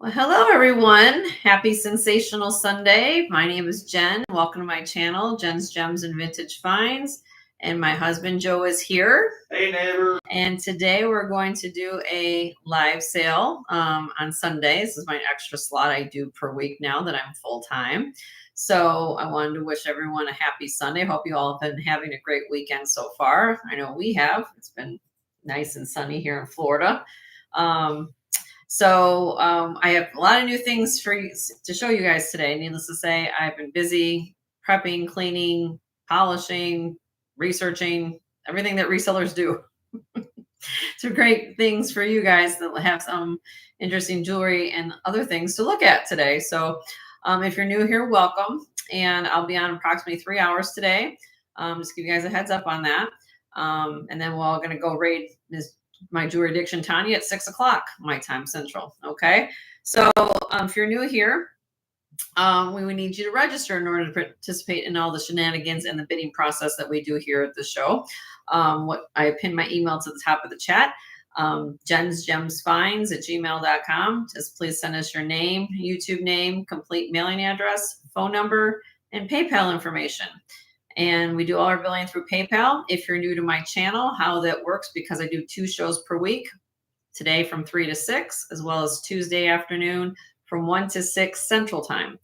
Well, hello everyone. Happy Sensational Sunday. My name is Jen. Welcome to my channel, Jen's Gems and Vintage Finds. And my husband Joe is here. Hey neighbor. And today we're going to do a live sale on Sunday. This is my extra slot I do per week now that I'm full-time. So I wanted to wish everyone a happy Sunday. Hope you all have been having a great weekend so far. I know we have. It's been nice and sunny here in Florida. I have a lot of new things for you to show you guys today. Needless to say, I've been busy prepping, cleaning, polishing, researching, everything that resellers do. Some great things for you guys that have some interesting jewelry and other things to look at today. So if you're new here, welcome. And I'll be on approximately 3 hours today. Just give you guys a heads up on that. And then we're all going to go raid my jewelry addiction Tanya at 6 o'clock my time central. Okay, so if you're new here, we would need you to register in order to participate in all the shenanigans and the bidding process that we do here at the show. What I pinned my email to the top of the chat, jensgemsfinds@gmail.com. Just please send us your name, YouTube name, complete mailing address, phone number, and PayPal information. And we do all our billing through PayPal. If you're new to my channel, how that works, because I do 2 shows per week, today from 3 to 6, as well as Tuesday afternoon from 1 to 6 Central Time.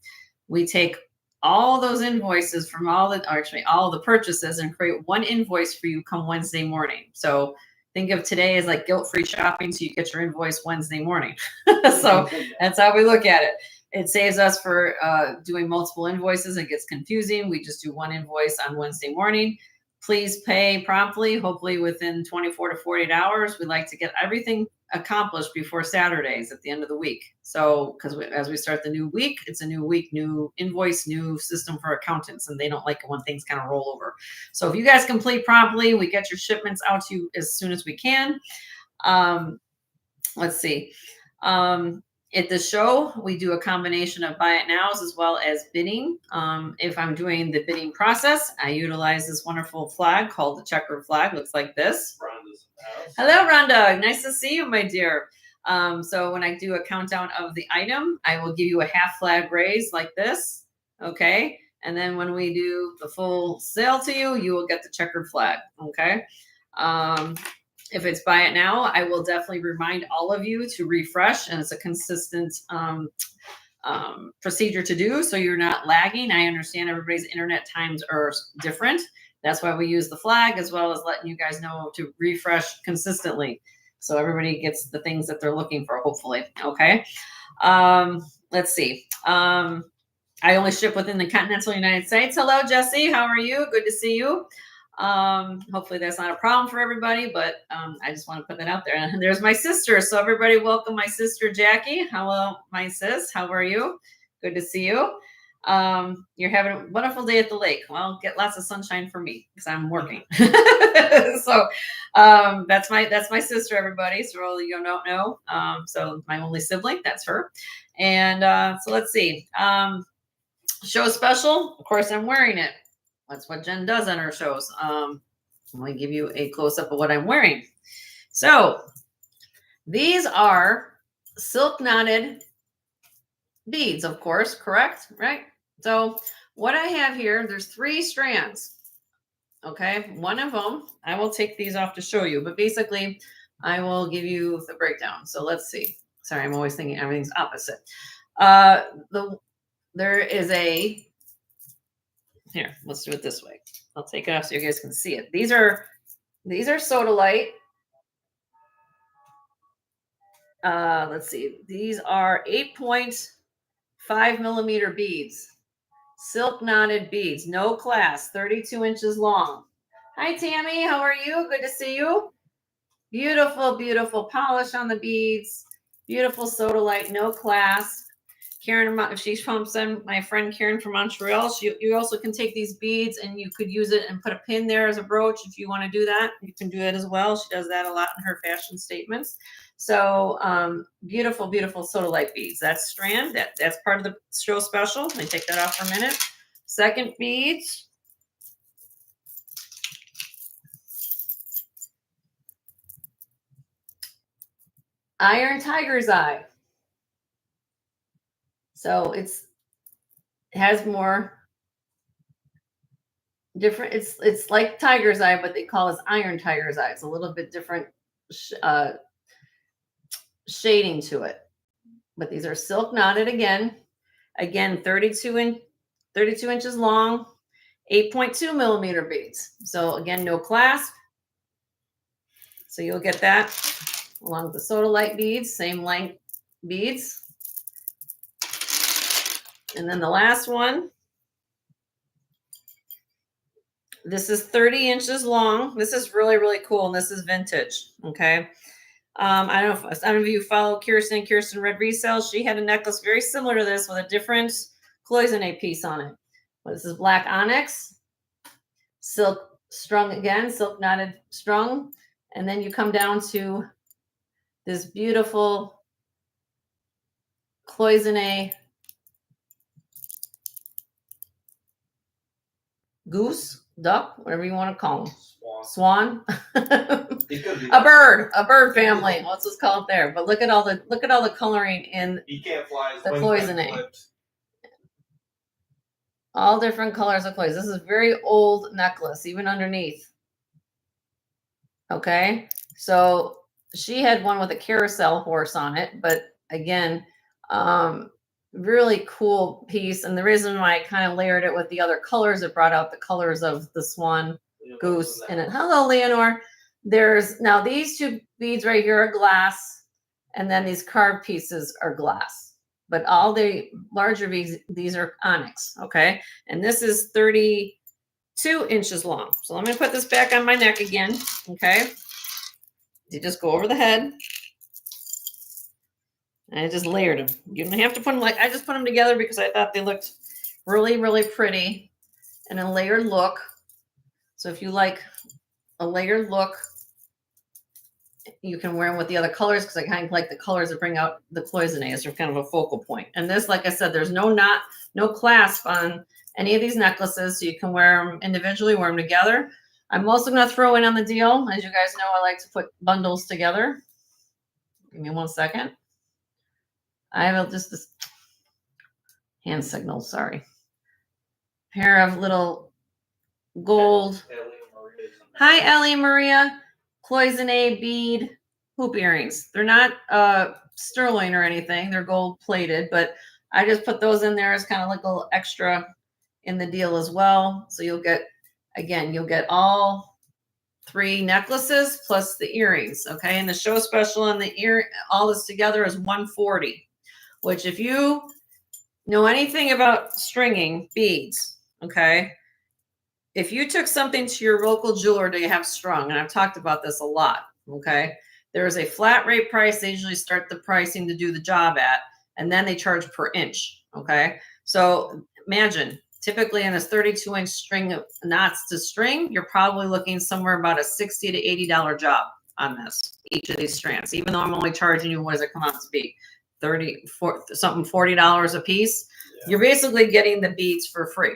We take all those invoices from all the purchases and create one invoice for you come Wednesday morning. So think of today as like guilt-free shopping, so you get your invoice Wednesday morning. So that's how we look at it. It saves us for doing multiple invoices. It gets confusing. We just do one invoice on Wednesday morning. Please pay promptly, hopefully within 24 to 48 hours. We like to get everything accomplished before Saturdays at the end of the week. So, because as we start the new week, it's a new week, new invoice, new system for accountants, and they don't like it when things kind of roll over. So if you guys complete promptly, we get your shipments out to you as soon as we can. Let's see. At the show, we do a combination of buy it nows as well as bidding. If I'm doing the bidding process, I utilize this wonderful flag called the checkered flag. Looks like this. Hello, Rhonda. Nice to see you, my dear. So when I do a countdown of the item, I will give you a half flag raise like this. Okay. And then when we do the full sale to you, you will get the checkered flag. Okay. If it's buy it now, I will definitely remind all of you to refresh, and it's a consistent procedure to do, so you're not lagging. I understand everybody's internet times are different. That's why we use the flag, as well as letting you guys know to refresh consistently, so everybody gets the things that they're looking for, hopefully. Okay. Let's see. I only ship within the continental United States. Hello, Jesse. How are you? Good to see you. Hopefully that's not a problem for everybody, but I just want to put that out there. And there's my sister. So everybody welcome my sister, Jackie. Hello, my sis. How are you? Good to see you. You're having a wonderful day at the lake. Well, get lots of sunshine for me because I'm working. So that's my sister, everybody. So all you don't know. So my only sibling, that's her. And so let's see. Show special. Of course, I'm wearing it. That's what Jen does on her shows. I'm going to give you a close-up of what I'm wearing. So these are silk knotted beads, of course, correct? Right? So what I have here, there's 3 strands. Okay, one of them, I will take these off to show you, but basically I will give you the breakdown. So let's see. Sorry, I'm always thinking everything's opposite. There is a... Here, let's do it this way. I'll take it off so you guys can see it. These are sodalite. Let's see. These are 8.5 millimeter beads. Silk knotted beads. No class. 32 inches long. Hi, Tammy. How are you? Good to see you. Beautiful, beautiful polish on the beads. Beautiful sodalite. No class. Karen, if she's from my friend Karen from Montreal, you also can take these beads and you could use it and put a pin there as a brooch if you want to do that. You can do that as well. She does that a lot in her fashion statements. So beautiful, beautiful sodalite beads. That's strand. That's part of the show special. Let me take that off for a minute. Second beads. Iron tiger's eye. So it has more different. It's like tiger's eye, but they call this iron tiger's eye. It's a little bit different shading to it. But these are silk knotted again. Again, 32 inches long, 8.2 millimeter beads. So again, no clasp. So you'll get that along with the sodalite beads, same length beads. And then the last one, this is 30 inches long. This is really, really cool. And this is vintage. Okay. I don't know if some of you follow Kirsten Red Resale. She had a necklace very similar to this with a different cloisonne piece on it. But this is black onyx, silk strung again, silk knotted strung. And then you come down to this beautiful cloisonne goose, duck, whatever you want to call them. Swan. a bird family. Let's just call it there. But look at all the coloring in the cloisonne. All different colors of cloisonne. This is a very old necklace, even underneath. Okay, so she had one with a carousel horse on it, but again, really cool piece. And the reason why I kind of layered it with the other colors, it brought out the colors of the swan, goose in it. Hello, Leonore. There's now these two beads right here are glass, and then these carved pieces are glass. But all the larger beads, these are onyx. Okay, and this is 32 inches long. So let me put this back on my neck again. Okay, you just go over the head. And I just layered them. You don't have to put them I just put them together because I thought they looked really, really pretty and a layered look. So if you like a layered look, you can wear them with the other colors because I kind of like the colors that bring out the cloisonne as they're kind of a focal point. And this, like I said, there's no knot, no clasp on any of these necklaces, so you can wear them individually, wear them together. I'm also going to throw in on the deal. As you guys know, I like to put bundles together. Give me 1 second. I have just this hand signal, sorry. Pair of little gold. Hi, Ellie Maria. Cloisonne bead hoop earrings. They're not sterling or anything. They're gold plated, but I just put those in there as kind of like a little extra in the deal as well. So you'll get, again, you'll get all 3 necklaces plus the earrings. Okay. And the show special on the all this together is $140, which if you know anything about stringing beads, okay, if you took something to your local jeweler to have strung, and I've talked about this a lot, okay, there is a flat rate price. They usually start the pricing to do the job at, and then they charge per inch, okay? So imagine, typically in this 32-inch string of knots to string, you're probably looking somewhere about a $60 to $80 job on this, each of these strands, even though I'm only charging you, what does it come out to be? $40 a piece. Yeah. You're basically getting the beads for free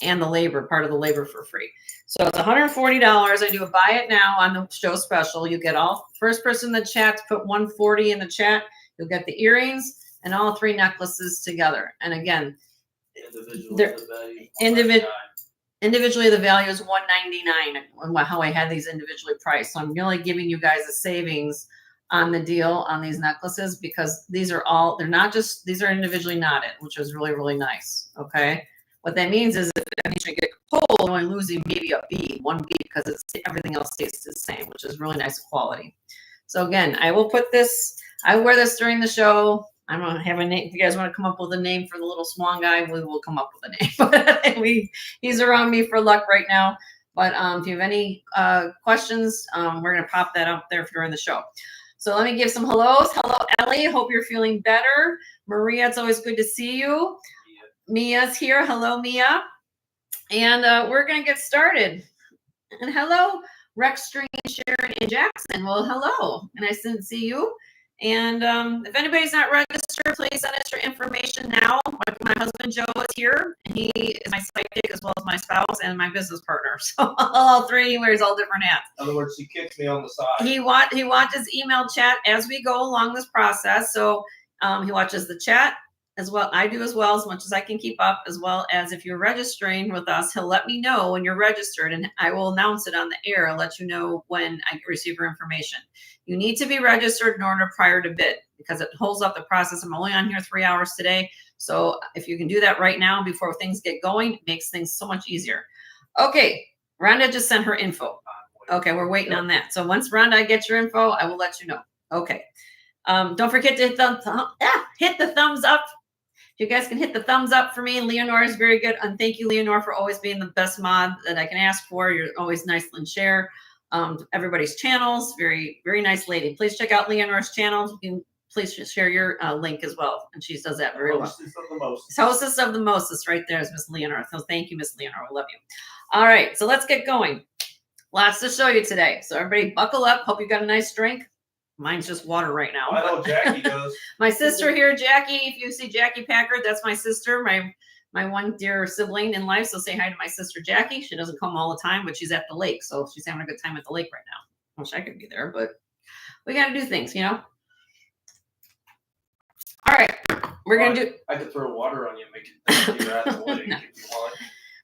and the labor, part of the labor for free. So it's $140. I do a buy it now on the show special. You get all first person in the chat to put $140 in the chat. You'll get the earrings and all 3 necklaces together. And again, individually the value is $199. How I had these individually priced. So I'm really giving you guys a savings on the deal on these necklaces because these are all, they're not just, these are individually knotted, which is really, really nice. Okay. What that means is if you get cold, you're only losing maybe a bead, 1 bead, because everything else stays the same, which is really nice quality. So again, I will put this, I wear this during the show. I don't have a name. If you guys want to come up with a name for the little swan guy, we will come up with a name. He's around me for luck right now. But if you have any questions, we're going to pop that up there if you're in the show. So let me give some hellos. Hello, Ellie. Hope you're feeling better. Maria, it's always good to see you. Mia's here. Hello, Mia. And we're going to get started. And hello, Rex, String, Sharon, and Jackson. Well, hello. Nice to see you. And if anybody's not registered, please send us your information now. My husband, Joe, is here. And he is my sidekick as well as my spouse and my business partner. So all 3, he wears all different hats. In other words, he kicks me on the side. He watches email chat as we go along this process. So he watches the chat as well. I do as well, as much as I can keep up, as well as if you're registering with us, he'll let me know when you're registered and I will announce it on the air and let you know when I receive your information. You need to be registered in order prior to bid because it holds up the process. I'm only on here 3 hours today. So if you can do that right now before things get going, it makes things so much easier. Okay, Rhonda just sent her info. Okay, we're waiting on that. So once Rhonda gets your info, I will let you know. Okay. Don't forget to hit the thumbs up. If you guys can hit the thumbs up for me. Leonore is very good. And thank you, Leonore, for always being the best mod that I can ask for. You're always nice and share everybody's channels. Very, very nice lady. Please check out Leonore's channel. You can please share your link as well. And she does that very well. Hostess of the most. Hostess of the mostest right there is Miss Leonore. So thank you, Miss Leonore. We love you. All right, so let's get going. Lots to show you today. So everybody buckle up. Hope you got a nice drink. Mine's just water right now. I know Jackie does. My sister here, Jackie, if you see Jackie Packard, that's my sister, my one dear sibling in life. So say hi to my sister, Jackie. She doesn't come all the time, but she's at the lake. So she's having a good time at the lake right now. Wish I could be there, but we got to do things, you know? All right. We're going to do. I could throw water on you and make it think you're at the lake No. if you want.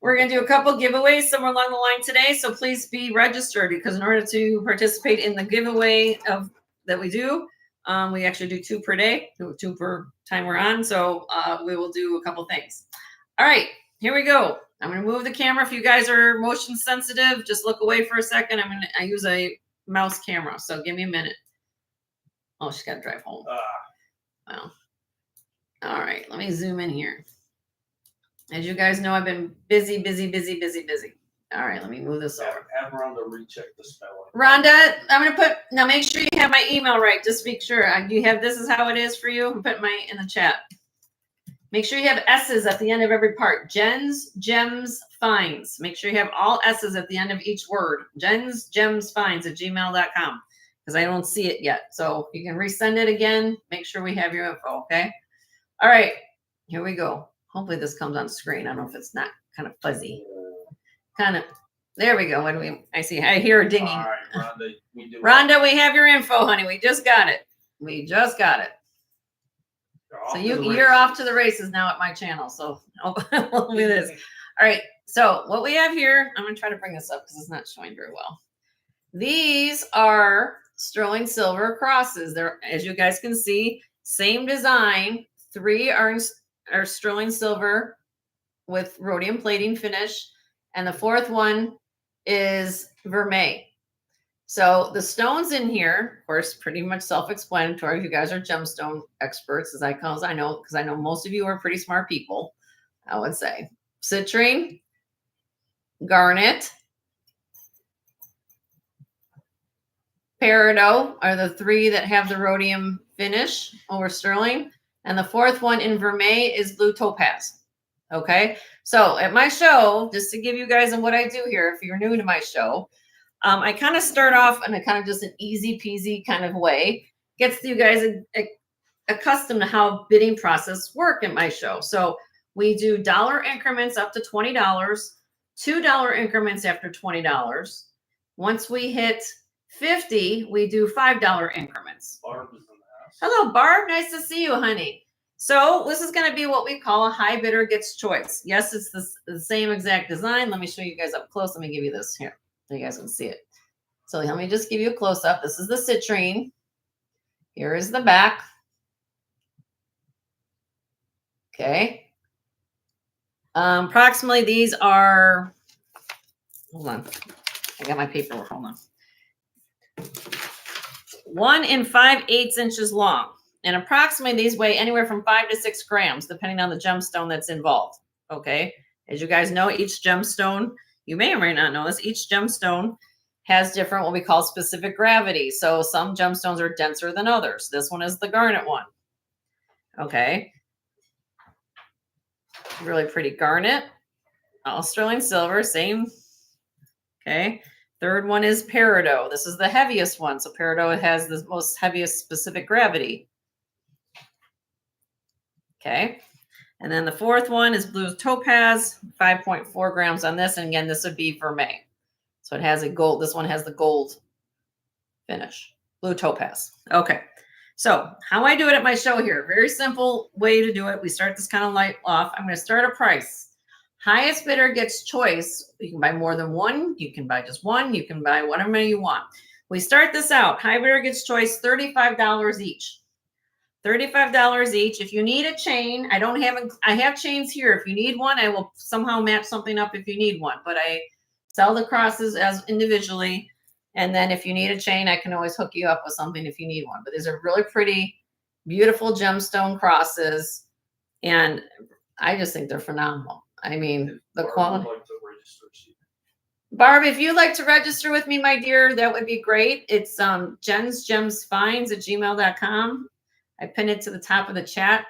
We're going to do a couple giveaways somewhere along the line today. So please be registered because in order to participate in the giveaway that we do, we actually do 2 per day, 2 per time we're on. So we will do a couple things. All right, here we go. I'm going to move the camera. If you guys are motion sensitive, just look away for a second. I use a mouse camera. So give me a minute. Oh, she's got to drive home. Wow. All right, let me zoom in here. As you guys know, I've been busy. All right, let me move this over. Have Rhonda recheck the spelling. Rhonda, I'm going to put, now make sure you have my email right. Just make sure you have, this is how it is for you. I'm putting my in the chat. Make sure you have S's at the end of every part. Jensgemsfinds. Make sure you have all S's at the end of each word. jensgemsfinds@gmail.com because I don't see it yet. So you can resend it again. Make sure we have your info, okay? All right, here we go. Hopefully this comes on screen. I don't know if it's not kind of fuzzy. There we go. What do we, I see, I hear a dinging. All right, Rhonda, Rhonda, we have your info, honey. We just got it. So you're off to the races now at my channel. So we'll do this. All right. So what we have here, I'm going to try to bring this up because it's not showing very well. These are sterling silver crosses. They're, as you guys can see, same design. 3 are sterling silver with rhodium plating finish. And the 4th one is vermeil. So the stones in here, of course, pretty much self-explanatory. You guys are gemstone experts, as I know, because I know most of you are pretty smart people, I would say. Citrine, garnet, peridot are the 3 that have the rhodium finish over sterling. And the 4th one in vermeil is blue topaz. Okay, so at my show, just to give you guys what I do here, if you're new to my show, I kind of start off in a kind of just an easy peasy kind of way, gets you guys accustomed to how bidding process work in my show. So we do dollar increments up to $20, $2 increments after $20. Once we hit 50, we do $5 increments. Barb is in the house. Hello, Barb. Nice to see you, honey. So this is going to be what we call a high bidder gets choice. Yes, it's the same exact design. Let me show you guys up close. Let me give you this here so you guys can see it. So let me just give you a close up. This is the citrine. Here is the back. Okay. Approximately these are, hold on. I got my paper. Hold on. 1 5/8 inches long. And approximately these weigh anywhere from 5 to 6 grams, depending on the gemstone that's involved. Okay. As you guys know, each gemstone, you may or may not know this, each gemstone has different, what we call specific gravity. So some gemstones are denser than others. This one is the garnet one. Okay. Really pretty garnet. All sterling silver, same. Okay. 3rd one is peridot. This is the heaviest one. So peridot has the most heaviest specific gravity. Okay. And then the 4th one is blue topaz, 5.4 grams on this. And again, this would be vermeil. So it has a gold. This one has the gold finish, blue topaz. Okay. So how I do it at my show here, very simple way to do it. We start this kind of light off. I'm going to start a price. Highest bidder gets choice. You can buy more than one. You can buy just one. You can buy whatever you want. We start this out. High bidder gets choice, $35 each. $35 each. If you need a chain, I have chains here. If you need one, I will somehow match something up if you need one. But I sell the crosses as individually. And then if you need a chain, I can always hook you up with something if you need one. But these are really pretty, beautiful gemstone crosses. And I just think they're phenomenal. I mean, the quality. Barb, if you'd like to register with me, my dear, that would be great. It's jensgemsfinds at gmail.com. I pinned it to the top of the chat.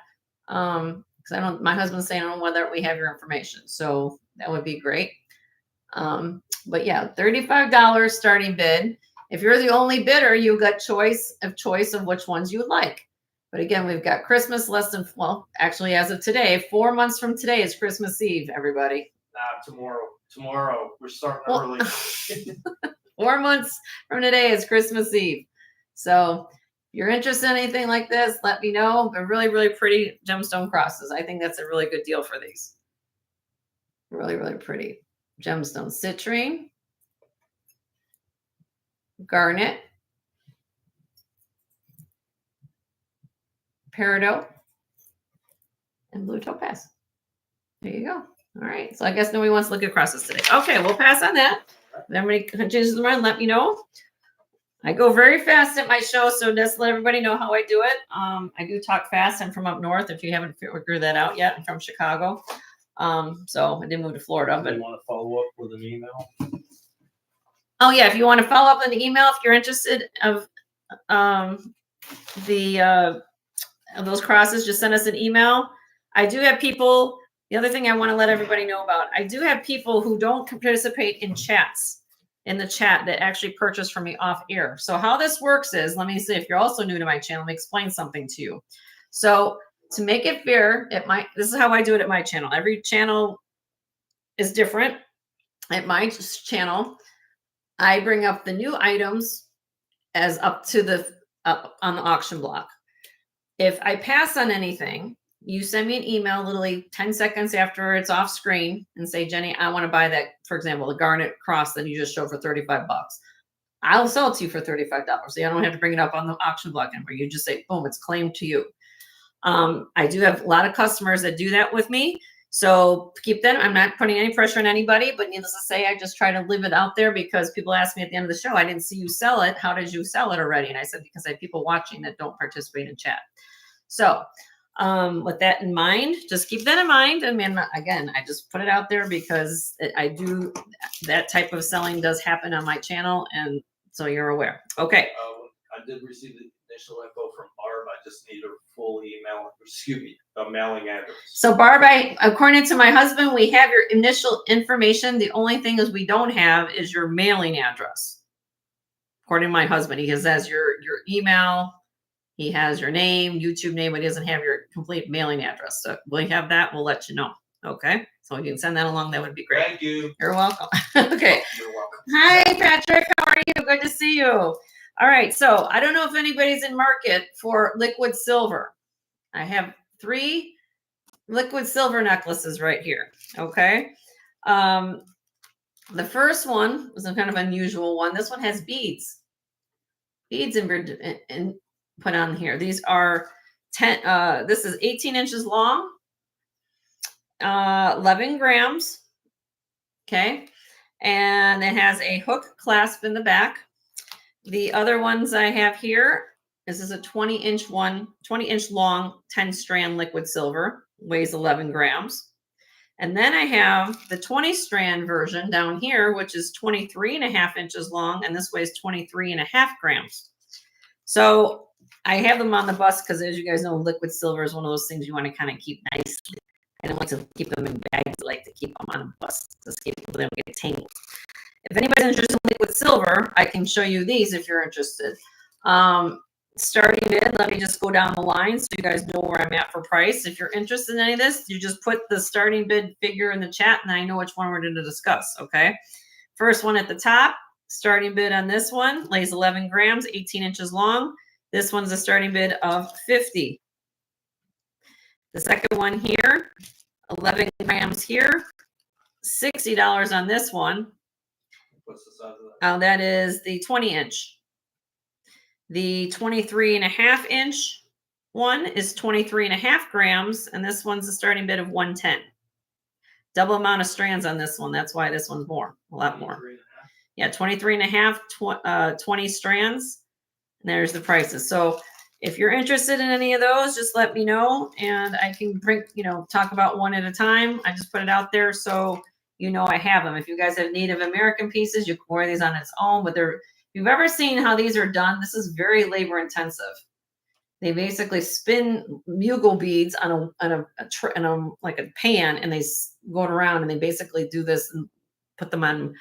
Because my husband's saying I don't know whether we have your information. So that would be great. But yeah, $35 starting bid. If you're the only bidder, you got choice of which ones you would like. But again, we've got Christmas actually as of today, 4 months from today is Christmas Eve, everybody. Tomorrow. We're starting early. 4 months from today is Christmas Eve. So if you're interested in anything like this, let me know. They're really, really pretty gemstone crosses. I think that's a really good deal for these. Really, really pretty. Gemstone citrine, garnet, peridot, and blue topaz. There you go. All right. So I guess nobody wants to look at crosses today. Okay, we'll pass on that. If everybody continues to run, let me know. I go very fast at my show, so just let everybody know how I do it. I do talk fast. I'm from up north. If you haven't figured that out yet, I'm from Chicago. So I did move to Florida. But you want to follow up with an email? Oh yeah, if you want to follow up on the email, if you're interested of those crosses, just send us an email. I do have people. The other thing I want to let everybody know about, I do have people who don't participate in the chat that actually purchase from me off air. So how this works is, let me see if you're also new to my channel, let me explain something to you. So to make it fair, this is how I do it at my channel. Every channel is different. At my channel, I bring up the new items as up on the auction block. If I pass on anything, you send me an email literally 10 seconds after it's off screen and say, Jenny, I want to buy that, for example, the garnet cross that you just showed for 35 bucks. I'll sell it to you for $35. So you don't have to bring it up on the auction block anymore. You just say, boom, it's claimed to you. I do have a lot of customers that do that with me. So keep that. I'm not putting any pressure on anybody, but needless to say, I just try to leave it out there because people ask me at the end of the show, I didn't see you sell it. How did you sell it already? And I said, because I have people watching that don't participate in chat. So with that in mind, just keep that in mind. I mean, again, I just put it out there because that type of selling does happen on my channel. And so you're aware. Okay. I did receive the initial info from Barb. I just need a full email, a mailing address. So Barb, according to my husband, we have your initial information. The only thing is we don't have is your mailing address. According to my husband, he has your email. He has your name, YouTube name, but he doesn't have your complete mailing address. So we have that. We'll let you know. Okay. So if you can send that along, that would be great. Thank you. You're welcome. Okay. You're welcome. Hi, Patrick. How are you? Good to see you. All right. So I don't know if anybody's in market for liquid silver. I have 3 liquid silver necklaces right here. Okay. The first one was a kind of unusual one. This one has beads. Beads in put on here. These are 10, this is 18 inches long, 11 grams. Okay. And it has a hook clasp in the back. The other ones I have here, this is a 20-inch long, 10 strand liquid silver, weighs 11 grams. And then I have the 20 strand version down here, which is 23.5 inches long. And this weighs 23.5 grams. So I have them on the bus because, as you guys know, liquid silver is one of those things you want to kind of keep nicely. I don't like to keep them in bags. I like to keep them on a bus to keep them get tangled. If anybody's interested in liquid silver, I can show you these if you're interested. Starting bid, let me just go down the line so you guys know where I'm at for price. If you're interested in any of this, you just put the starting bid figure in the chat and I know which one we're going to discuss, okay? First one at the top, starting bid on this one, weighs 11 grams, 18 inches long. This one's a starting bid of 50. The second one here, 11 grams here, $60 on this one. What's the size of that? That is the 20-inch. The 23.5-inch one is 23.5 grams, and this one's a starting bid of 110. Double amount of strands on this one. That's why this one's more, a lot more. 23.5. Yeah, 23.5, 20 strands. And there's the prices. So if you're interested in any of those, just let me know, and I can bring, talk about one at a time. I just put it out there so I have them. If you guys have Native American pieces, you can wear these on its own. But if you've ever seen how these are done, this is very labor intensive. They basically spin bugle beads on a like a pan, and they go around, and they basically do this and put them on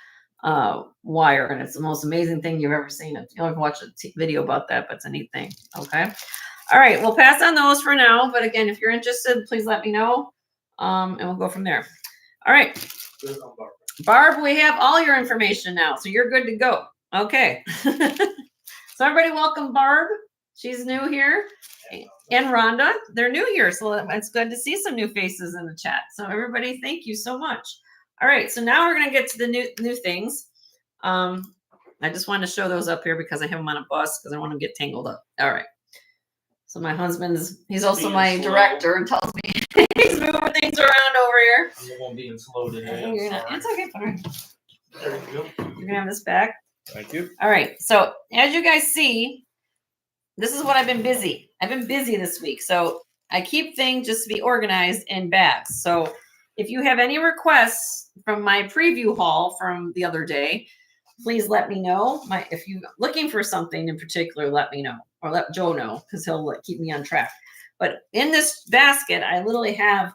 wire, and it's the most amazing thing you've ever seen. You'll ever watch a video about that, but it's a neat thing. Okay. All right. We'll pass on those for now. But again, if you're interested, please let me know. And we'll go from there. All right. Barb, we have all your information now, so you're good to go. Okay. So everybody welcome Barb. She's new here. And Rhonda, they're new here. So it's good to see some new faces in the chat. So everybody, thank you so much. All right, so now we're going to get to the new things. I just wanted to show those up here because I have them on a bus because I want to get tangled up. All right. So my husband's, he's also my director and tells me he's moving things around over here. I'm the one being slow today. It's okay. Fine. There you go. You're going to have this back. Thank you. All right. So as you guys see, this is what I've been busy. I've been busy this week. So I keep things just to be organized in bags. So if you have any requests from my preview haul from the other day, please let me know. If you're looking for something in particular, let me know, or let Joe know, because he'll keep me on track. But in this basket, I literally have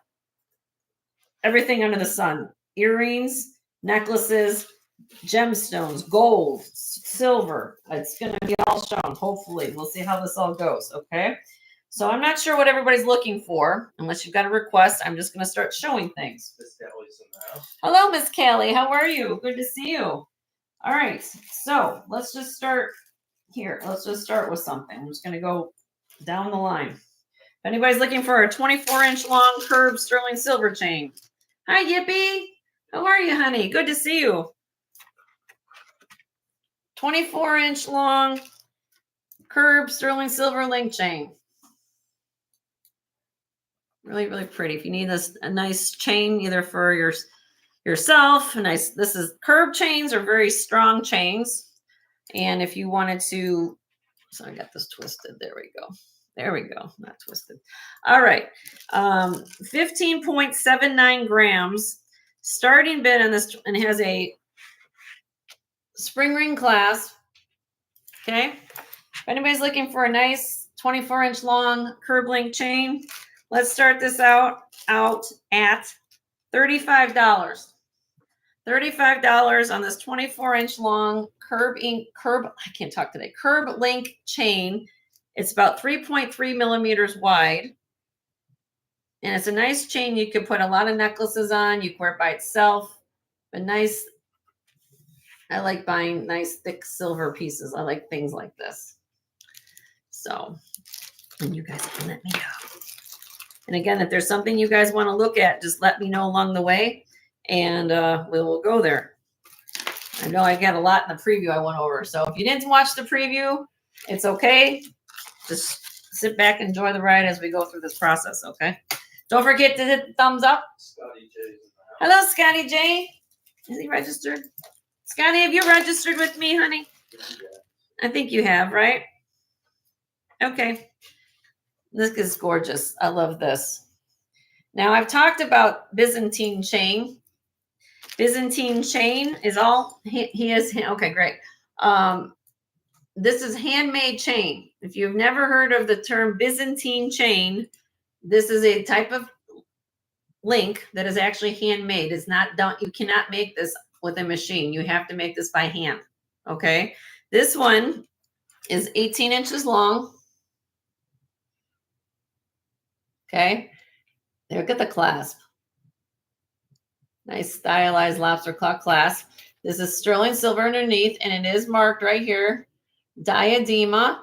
everything under the sun: earrings, necklaces, gemstones, gold, silver. It's going to be all shown. Hopefully, we'll see how this all goes. Okay. So I'm not sure what everybody's looking for. Unless you've got a request, I'm just going to start showing things. Miss Kelly's in the house. Hello, Miss Kelly. How are you? Good to see you. All right. So let's just start here. Let's just start with something. I'm just going to go down the line. If anybody's looking for a 24-inch long curved sterling silver chain. Hi, Yippee. How are you, honey? Good to see you. 24-inch long curved sterling silver link chain. Really, really pretty. If you need a nice chain, either for yourself, this is curved chains are very strong chains. And if you wanted to, so I got this twisted. There we go. There we go. Not twisted. All right. 15.79 grams. Starting bid on this, and it has a spring ring clasp. Okay. If anybody's looking for a nice 24-inch long curb link chain, let's start this out at $35. $35 on this 24-inch long curb link chain. It's about 3.3 millimeters wide. And it's a nice chain. You could put a lot of necklaces on. You can wear it by itself. But nice. I like buying nice thick silver pieces. I like things like this. So, and you guys can let me know. And again, if there's something you guys want to look at, just let me know along the way, and we will go there. I know I got a lot in the preview I went over. So if you didn't watch the preview, it's okay. Just sit back and enjoy the ride as we go through this process, okay? Don't forget to hit the thumbs up. Scotty J's in the house. Hello, Scotty J. Is he registered? Scotty, have you registered with me, honey? I think you have, right? Okay. This is gorgeous. I love this. Now, I've talked about Byzantine chain. Byzantine chain is all, he is, okay, great. This is handmade chain. If you've never heard of the term Byzantine chain, this is a type of link that is actually handmade. It's not done. You cannot make this with a machine. You have to make this by hand. Okay. This one is 18 inches long. Okay. Look at the clasp. Nice stylized lobster claw clasp. This is sterling silver underneath, and it is marked right here, diadema.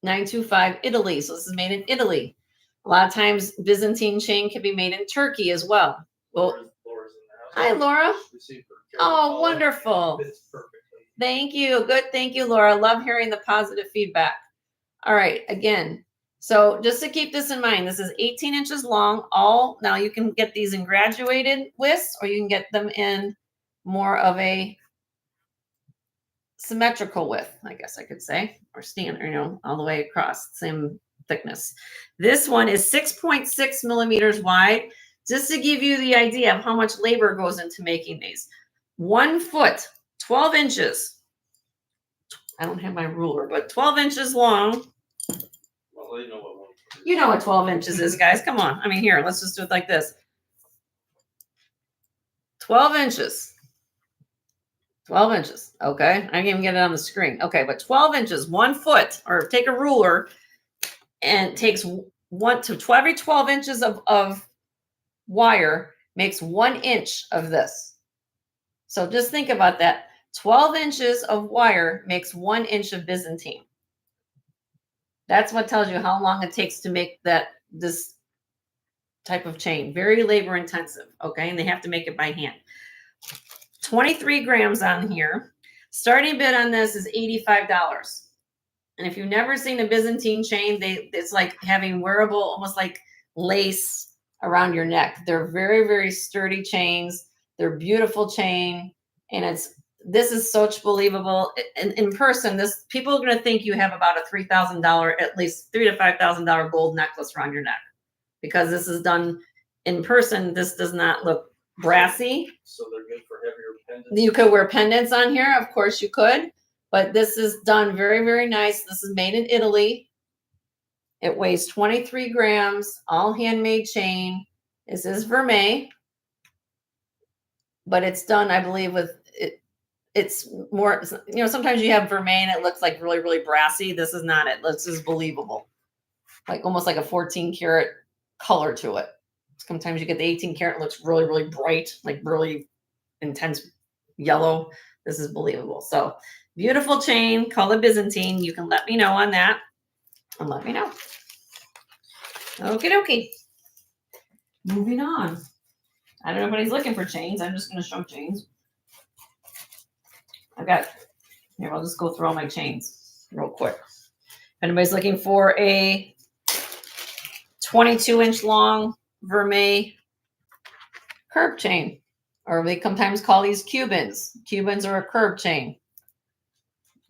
925 Italy. So this is made in Italy. A lot of times Byzantine chain can be made in Turkey as well. Well, Laura's in the house. hi, Laura. Received her jade Oh, collar. wonderful. Fits perfectly. Thank you. Good. Thank you, Laura. Love hearing the positive feedback. All right. Again, so just to keep this in mind, this is 18 inches long. Now you can get these in graduated widths, or you can get them in more of a symmetrical width, I guess I could say, or standard, all the way across, same thickness. This one is 6.6 millimeters wide, just to give you the idea of how much labor goes into making these. 1 foot, 12 inches. I don't have my ruler, but 12 inches long. Well, you know what one. You know what 12 inches is, guys. Come on. I mean, here, let's just do it like this. 12 inches. 12 inches. Okay. I can't even get it on the screen. Okay. But 12 inches, 1 foot, or take a ruler and takes every 12 inches of wire makes 1 inch of this. So just think about that. 12 inches of wire makes 1 inch of Byzantine. That's what tells you how long it takes to make this type of chain. Very labor intensive. Okay. And they have to make it by hand. 23 grams on here. Starting bid on this is $85. And if you've never seen a Byzantine chain, it's like having wearable, almost like lace around your neck. They're very, very sturdy chains. They're beautiful chain. And this is such believable. In person, people are going to think you have about a $3,000, at least $3,000 to $5,000 gold necklace around your neck, because this is done in person. This does not look brassy. So they're good for heavier pendants. You could wear pendants on here. Of course you could, but this is done very, very nice. This is made in Italy. It weighs 23 grams, all handmade chain. This is vermeil, but it's done, I believe, with it. It's more, sometimes you have vermeil and it looks like really, really brassy. This is not it. This is believable. Like almost like a 14 karat color to it. Sometimes you get the 18 karat, it looks really, really bright, like really intense yellow. This is believable. So beautiful chain, call it Byzantine. You can let me know on that and let me know. Okie dokie. Moving on. I don't know if anybody's looking for chains. I'm just going to show chains. Here, I'll just go through all my chains real quick. If anybody's looking for a 22-inch long vermeil curb chain, or they sometimes call these Cubans. Cubans are a curb chain.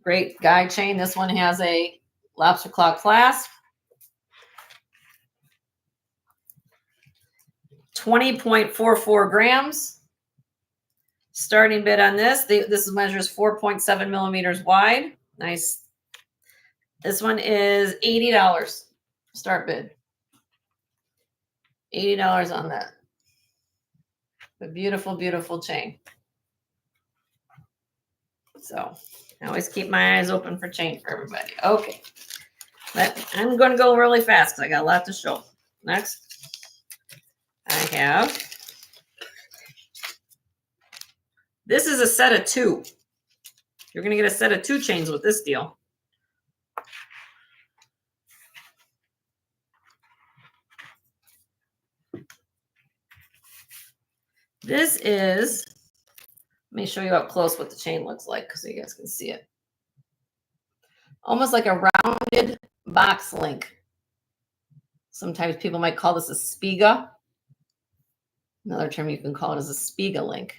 Great guide chain. This one has a lobster claw clasp. 20.44 grams. Starting bid on this. This measures 4.7 millimeters wide. Nice. This one is $80. Start bid. $80 on that. A beautiful, beautiful chain. So I always keep my eyes open for chain for everybody. Okay. But I'm going to go really fast because I got a lot to show. Next, I have, this is a set of 2. You're going to get a set of 2 chains with this deal. This is, let me show you up close what the chain looks like so you guys can see it. Almost like a rounded box link. Sometimes people might call this a spiga. Another term you can call it is a spiga link.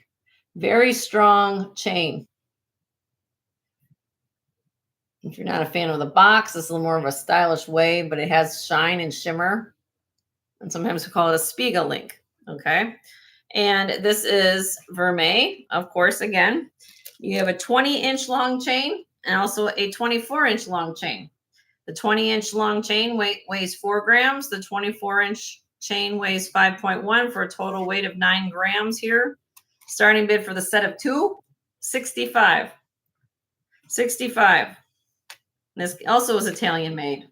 Very strong chain. If you're not a fan of the box, this is a little more of a stylish way, but it has shine and shimmer. And sometimes we call it a spiga link. Okay. And this is vermeil, of course. Again, you have a 20-inch long chain and also a 24-inch long chain. The 20-inch long chain weighs 4 grams. The 24-inch chain weighs 5.1 for a total weight of 9 grams here. Starting bid for the set of 2, $65. $65. This also is Italian made.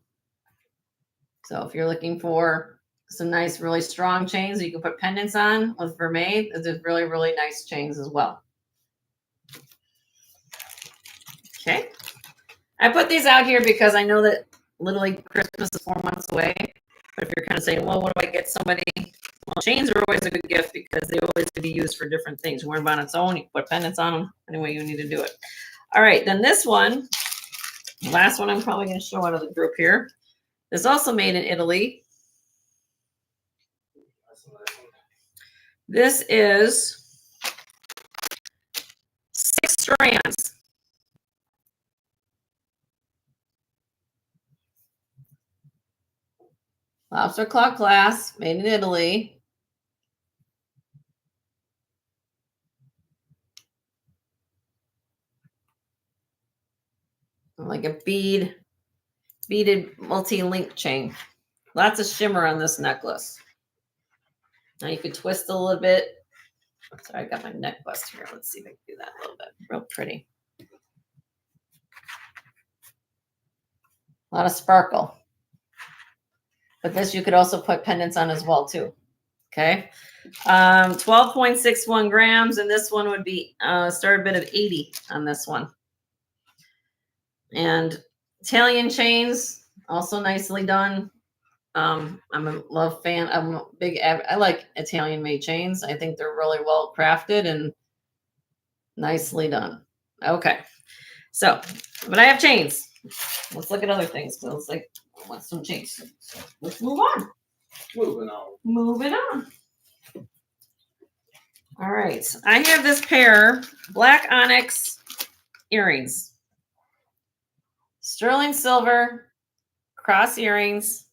So if you're looking for some nice, really strong chains you can put pendants on with vermeil, there's really, really nice chains as well. Okay. I put these out here because I know that literally Christmas is 4 months away. But if you're kind of saying, well, what do I get somebody? Well, chains are always a good gift because they always can be used for different things. Wear them on its own, you put pendants on them, any way you need to do it. All right, then this one, the last one I'm probably going to show out of the group here, is also made in Italy. This is 6 strands. Lobster claw clasp, made in Italy. Like a beaded multi-link chain. Lots of shimmer on this necklace. Now you could twist a little bit. Sorry, I got my neck bust here. Let's see if I can do that a little bit. Real pretty. A lot of sparkle. But this you could also put pendants on as well too. Okay. 12.61 grams, and this one would be start a bit of 80 on this one. And Italian chains, also nicely done. I'm a fan. I'm a big, I like Italian made chains. I think they're really well crafted and nicely done. Okay. So, but I have chains. Let's look at other things. So it's like, I want some chains. So let's move on. Moving on. Moving on. All right. I have this pair, black onyx earrings. Sterling silver cross earrings.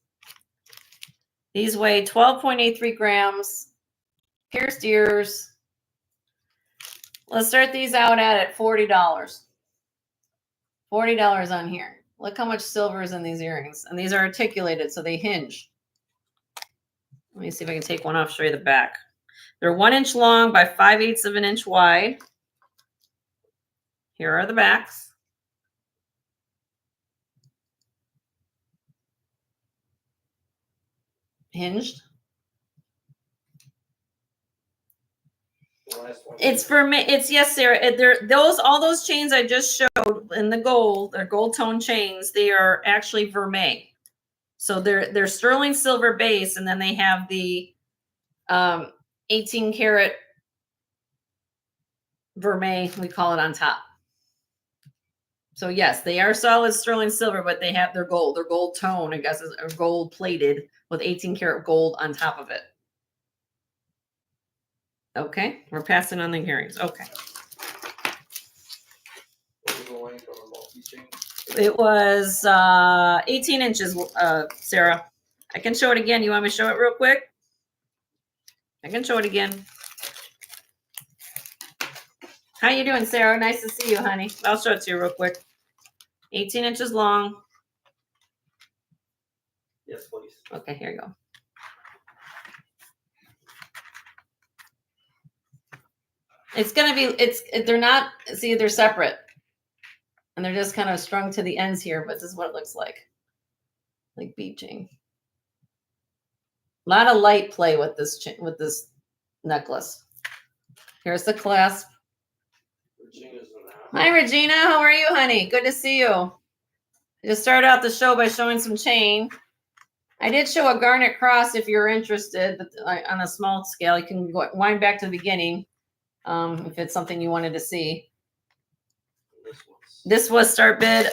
These weigh 12.83 grams. Pierced ears. Let's start these out at $40. $40 on here. Look how much silver is in these earrings. And these are articulated, so they hinge. Let me see if I can take one off, show you the back. They're 1 inch long by 5/8 of an inch wide. Here are the backs. Hinged. It's for me. It's yes, Sarah. All those chains I just showed in the gold, they're gold tone chains. They are actually vermeil. So they're sterling silver base, and then they have the 18 karat vermeil, we call it, on top. So yes, they are solid sterling silver, but they have their gold. They're gold tone, I guess, or gold plated with 18 karat gold on top of it. Okay, we're passing on the earrings. Okay. It was 18 inches, Sarah. I can show it again. You want me to show it real quick? I can show it again. How you doing, Sarah? Nice to see you, honey. I'll show it to you real quick. 18 inches long. Yes, please. Okay, here you go. It's going to be, they're not, see, they're separate. And they're just kind of strung to the ends here, but this is what it looks like bead chain. A lot of light play with this necklace. Here's the clasp. Hi, Regina. How are you, honey? Good to see you. I just started out the show by showing some chain. I did show a garnet cross if you're interested, but on a small scale. You can wind back to the beginning if it's something you wanted to see. This was start bid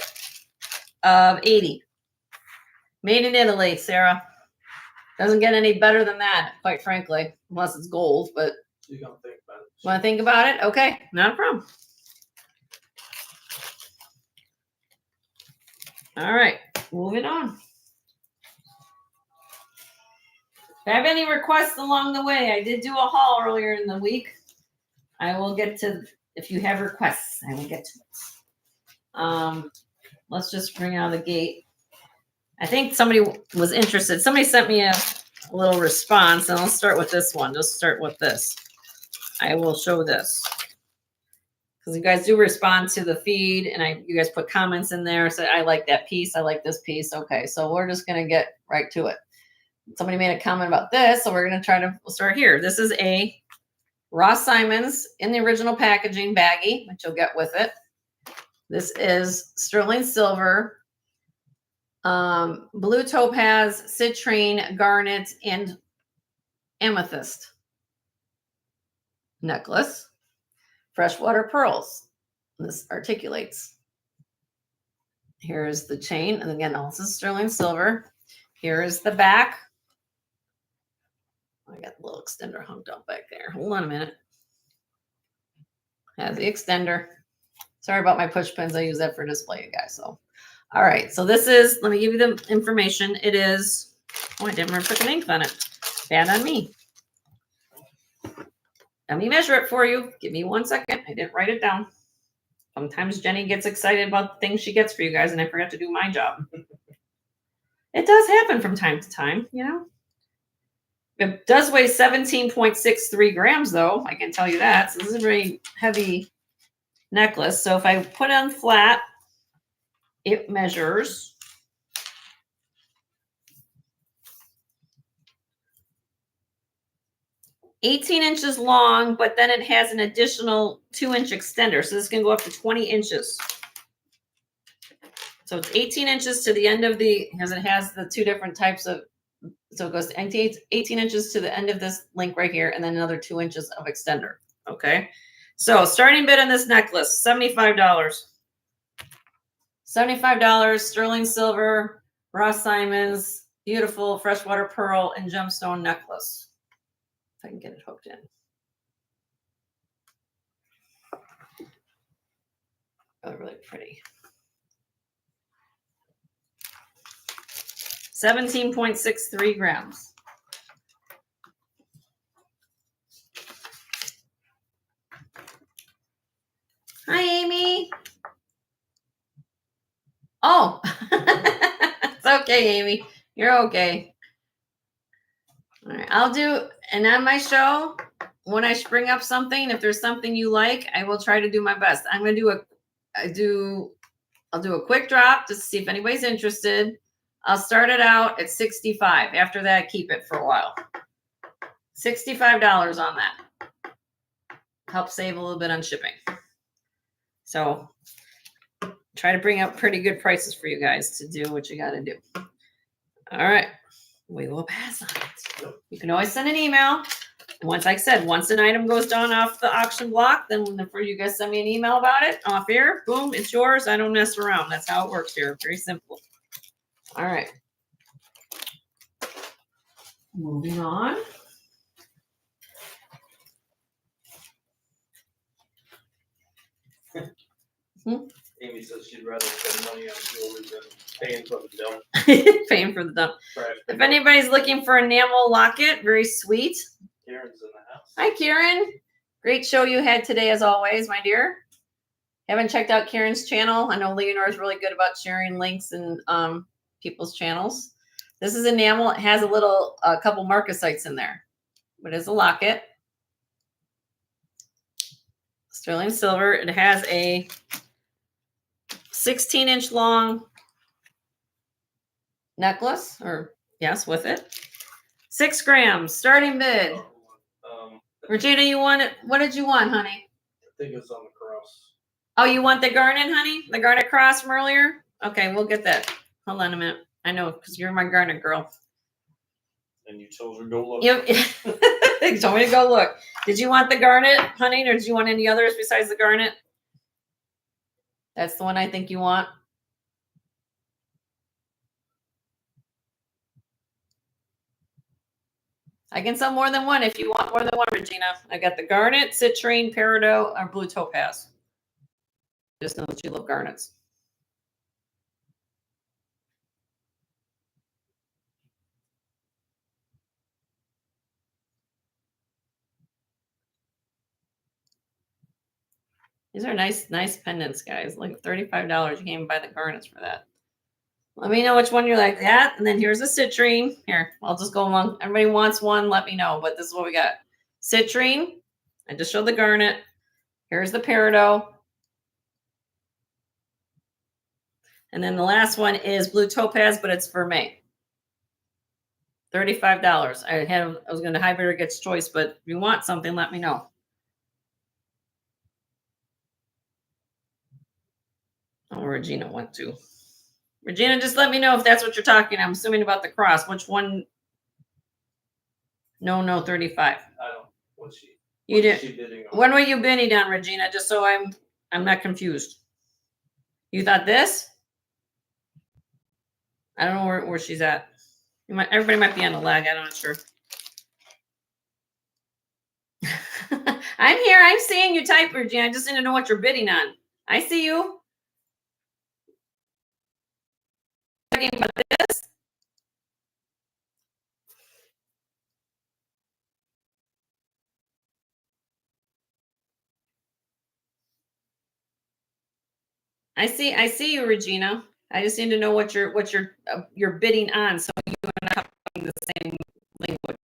of 80. Made in Italy, Sarah. Doesn't get any better than that, quite frankly, unless it's gold. But you don't think about it. Want to think about it? Okay, not a problem. All right, moving on. If I have any requests along the way, I did do a haul earlier in the week. I will get to, if you have requests, I will get to it. Let's just bring out Agate. I think somebody was interested. Somebody sent me a little response, and I'll start with this one. Just start with this. I will show this. Because you guys do respond to the feed, and you guys put comments in there. Say, I like that piece. I like this piece. Okay, so we're just going to get right to it. Somebody made a comment about this, so we're going to we'll start here. This is a Ross Simons in the original packaging baggie, which you'll get with it. This is sterling silver blue topaz, citrine, garnet, and amethyst necklace. Freshwater pearls. This articulates. Here's the chain, and again, all this is sterling silver. Here is the back. I got the little extender hung up back there. Hold on a minute. Has the extender. Sorry about my push pins. I use that for display, you guys. So, all right. So this is, let me give you the information. It is, oh, I didn't remember to put the ink on it. Bad on me. Let me measure it for you. Give me 1 second. I didn't write it down. Sometimes Jenny gets excited about the things she gets for you guys, and I forgot to do my job. It does happen from time to time, you know. It does weigh 17.63 grams, though. I can tell you that. So this is a very heavy necklace. So if I put it on flat, it measures 18 inches long, but then it has an additional 2-inch extender. So this can go up to 20 inches. So it's 18 inches to the end of the, because it has the two different types of, so it goes to 18 inches to the end of this link right here, and then another 2 inches of extender. Okay. So starting bid on this necklace, $75. $75, sterling silver, Ross Simons, beautiful freshwater pearl and gemstone necklace. If I can get it hooked in. Really, really pretty. 17.63 grams. Hi, Amy. Oh, it's okay, Amy. You're okay. All right, I'll do, and on my show, when I bring up something, if there's something you like, I will try to do my best. I'm gonna do I'll do a quick drop just to see if anybody's interested. I'll start it out at 65. After that, keep it for a while. $65 on that. Help save a little bit on shipping. So try to bring up pretty good prices for you guys to do what you got to do. All right. We will pass on it. You can always send an email. Once, like I said, once an item goes down off the auction block, then for you guys send me an email about it off here, boom, it's yours. I don't mess around. That's how it works here. Very simple. All right. Moving on. Amy says she'd rather spend money on jewelry than paying for the dump. Paying for the dump. Trash. If anybody's looking for enamel locket, very sweet. Karen's in the house. Hi, Karen. Great show you had today, as always, my dear. Haven't checked out Karen's channel. I know Leonore is really good about sharing links and people's channels. This is enamel. It has a couple marcasites in there, but it's a locket. Sterling silver. It has a 16-inch long necklace, or yes, with it. 6 grams. Starting bid. Regina, you want it? What did you want, honey? I think it's on the cross. Oh, you want the garnet, honey? The garnet cross from earlier? Okay, we'll get that. Hold on a minute. I know, because you're my garnet girl. And you told her to go look. You told me to go look. Did you want the garnet, honey, or did you want any others besides the garnet? That's the one I think you want. I can sell more than one if you want more than one, Regina. I got the garnet, citrine, peridot, or blue topaz. Just know that you love garnets. These are nice pendants, guys. Like $35. You can't even buy the garnets for that. Let me know which one you like. That, and then here's a citrine. Here, I'll just go along. Everybody wants one, let me know. But this is what we got. Citrine. I just showed the garnet. Here's the peridot. And then the last one is blue topaz, but it's for May. $35. I was going to high bidder gets choice, but if you want something, let me know. Oh, Regina went to. Regina, just let me know if that's what you're talking. I'm assuming about the cross. Which one? No, 35. I don't. What's she? You What is did. she bidding on? When were you bidding on, Regina? Just so I'm not confused. You thought this? I don't know where she's at. Everybody might be on a lag. I'm not sure. I'm here. I'm seeing you type, Regina. I just need to know what you're bidding on. I see you. Talking about this? I see you, Regina. I just need to know what you're bidding on, so you and I are talking the same language.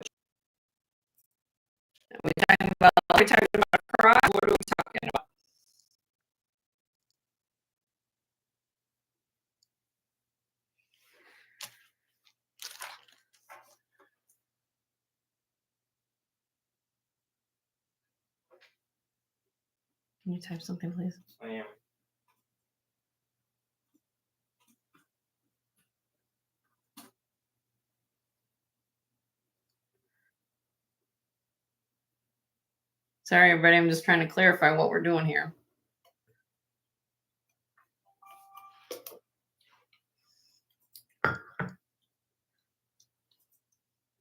Are we talking about cross? What are we talking about? Can you type something, please? I am. Sorry, everybody. I'm just trying to clarify what we're doing here.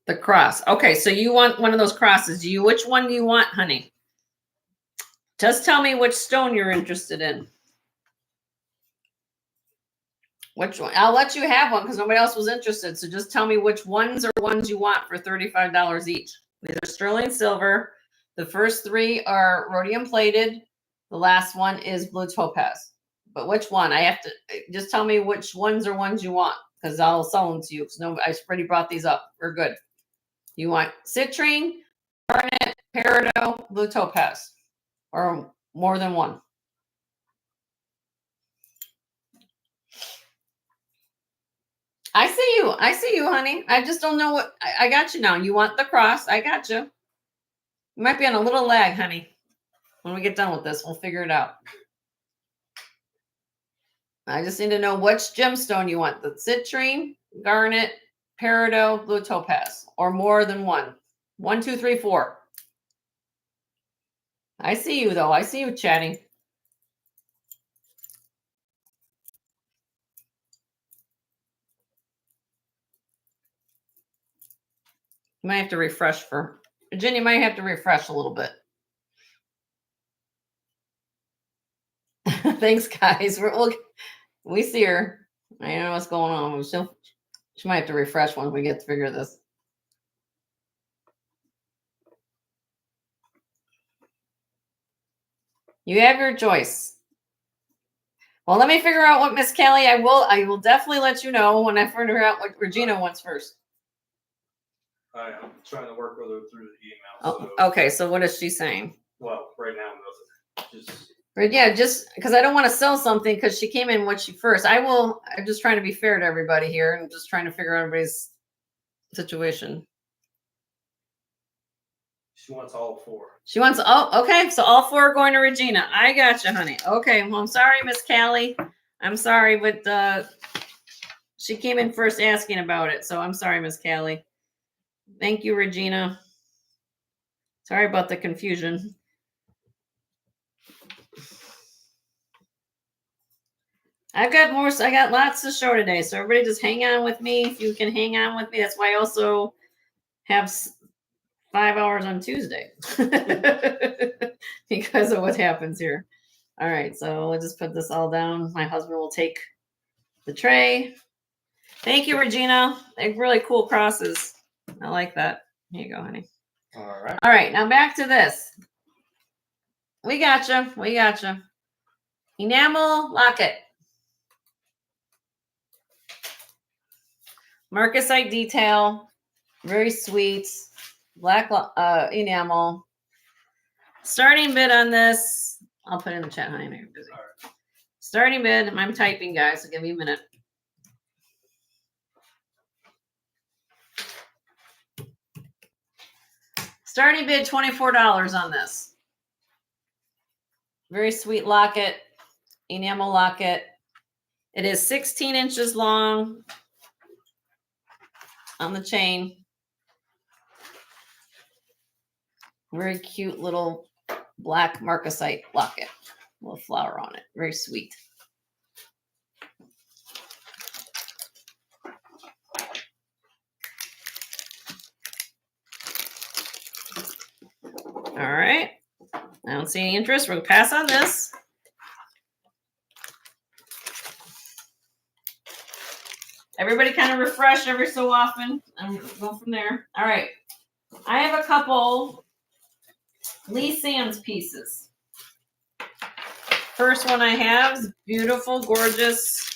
The cross. Okay, so you want one of those crosses. Which one do you want, honey? Just tell me which stone you're interested in. Which one? I'll let you have one because nobody else was interested. So just tell me which ones you want for $35 each. These are sterling silver. The first three are rhodium plated. The last one is blue topaz. But which one? I have to just tell me which ones you want because I'll sell them to you. Because I already brought these up. We're good. You want citrine, garnet, peridot, blue topaz, or more than one? I see you, honey. I just don't know what I got you now. You want the cross? I got you. You might be on a little lag, honey. When we get done with this, we'll figure it out. I just need to know which gemstone you want: the citrine, garnet, peridot, blue topaz, or more than one. 1, 2, 3, 4. I see you though. I see you chatting. You might have to refresh for Virginia. Might have to refresh a little bit. Thanks, guys. We see her. I don't know what's going on. She might have to refresh once we get to figure this. You have your choice. Well, let me figure out what Miss Kelly. I will definitely let you know when I figure out what Regina wants first. I'm trying to work with her through the email. Oh, so, okay. So what is she saying? Well, right now, nothing. Just because I don't want to sell something because she came in what she first. I'm just trying to be fair to everybody here and just trying to figure out everybody's situation. She wants all 4. She wants, oh, okay. So all 4 are going to Regina. I got you, honey. Okay. Well, I'm sorry, Miss Callie. I'm sorry, but she came in first asking about it. So I'm sorry, Miss Callie. Thank you, Regina. Sorry about the confusion. I got lots to show today. So everybody just hang on with me. If you can hang on with me. That's why I also have 5 hours on Tuesday because of what happens here. All right, so we'll just put this all down. My husband will take the tray. Thank you, Regina. They're really cool crosses. I like that. Here you go, honey. All right. All right, now back to this. We gotcha. Enamel locket. Marcasite detail. Very sweet. Black enamel. Starting bid on this. I'll put it in the chat, honey. I know you're busy. Right. Starting bid. I'm typing, guys, so give me a minute. Starting bid $24 on this. Very sweet locket. Enamel locket. It is 16 inches long on the chain. Very cute little black marcasite locket. Little flower on it. Very sweet. All right. I don't see any interest. We're going to pass on this. Everybody kind of refresh every so often and go from there. All right. I have a couple Lee Sands pieces. First one I have is beautiful, gorgeous.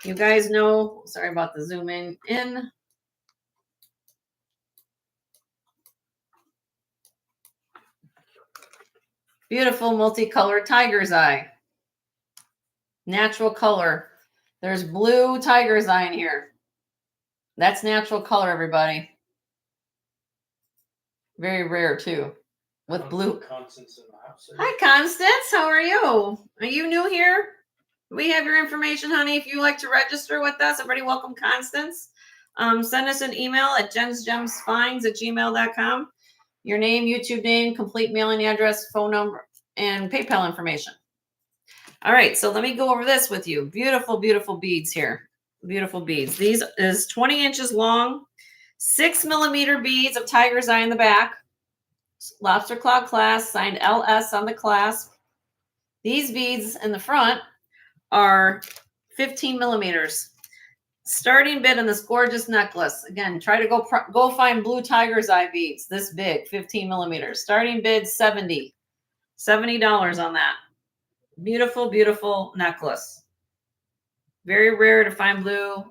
You guys know, sorry about the zoom in. Beautiful multicolored tiger's eye. Natural color. There's blue tiger's eye in here. That's natural color, everybody. Very rare too. With blue. Constance in the house. Hi, Constance. How are you? Are you new here? We have your information, honey. If you like to register with us, everybody welcome Constance. Send us an email at jensgemsfinds@gmail.com. Your name, YouTube name, complete mailing address, phone number, and PayPal information. All right, so let me go over this with you. Beautiful, beautiful beads here. Beautiful beads. These is 20 inches long, 6mm beads of tiger's eye in the back. Lobster claw clasp, signed LS on the clasp. These beads in the front are 15mm. Starting bid on this gorgeous necklace. Again, try to go find blue tiger's eye beads this big, 15mm. Starting bid $70 on that. Beautiful, beautiful necklace. Very rare to find blue.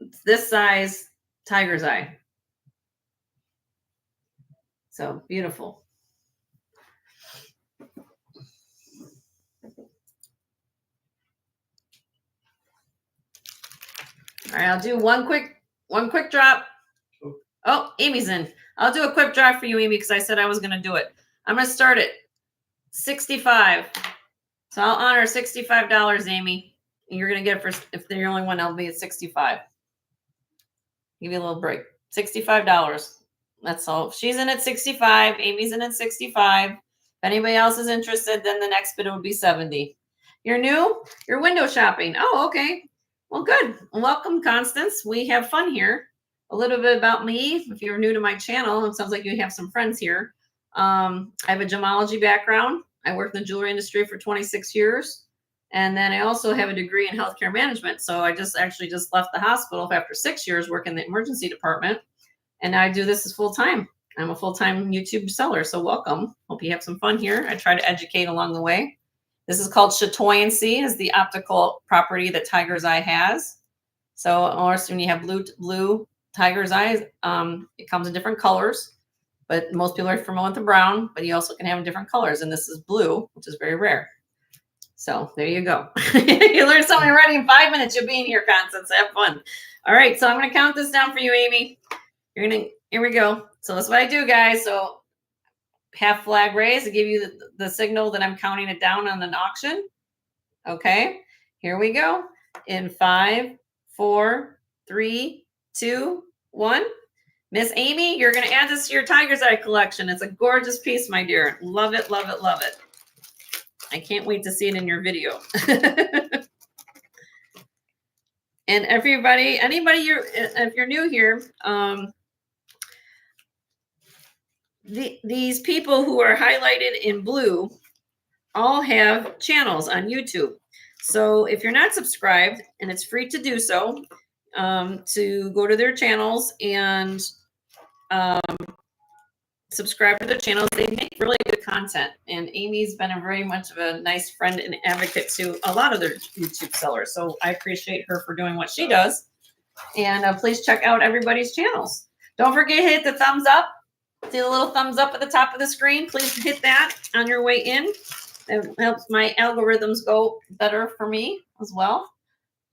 It's this size tiger's eye. So beautiful. All right, I'll do one quick drop. Oh, Amy's in. I'll do a quick drop for you, Amy, because I said I was going to do it. I'm going to start at $65. So I'll honor $65, Amy. And you're going to get it for, if they're the only one, I'll be at $65. Give you a little break. $65. That's all. She's in at $65. Amy's in at $65. If anybody else is interested, then the next bid would be $70. You're new? You're window shopping. Oh, okay. Well, good. Welcome, Constance. We have fun here. A little bit about me. If you're new to my channel, it sounds like you have some friends here. I have a gemology background. I worked in the jewelry industry for 26 years. And then I also have a degree in healthcare management. So I just left the hospital after 6 years working in the emergency department. And I do this as full-time. I'm a full-time YouTube seller. So welcome. Hope you have some fun here. I try to educate along the way. This is called chatoyancy, is the optical property that tiger's eye has. So, of course, when you have blue tiger's eye, it comes in different colors. But most people are familiar with the brown, but you also can have different colors. And this is blue, which is very rare. So there you go. You learned something already in 5 minutes. You'll be in here, Constance. Have fun. All right, so I'm going to count this down for you, Amy. Here we go. So that's what I do, guys. So half flag raise to give you the signal that I'm counting it down on an auction. Okay, here we go. In 5, 4, 3, 2, 1. Miss Amy, you're going to add this to your tiger's eye collection. It's a gorgeous piece, my dear. Love it, love it, love it. I can't wait to see it in your video. And everybody, if you're new here, these people who are highlighted in blue all have channels on YouTube. So if you're not subscribed, and it's free to do so, to go to their channels and subscribe to their channels. They make really good content. And Amy's been very much of a nice friend and advocate to a lot of their YouTube sellers. So I appreciate her for doing what she does. And please check out everybody's channels. Don't forget to hit the thumbs up. See the little thumbs up at the top of the screen? Please hit that on your way in. It helps my algorithms go better for me as well.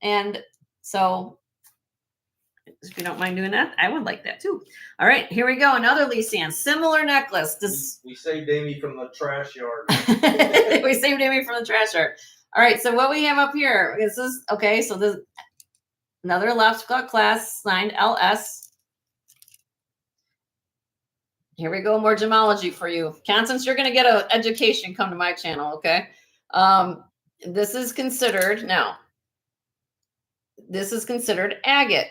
And so if you don't mind doing that, I would like that too. All right, here we go. Another Lee Sands. Similar necklace. We saved Amy from the trash yard. We saved Amy from the trash yard. All right, so what we have up here, this is, okay, so this another left class signed LS. Here we go, more gemology for you. Constance, you're gonna get an education, come to my channel, okay? This is considered, now, this is considered agate.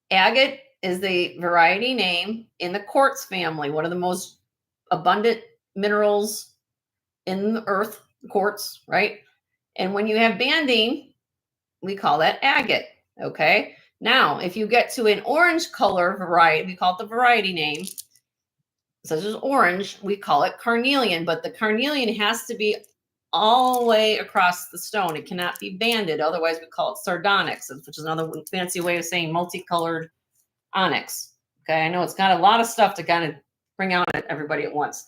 Agate is the variety name in the quartz family, one of the most abundant minerals in the earth, quartz, right? And when you have banding, we call that agate, okay? Now, if you get to an orange color variety, we call it the variety name, such as orange, we call it carnelian, but the carnelian has to be all the way across the stone. It cannot be banded. Otherwise, we call it sardonyx, which is another fancy way of saying multicolored onyx. Okay, I know it's got a lot of stuff to kind of bring out at everybody at once.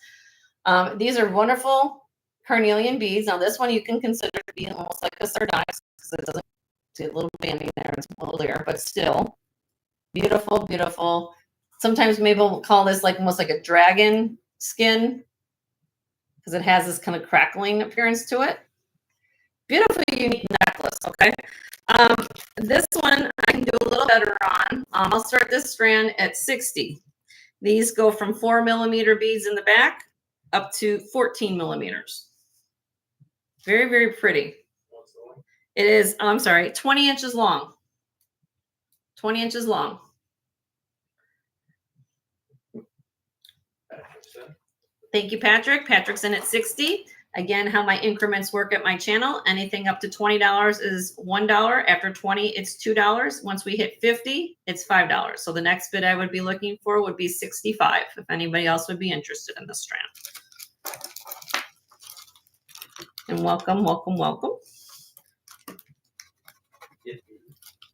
These are wonderful carnelian beads. Now, this one you can consider to be almost like a sardonyx because it doesn't see a little banding there. It's a little there, but still beautiful, beautiful. Sometimes maybe we'll call this like almost like a dragon skin because it has this kind of crackling appearance to it. Beautiful, unique necklace, okay? This one I can do a little better on. I'll start this strand at 60. These go from 4mm beads in the back up to 14 millimeters. Very, very pretty. It is, I'm sorry, 20 inches long. 20 inches long. Thank you, Patrick. Patrick's in at 60. Again, how my increments work at my channel. Anything up to $20 is $1. After 20, it's $2. Once we hit 50, it's $5. So the next bid I would be looking for would be 65 if anybody else would be interested in this strand. And welcome, welcome, welcome.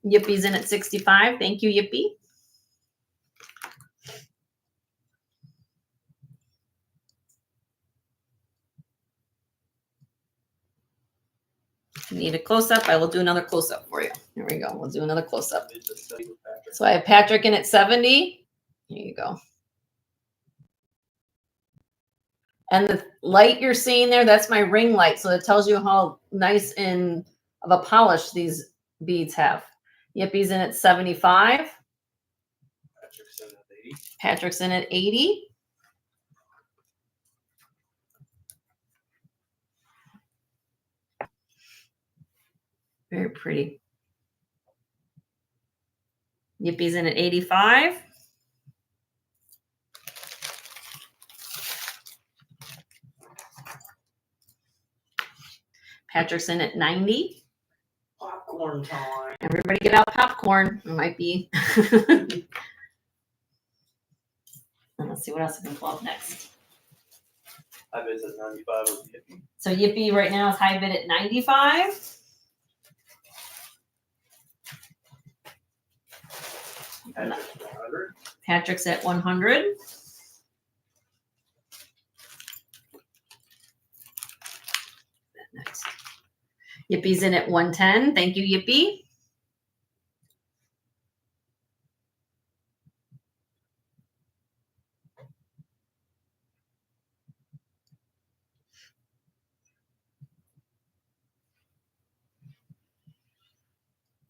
Yippie's in at 65. Thank you, Yippie. Need a close-up? I will do another close-up for you. Here we go. We'll do another close-up. So I have Patrick in at 70. Here you go. And the light you're seeing there, that's my ring light. So it tells you how nice and of a polish these beads have. Yippie's in at 75. Patrick's in at 80. Patrick's in at 80. Very pretty. Yippie's in at 85. Patrick's in at 90. Popcorn time. Everybody get out popcorn. It might be. And let's see what else I can pull up next. I bet it's at 95 with Yippee. So Yippie right now is high bid at 95. Patrick's 100. Patrick's at 100. Next. Yippie's in at 110. Thank you, Yippie.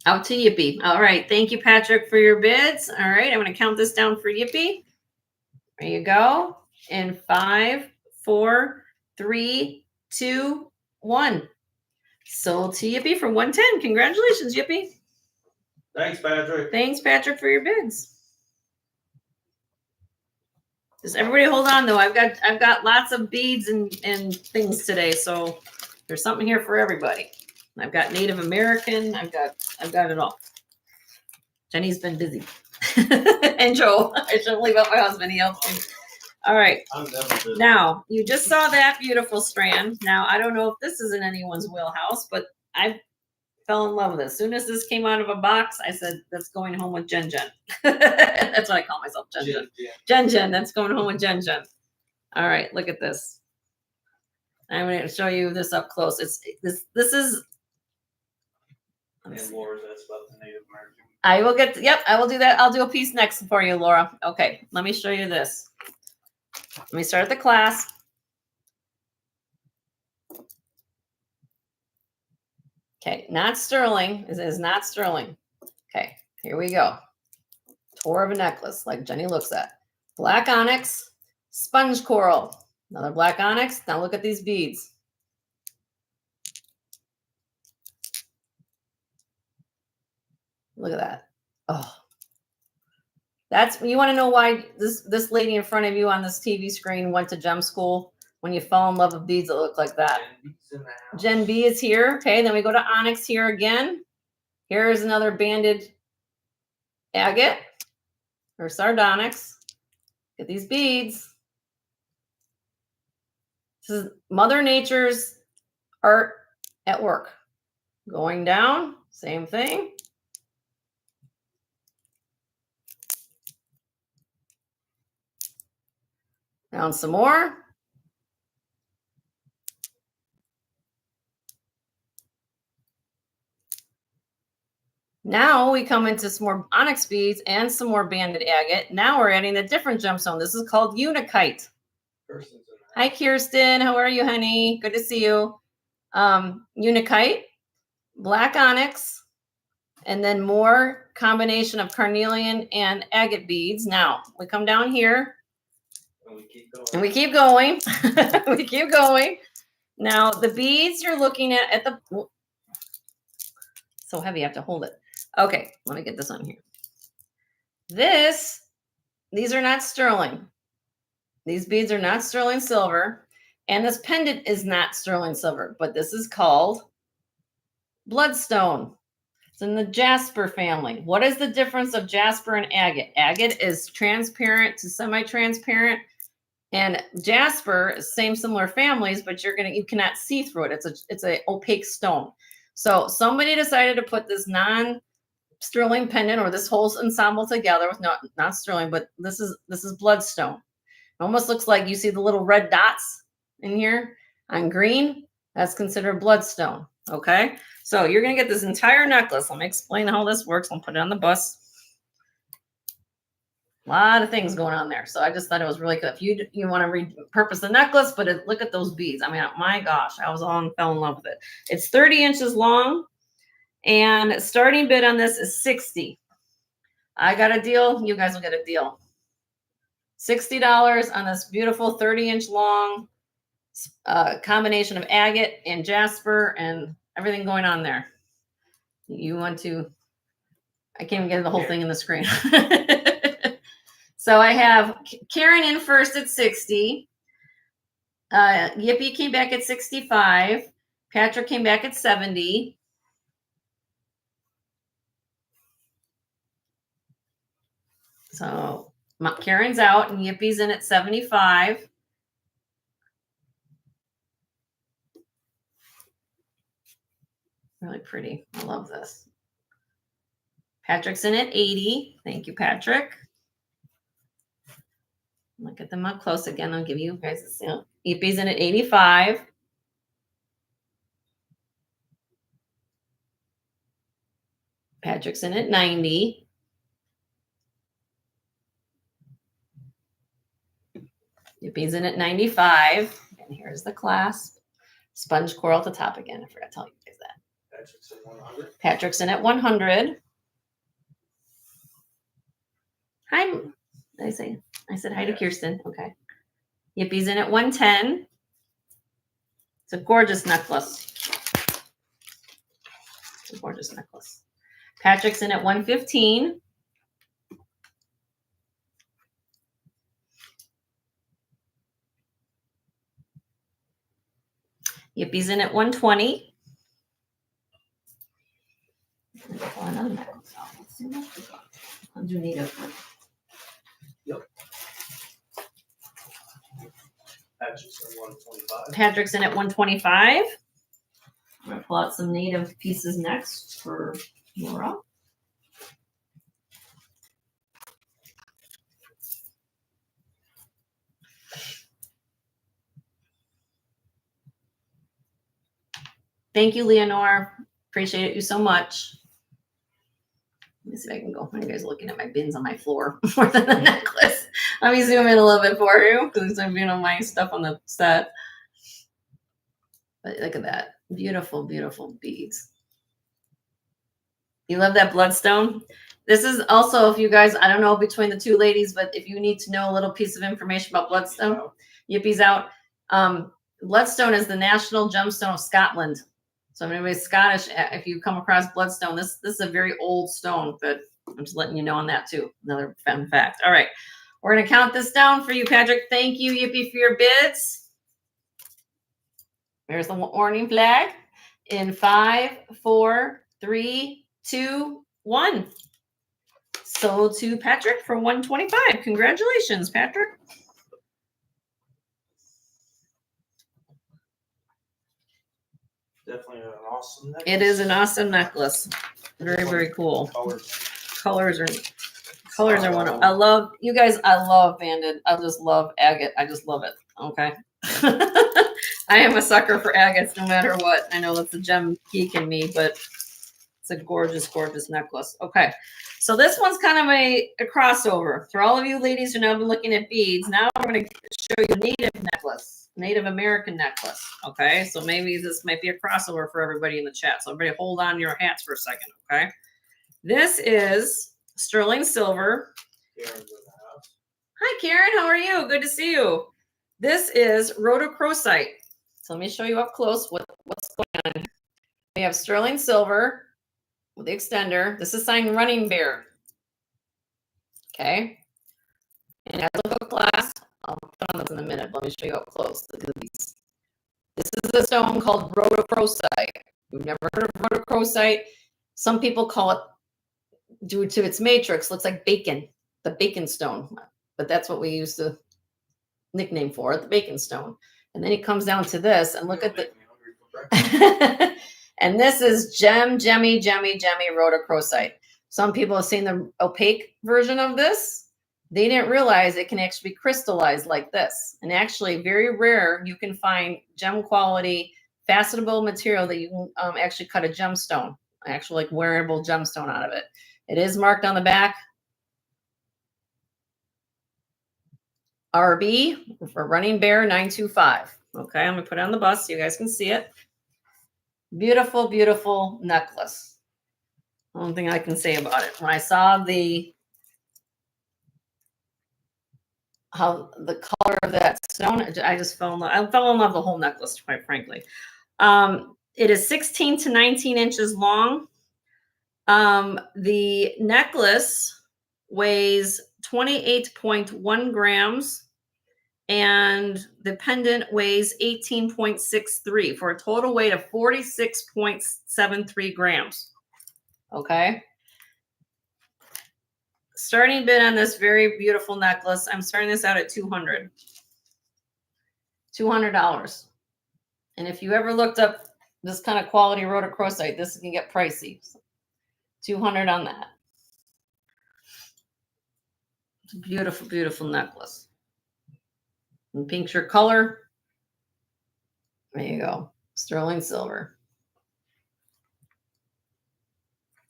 Out to Yippie. All right. Thank you, Patrick, for your bids. All right. I'm going to count this down for Yippie. There you go. In 5, 4, 3, 2, 1. Sold to Yippie for 110. Congratulations, Yippie. Thanks, Patrick. Thanks, Patrick, for your bids. Just everybody hold on though. I've got lots of beads and things today, so there's something here for everybody. I've got Native American. I've got it all. Jenny's been busy. And Joe. I shouldn't leave out my husband. He helps me. All right. Now, you just saw that beautiful strand. Now, I don't know if this is in anyone's wheelhouse, but I fell in love with it. As soon as this came out of a box, I said, that's going home with Jen Jen. That's what I call myself, Jen Jen. Jen Jen, that's going home with Jen Jen. All right, look at this. I'm going to show you this up close. This is. And Laura's that's about the Native American. I will get, yep, I will do that. I'll do a piece next for you, Laura. Okay, let me show you this. Let me start the class. Okay, not sterling. It is not sterling. Okay, here we go. Tour of a necklace, like Jenny looks at. Black onyx, sponge coral. Another black onyx. Now look at these beads. Look at that. Oh, that's, you want to know why this lady in front of you on this TV screen went to gem school? When you fall in love with beads that look like that. Gen B is here. Okay, then we go to onyx here again. Here's another banded agate or sardonyx. Get these beads. This is Mother Nature's art at work. Going down, same thing. Down some more. Now we come into some more onyx beads and some more banded agate. Now we're adding a different gemstone. This is called unikite. Hi, Kirsten. How are you, honey? Good to see you. Unikite, black onyx, and then more combination of carnelian and agate beads. Now we come down here. And we keep going. We keep going. Now the beads you're looking at the, so heavy, I have to hold it. Okay, let me get this on here. These are not sterling. These beads are not sterling silver. And this pendant is not sterling silver, but this is called Bloodstone. It's in the jasper family. What is the difference of jasper and agate? Agate is transparent to semi-transparent. And jasper is same similar families, but you cannot see through it. It's a opaque stone. So somebody decided to put this non-sterling pendant or this whole ensemble together with not sterling, but this is bloodstone. It almost looks like you see the little red dots in here on green. That's considered bloodstone. Okay, so you're gonna get this entire necklace. Let me explain how this works. I'll put it on the bus. A lot of things going on there. So I just thought it was really good. If you want to repurpose the necklace, but look at those beads. I mean, my gosh, I fell in love with it. It's 30 inches long, and starting bid on this is 60. I got a deal. You guys will get a deal. $60 on this beautiful 30-inch long combination of agate and jasper and everything going on there. You want to, I can't even get the whole thing in the screen. So I have Karen in first at 60. Yippee came back at 65. Patrick came back at 70. So Karen's out and Yippie's in at 75. Really pretty. I love this. Patrick's in at 80. Thank you, Patrick. Look at them up close again. I'll give you guys a see. Yippie's in at 85. Patrick's in at 90. Yippie's in at 95. And here's the clasp. Sponge coral at the top again. I forgot to tell you guys that. Patrick's in 100. Patrick's in at 100. Hi. I said hi to Kirsten. Okay. Yippie's in at 110. It's a gorgeous necklace. It's a gorgeous necklace. Patrick's in at 115. Yippie's in at 120. Another necklace. I'll do native. Yep. Patrick's in 125. Patrick's in at 125. I'm going to pull out some native pieces next for Laura. Thank you, Leonore. Appreciate you so much. Let me see if I can go. You guys are looking at my bins on my floor more than the necklace. Let me zoom in a little bit for you because I'm doing all my stuff on the set. But look at that. Beautiful, beautiful beads. You love that bloodstone? This is also, if you guys, I don't know between the two ladies, but if you need to know a little piece of information about bloodstone, Yippie's out. Bloodstone is the national gemstone of Scotland. So if anybody's Scottish, if you come across bloodstone, this is a very old stone, but I'm just letting you know on that too. Another fun fact. All right. We're going to count this down for you, Patrick. Thank you, Yippie, for your bids. There's the warning flag in 5, 4, 3, 2, 1. Sold to Patrick for $125. Congratulations, Patrick. Definitely an awesome necklace. It is an awesome necklace. Very, very cool. Colors are one of, I love, you guys, I love banded. I just love agate. I just love it. Okay. I am a sucker for agates no matter what. I know that's the gem geek in me, but it's a gorgeous, gorgeous necklace. Okay. So this one's kind of a crossover. For all of you ladies who have now been looking at beads, now I'm going to show you a native necklace, Native American necklace. Okay. So maybe this might be a crossover for everybody in the chat. So everybody hold on to your hats for a second. Okay. This is sterling silver. Karen's in the house. Hi, Karen. How are you? Good to see you. This is rhodochrosite. So let me show you up close what's going on. We have sterling silver with the extender. This is signed Running Bear. Okay. And as a hook glass, I'll put on this in a minute. Let me show you up close. This is a stone called rhodochrosite. You've never heard of rhodochrosite? Some people call it, due to its matrix, looks like bacon, the bacon stone. But that's what we use the nickname for it, the bacon stone. And then it comes down to this, and look at the and this is gemmy rhodochrosite. Some people have seen the opaque version of this. They didn't realize it can actually be crystallized like this. And actually, very rare, you can find gem quality facetable material that you can actually cut a gemstone, actually like wearable gemstone out of it. It is marked on the back. RB for Running Bear 925. Okay, I'm gonna put it on the bust so you guys can see it. Beautiful, beautiful necklace. Only thing I can say about it. When I saw how the color of that stone, I just fell in love. I fell in love with the whole necklace, quite frankly. It is 16 to 19 inches long. The necklace weighs 28.1 grams and the pendant weighs 18.63 for a total weight of 46.73 grams. Okay. Starting bid on this very beautiful necklace. I'm starting this out at $200. $200. And if you ever looked up this kind of quality rhodochrosite, this can get pricey. $200 on that. It's a beautiful, beautiful necklace. And pink's your color. There you go. Sterling silver.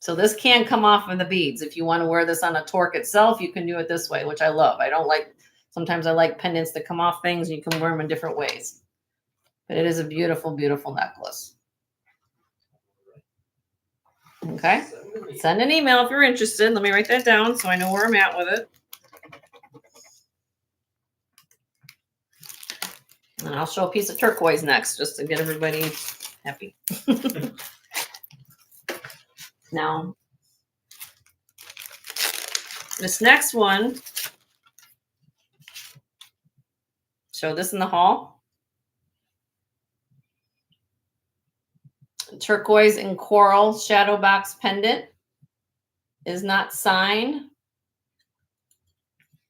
So this can come off of the beads. If you want to wear this on a torque itself, you can do it this way, which I love. I don't like, sometimes I like pendants that come off things. You can wear them in different ways. But it is a beautiful, beautiful necklace. Okay. Send an email if you're interested. Let me write that down so I know where I'm at with it. And I'll show a piece of turquoise next just to get everybody happy. Now, this next one, show this in the hall. Turquoise and coral shadow box pendant is not signed.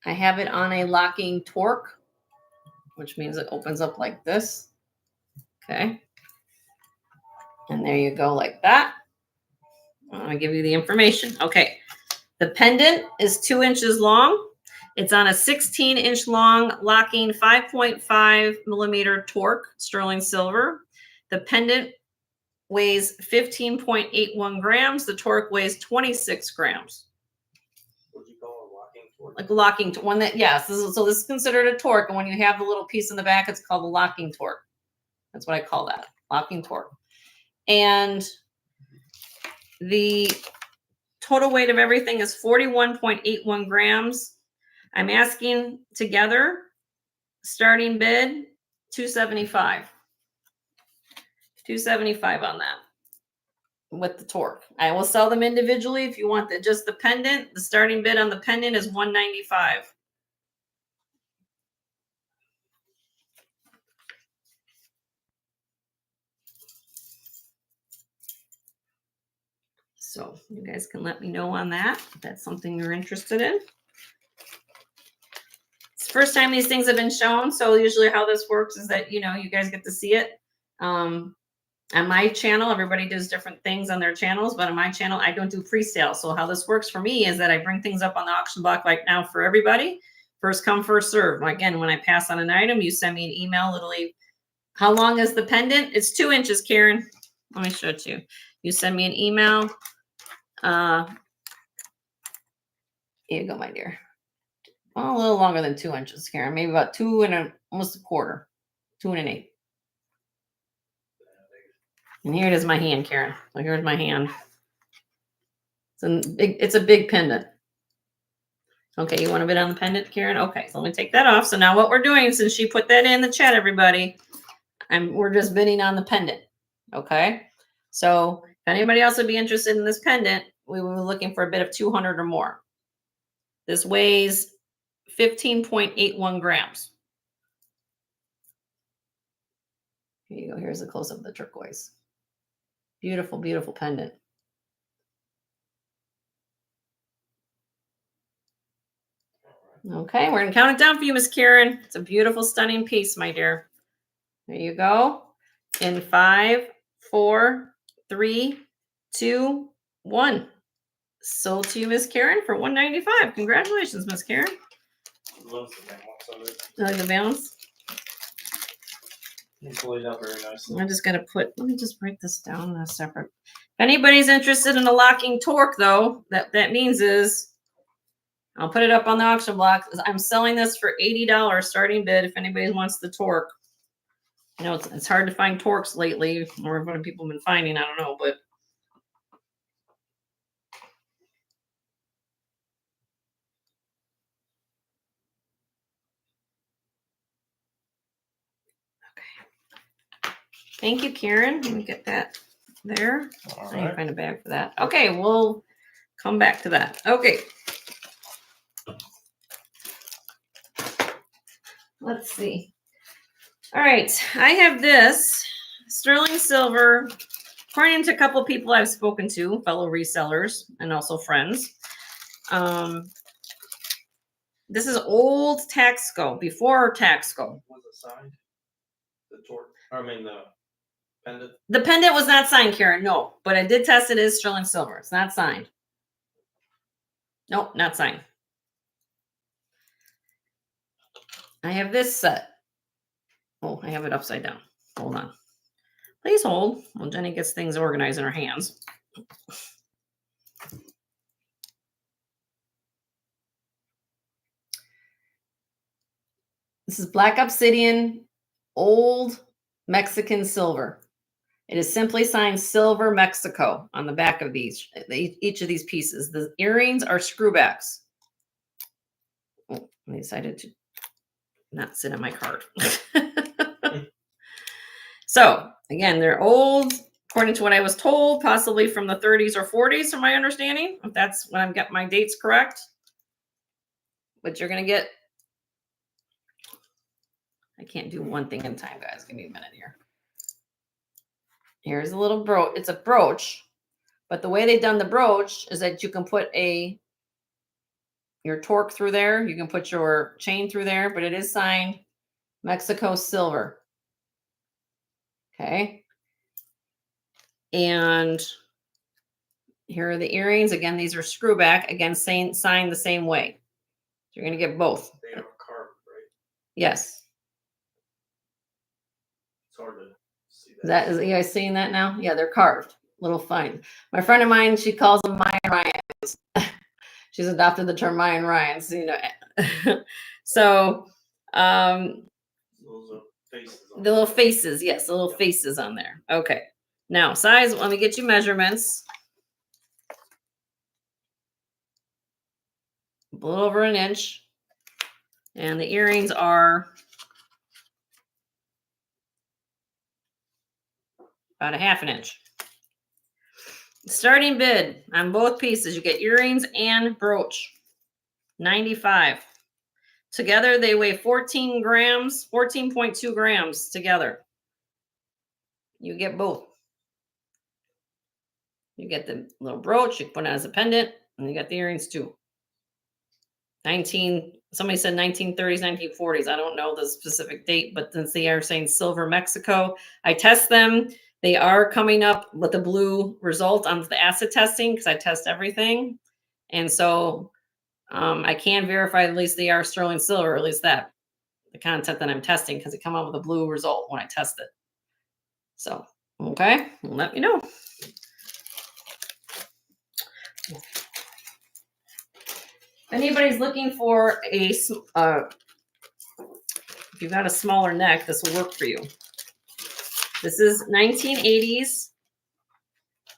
I have it on a locking torque, which means it opens up like this. Okay. And there you go, like that. I'm going to give you the information. Okay. The pendant is 2 inches long. It's on a 16-inch long locking 5.5 millimeter torque sterling silver. The pendant weighs 15.81 grams. The torque weighs 26 grams. What do you call a locking torque? Like a locking one that, yes. So this is considered a torque. And when you have the little piece in the back, it's called a locking torque. That's what I call that, locking torque. And the total weight of everything is 41.81 grams. I'm asking together, starting bid, 275. 275 on that with the torque. I will sell them individually. If you want just the pendant, the starting bid on the pendant is 195. So you guys can let me know on that if that's something you're interested in. It's the first time these things have been shown. So usually how this works is that, you know, you guys get to see it. On my channel, everybody does different things on their channels, but on my channel, I don't do pre-sale. So how this works for me is that I bring things up on the auction block right now for everybody. First come, first serve. Again, when I pass on an item, you send me an email, literally. How long is the pendant? It's 2 inches, Karen. Let me show it to you. You send me an email. Here you go, my dear. Well, a little longer than 2 inches, Karen. Maybe about almost a quarter, 2 1/8. And here it is, my hand, Karen. So here's my hand. It's a big pendant. Okay, you want to bid on the pendant, Karen? Okay, so let me take that off. So now what we're doing, since she put that in the chat, everybody, we're just bidding on the pendant. Okay, so if anybody else would be interested in this pendant, we were looking for a bid of 200 or more. This weighs 15.81 grams. Here you go. Here's a close-up of the turquoise. Beautiful, beautiful pendant. Okay, we're gonna count it down for you, Miss Karen. It's a beautiful, stunning piece, my dear. There you go. In 5, 4, 3, 2, 1. Sold to you, Miss Karen, for $195. Congratulations, Miss Karen. Loves the balance of it. You like the balance? You pull it up very nicely. I'm just gonna let me just break this down in a separate. If anybody's interested in a locking torque, though, that means is I'll put it up on the auction block. I'm selling this for $80 starting bid. If anybody wants the torque, you know, it's hard to find torques lately, or what people have been finding. I don't know, but okay. Thank you, Karen. Let me get that there. I need to find a bag for that. Okay, we'll come back to that. Okay. Let's see. All right, I have this sterling silver. According to a couple people I've spoken to, fellow resellers and also friends. This is old Taxco, before Taxco. Was it signed? The torque. I mean the pendant. The pendant was not signed, Karen. No, but I did test it is sterling silver. It's not signed. Nope, not signed. I have this set. Oh, I have it upside down. Hold on. Please hold while Jenny gets things organized in her hands. This is black obsidian, old Mexican silver. It is simply signed Silver Mexico on the back of these, each of these pieces. The earrings are screwbacks. Oh, I decided to not sit on my card. So again, they're old, according to what I was told, possibly from the 30s or 40s, from my understanding, if that's when I've got my dates correct. But you're going to get, I can't do one thing in time, guys. Give me a minute here. Here's a little brooch. It's a brooch, but the way they've done the brooch is that you can put your torque through there. You can put your chain through there, but it is signed Mexico silver. Okay. And here are the earrings. Again, these are screw back. Again, signed the same way. So you're going to get both. They are carved, right? Yes. It's hard to see that. Is you guys seeing that now? Yeah, they're carved. Little fine. My friend of mine, she calls them Mayan Ryans. She's adopted the term Mayan Ryans, you know. So, Those are faces. the little faces, yes, the little faces on there. Okay. Now, size, let me get you measurements. little over an inch. And the earrings are about a half an inch. Starting bid on both pieces, you get earrings and brooch, $95. Together, they weigh 14 grams, 14.2 grams together. You get both. You get the little brooch, you can put it as a pendant, and you got the earrings too. Somebody said 1930s, 1940s. I don't know the specific date, but since they are saying silver Mexico, I test them. They are coming up with a blue result on the acid testing because I test everything. And so I can verify at least they are sterling silver, at least that the content that I'm testing, because it come out with a blue result when I test it. So, okay, let me know. If anybody's looking for if you've got a smaller neck, this will work for you. This is 1980s,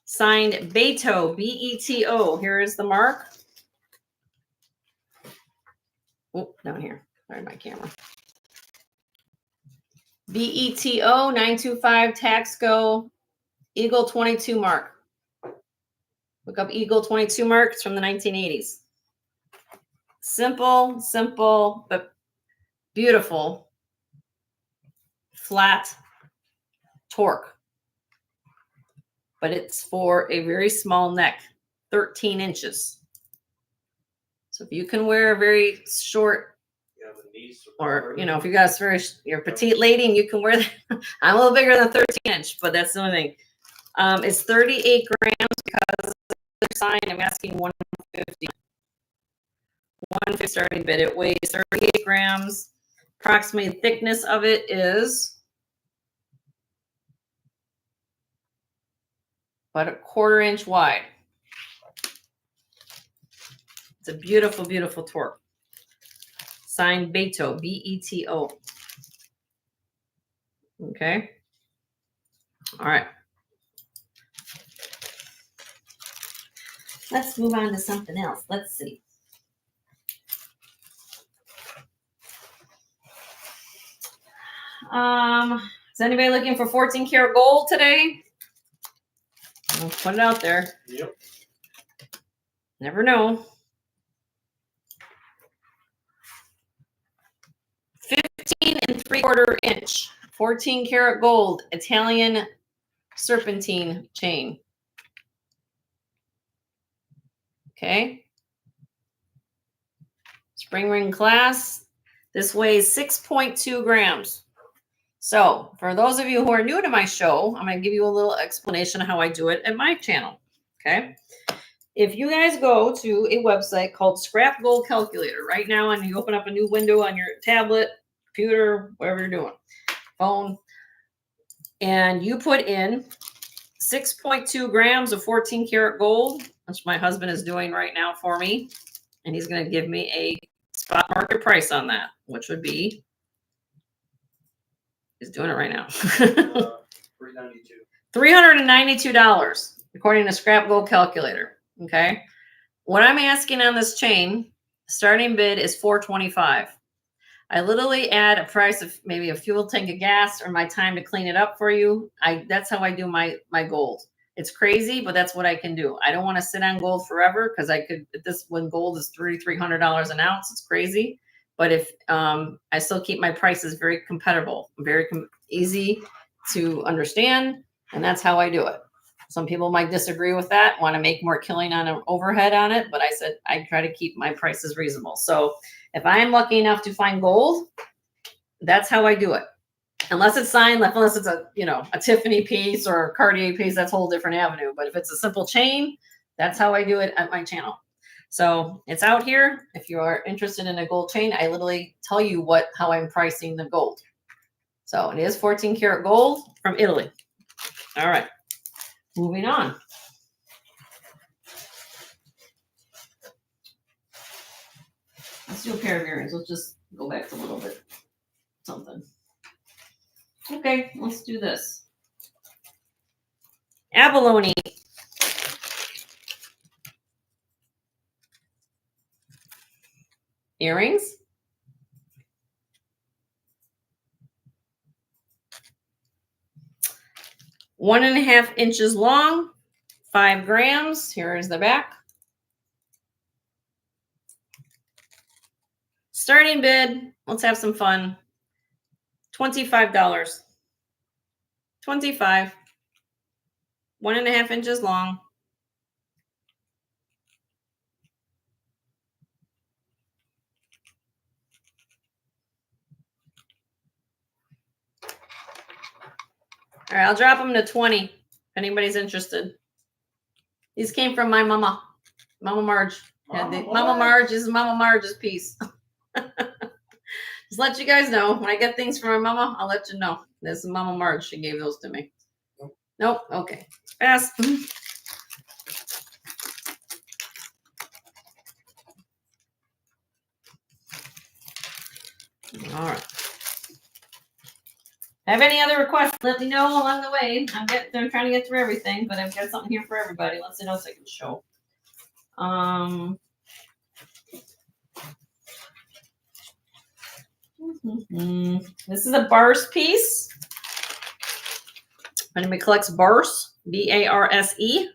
signed Beto, B-E-T-O. Here is the mark. Oh, down here. Sorry, my camera. BETO 925 Taxco Eagle 22 mark. Look up Eagle 22 mark. It's from the 1980s. Simple, but beautiful. Flat torque. But it's for a very small neck, 13 inches. So if you can wear a very short, or if you got you're a petite lady and you can wear that. I'm a little bigger than 13 inch, but that's the only thing. It's 38 grams because they're signed. I'm asking 150. 150 starting bid. It weighs 38 grams. Approximately thickness of it is about a 1/4 inch wide. It's a beautiful, beautiful torque. Signed Beto, B-E-T-O. Okay. All right. Let's move on to something else. Let's see. Is anybody looking for 14 karat gold today? I'll put it out there. Yep. Never know. 15 3/4 inch, 14 karat gold, Italian serpentine chain. Okay. Spring ring class. This weighs 6.2 grams. So for those of you who are new to my show, I'm going to give you a little explanation of how I do it at my channel. Okay. If you guys go to a website called Scrap Gold Calculator right now, and you open up a new window on your tablet, computer, whatever you're doing, phone, and you put in 6.2 grams of 14 karat gold, which my husband is doing right now for me, and he's going to give me a spot market price on that, which would be, he's doing it right now. $392, according to Scrap Gold Calculator. Okay. What I'm asking on this chain, starting bid is $425. I literally add a price of maybe a fuel tank of gas or my time to clean it up for you. That's how I do my gold. It's crazy, but that's what I can do. I don't want to sit on gold forever because when gold is $300 an ounce, it's crazy. But if I still keep my prices very compatible, very easy to understand, and that's how I do it. Some people might disagree with that, want to make more killing on an overhead on it, but I said I try to keep my prices reasonable. So if I'm lucky enough to find gold, that's how I do it. Unless it's signed, unless it's a Tiffany piece or a Cartier piece, that's a whole different avenue. But if it's a simple chain, that's how I do it at my channel. So it's out here. If you are interested in a gold chain, I literally tell you how I'm pricing the gold. So it is 14 karat gold from Italy. All right. Moving on. Let's do a pair of earrings. Let's just go back a little bit. Something. Okay, let's do this. earrings. One and a half inches long, 5 grams. Here is the back. Starting bid. Let's have some fun. $25. 25. 1.5 inches long. All right, I'll drop them to 20 if anybody's interested. These came from my mama, Mama Marge. Mama Marge is Mama Marge's piece. Just let you guys know. When I get things from my mama, I'll let you know. This is Mama Marge. She gave those to me. Nope. Okay. Fast. All right. Have any other requests? Let me know along the way. I'm trying to get through everything, but I've got something here for everybody. Let's see what else I can show. This is a Barse piece. If anybody collects Barse, B-A-R-S-E.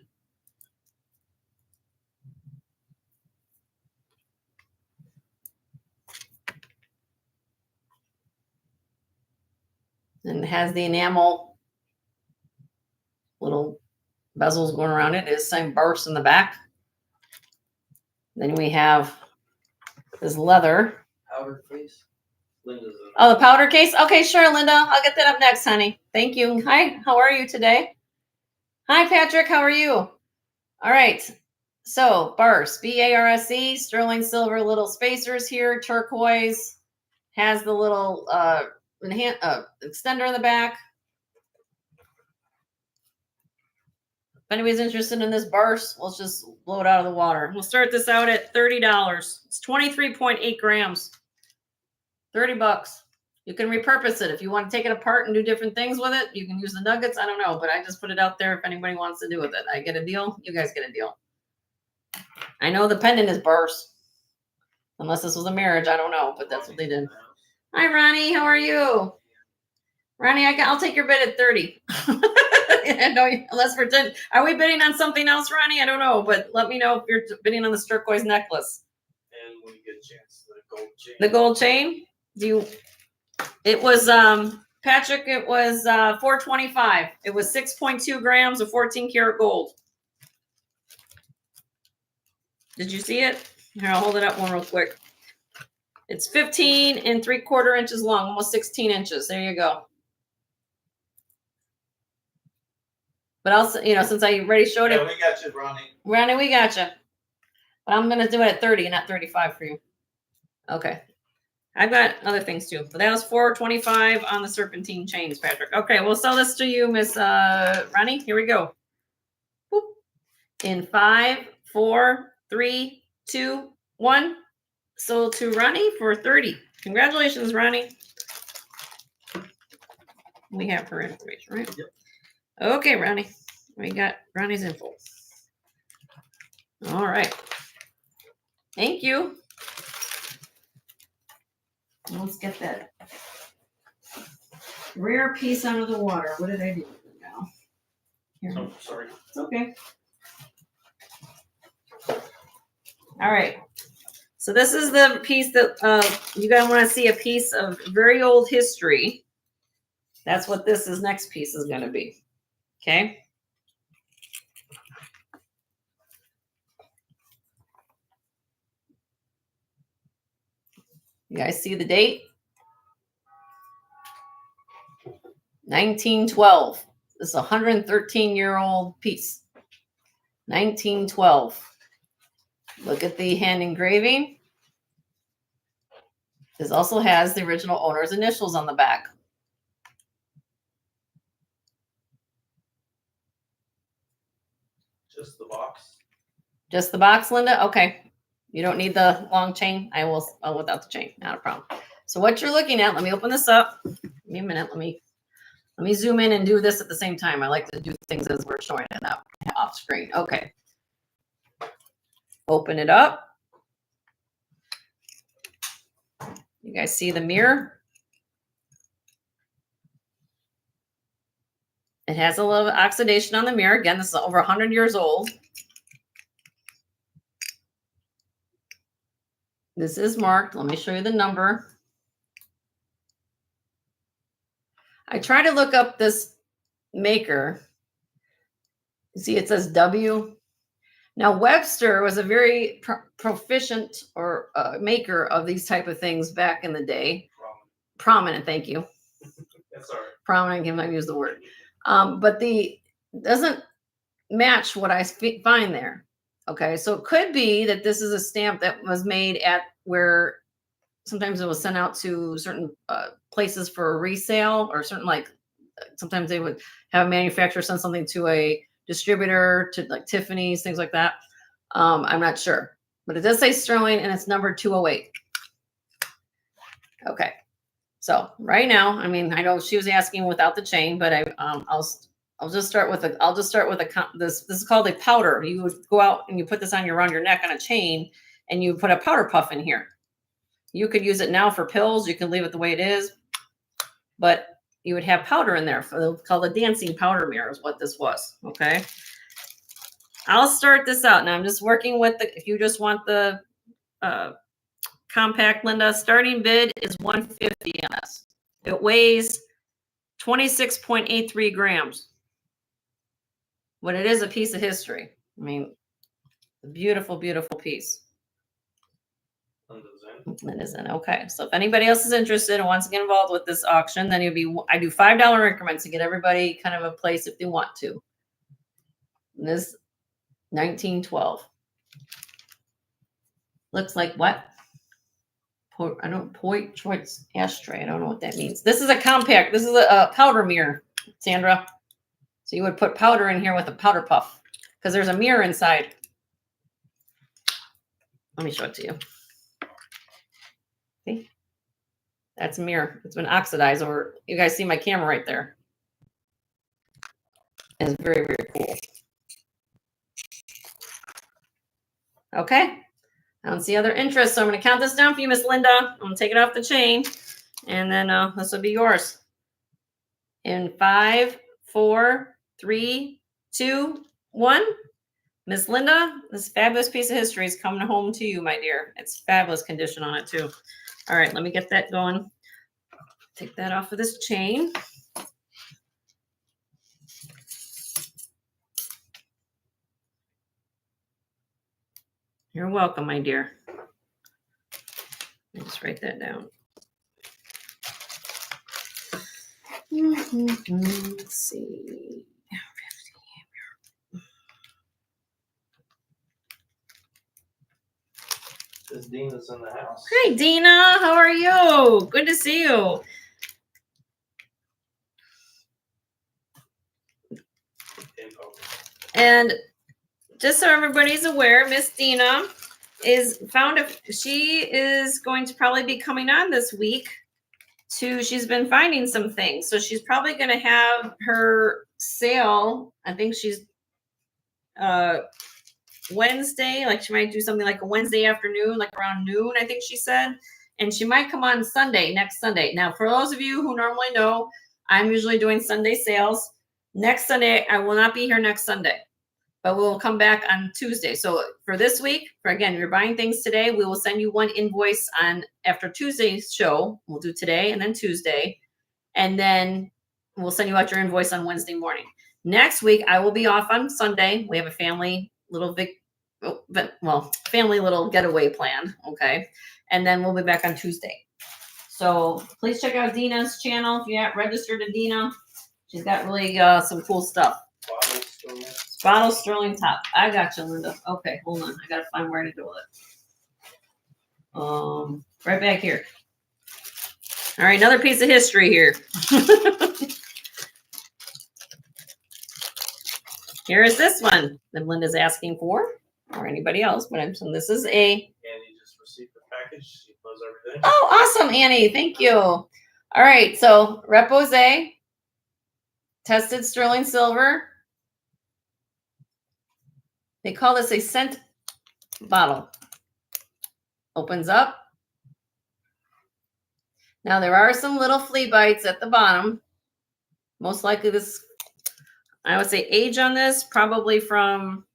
And it has the enamel little bezels going around it. It is saying Barse in the back. Then we have this leather. Powder case. Oh, the powder case? Okay, sure, Linda. I'll get that up next, honey. Thank you. Hi, how are you today? Hi, Patrick. How are you? All right. So, Barse, B-A-R-S-E, sterling silver little spacers here, turquoise. Has the little extender in the back. If anybody's interested in this Barse, let's just blow it out of the water. We'll start this out at $30. It's 23.8 grams. $30. You can repurpose it. If you want to take it apart and do different things with it, you can use the nuggets. I don't know, but I just put it out there if anybody wants to do with it. I get a deal. You guys get a deal. I know the pendant is Barse. Unless this was a marriage, I don't know, but that's what they did. Hi, Ronnie. How are you? Ronnie, I'll take your bid at 30. No, unless we're 10. Are we bidding on something else, Ronnie? I don't know, but let me know if you're bidding on the turquoise necklace. And when you get a chance, the gold chain. The gold chain? It was Patrick, it was $425. It was 6.2 grams of 14 karat gold. Did you see it? Here, I'll hold it up one real quick. It's 15 3/4 inches long, almost 16 inches. There you go. But also, since I already showed it. Yeah, we got you, Ronnie. Ronnie, we got you. But I'm going to do it at 30, not 35 for you. Okay. I've got other things too. But that was $425 on the serpentine chains, Patrick. Okay, we'll sell this to you, Miss Ronnie. Here we go. Boop. In 5, 4, 3, 2, 1. Sold to Ronnie for 30. Congratulations, Ronnie. We have her information, right? Yep. Okay, Ronnie. We got Ronnie's info. All right. Thank you. Let's get that rare piece out of the water. What did I do with it now? Here. Oh, sorry. It's okay. All right. So this is the piece that you guys want to see, a piece of very old history. That's what this next piece is going to be. Okay. You guys see the date? 1912. This is a 113-year-old piece. 1912. Look at the hand engraving. This also has the original owner's initials on the back. Just the box. Just the box, Linda? Okay. You don't need the long chain. I will without the chain. Not a problem. So what you're looking at, let me open this up. Give me a minute. Let me zoom in and do this at the same time. I like to do things as we're showing it up off screen. Okay. Open it up. guys see the mirror? It has a little oxidation on the mirror. Again, this is over 100 years old. This is marked. Let me show you the number. I try to look up this maker. You see, it says W. Now, Webster was a very proficient or maker of these type of things back in the day. Prominent, thank you. That's all right. Prominent, I can use the word. But the doesn't match what I find there. Okay, so it could be that this is a stamp that was made at where sometimes it was sent out to certain places for a resale, or certain, like, sometimes they would have a manufacturer send something to a distributor, to like Tiffany's, things like that. I'm not sure, but it does say sterling and it's number 208. Okay, so right now, I mean, I know she was asking without the chain, but I'll just start with this is called a powder. You would go out and you put this on around your neck on a chain, and you put a powder puff in here. You could use it now for pills. You can leave it the way it is, but you would have powder in there. Called a dancing powder mirror is what this was. Okay. I'll start this out. Now I'm just working with if you just want the compact, Linda, starting bid is $150 on this. It weighs 26.83 grams. But it is a piece of history. I mean, a beautiful, beautiful piece. That isn't okay. So if anybody else is interested and wants to get involved with this auction, then I do $5 increments to get everybody kind of a place if they want to. And this 1912 looks like what? Choice ashtray. I don't know what that means. This is a compact. This is a powder mirror, Sandra. So you would put powder in here with a powder puff because there's a mirror inside. Let me show it to you. See? That's a mirror. It's been oxidized over. You guys see my camera right there. It's very, very cool. Okay. I don't see other interest, so I'm going to count this down for you, Miss Linda. I'm going to take it off the chain, and then this will be yours. In 5, 4, 3, 2, 1. Miss Linda, this fabulous piece of history is coming home to you, my dear. It's fabulous condition on it, too. All right, let me get that going. Take that off of this chain. You're welcome, my dear. Let me just write that down. Let's see. Because Dina's in the house. Hi, Dina. How are you? Good to see you. And just so everybody's aware, Miss Dina she is going to probably be coming on this week she's been finding some things. So she's probably going to have her sale. I think she's Wednesday, like she might do something like a Wednesday afternoon, like around noon, I think she said. And she might come on next Sunday. Now, for those of you who normally know, I'm usually doing Sunday sales. Next Sunday, I will not be here next Sunday, but we'll come back on Tuesday. So for this week, again, you're buying things today, we will send you one invoice after Tuesday's show. We'll do today and then Tuesday. And then we'll send you out your invoice on Wednesday morning. Next week, I will be off on Sunday. We have a family little getaway plan. Okay. And then we'll be back on Tuesday. So please check out Dina's channel. If you're not registered to Dina, she's got really some cool stuff. Bottle sterling top. I got you, Linda. Okay, hold on. I gotta find where to go with it. Right back here. All right, another piece of history here. Here is this one that Linda's asking for, or anybody else, but this is Annie just received the package. She knows everything. Oh, awesome, Annie. Thank you. All right, so Repose, tested sterling silver. They call this a scent bottle. Opens up. Now there are some little flea bites at the bottom. Most likely this, I would say age on this, probably from,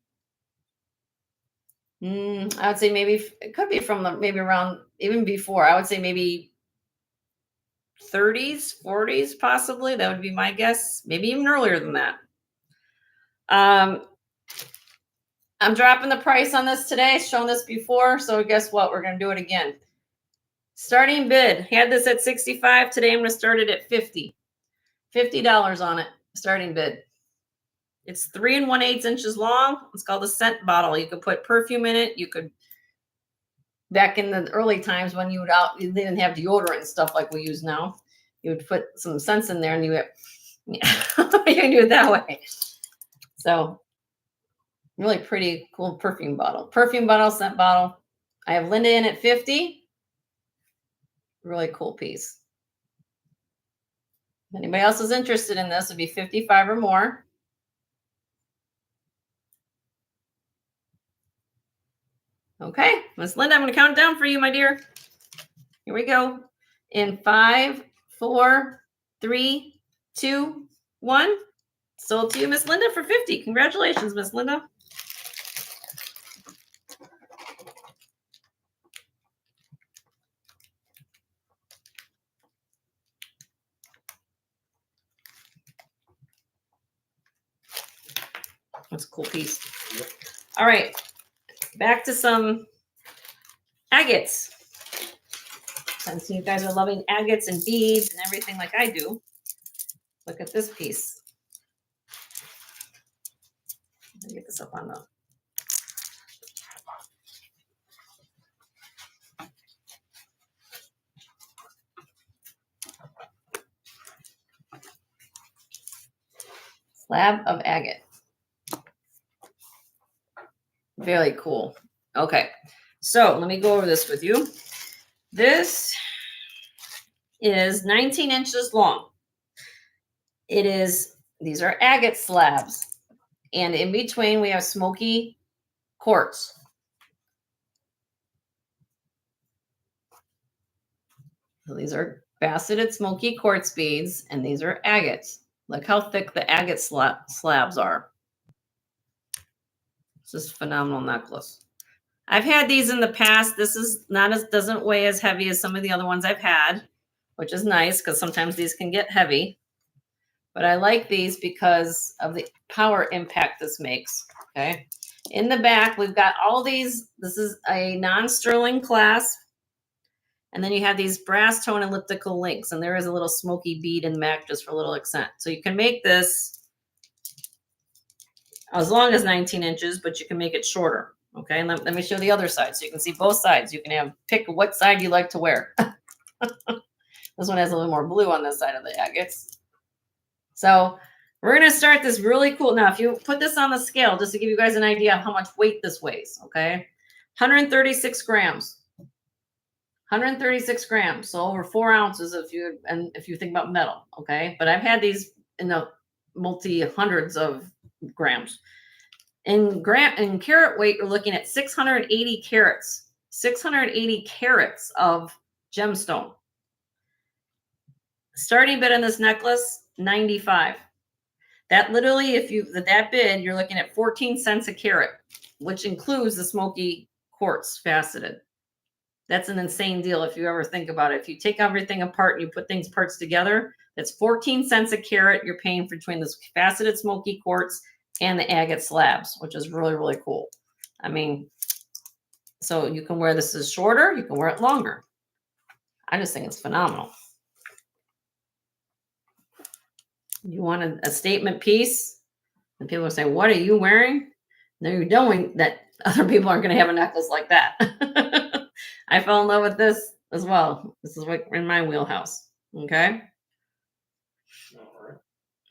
I would say maybe, it could be from the, maybe around, even before, I would say maybe 30s, 40s, possibly. That would be my guess. Maybe even earlier than that. I'm dropping the price on this today. Shown this before. So guess what? We're going to do it again. Starting bid. Had this at 65. Today I'm going to start it at 50. $50 on it. Starting bid. It's 3 1/8 inches long. It's called a scent bottle. You could put perfume in it. You could, back in the early times when you didn't have deodorant and stuff like we use now, you would put some scents in there and you can do it that way. So really pretty cool perfume bottle, scent bottle. I have Linda in at 50. Really cool piece. If anybody else is interested in this, it'd be 55 or more. Okay, Miss Linda, I'm going to count down for you, my dear. Here we go. In 5, 4, 3, 2, 1. Sold to you, Miss Linda, for 50. Congratulations, Miss Linda. That's a cool piece. Yep. All right, back to some agates. Since you guys are loving agates and beads and everything like I do, look at this piece. Let me get this up on the. Slab of agate. Very cool. Okay, so let me go over this with you. This is 19 inches long. These are agate slabs. And in between we have smoky quartz. So these are faceted smoky quartz beads, and these are agates. Look how thick the agate slabs are. This is a phenomenal necklace. I've had these in the past. This is doesn't weigh as heavy as some of the other ones I've had, which is nice because sometimes these can get heavy. But I like these because of the power impact this makes. Okay. In the back, we've got all these. This is a non-sterling clasp. And then you have these brass tone elliptical links. And there is a little smoky bead in the back just for a little accent. So you can make this as long as 19 inches, but you can make it shorter. Okay, and let me show the other side so you can see both sides. You can pick what side you like to wear. This one has a little more blue on this side of the agates. So we're going to start this really cool. Now, if you put this on the scale, just to give you guys an idea of how much weight this weighs, okay? 136 grams. 136 grams, so over 4 ounces if you think about metal, okay? But I've had these in the multi-hundreds of grams. In carat weight, you're looking at 680 carats. 680 carats of gemstone. Starting bid on this necklace, 95. That literally, that bid, you're looking at 14 cents a carat, which includes the smoky quartz faceted. That's an insane deal if you ever think about it. If you take everything apart and you put parts together, that's 14 cents a carat you're paying for between this faceted smoky quartz and the agate slabs, which is really, really cool. I mean, so you can wear this as shorter, you can wear it longer. I just think it's phenomenal. You want a statement piece, and people will say, what are you wearing? No, you're knowing that other people aren't going to have a necklace like that. I fell in love with this as well. This is like in my wheelhouse. Okay.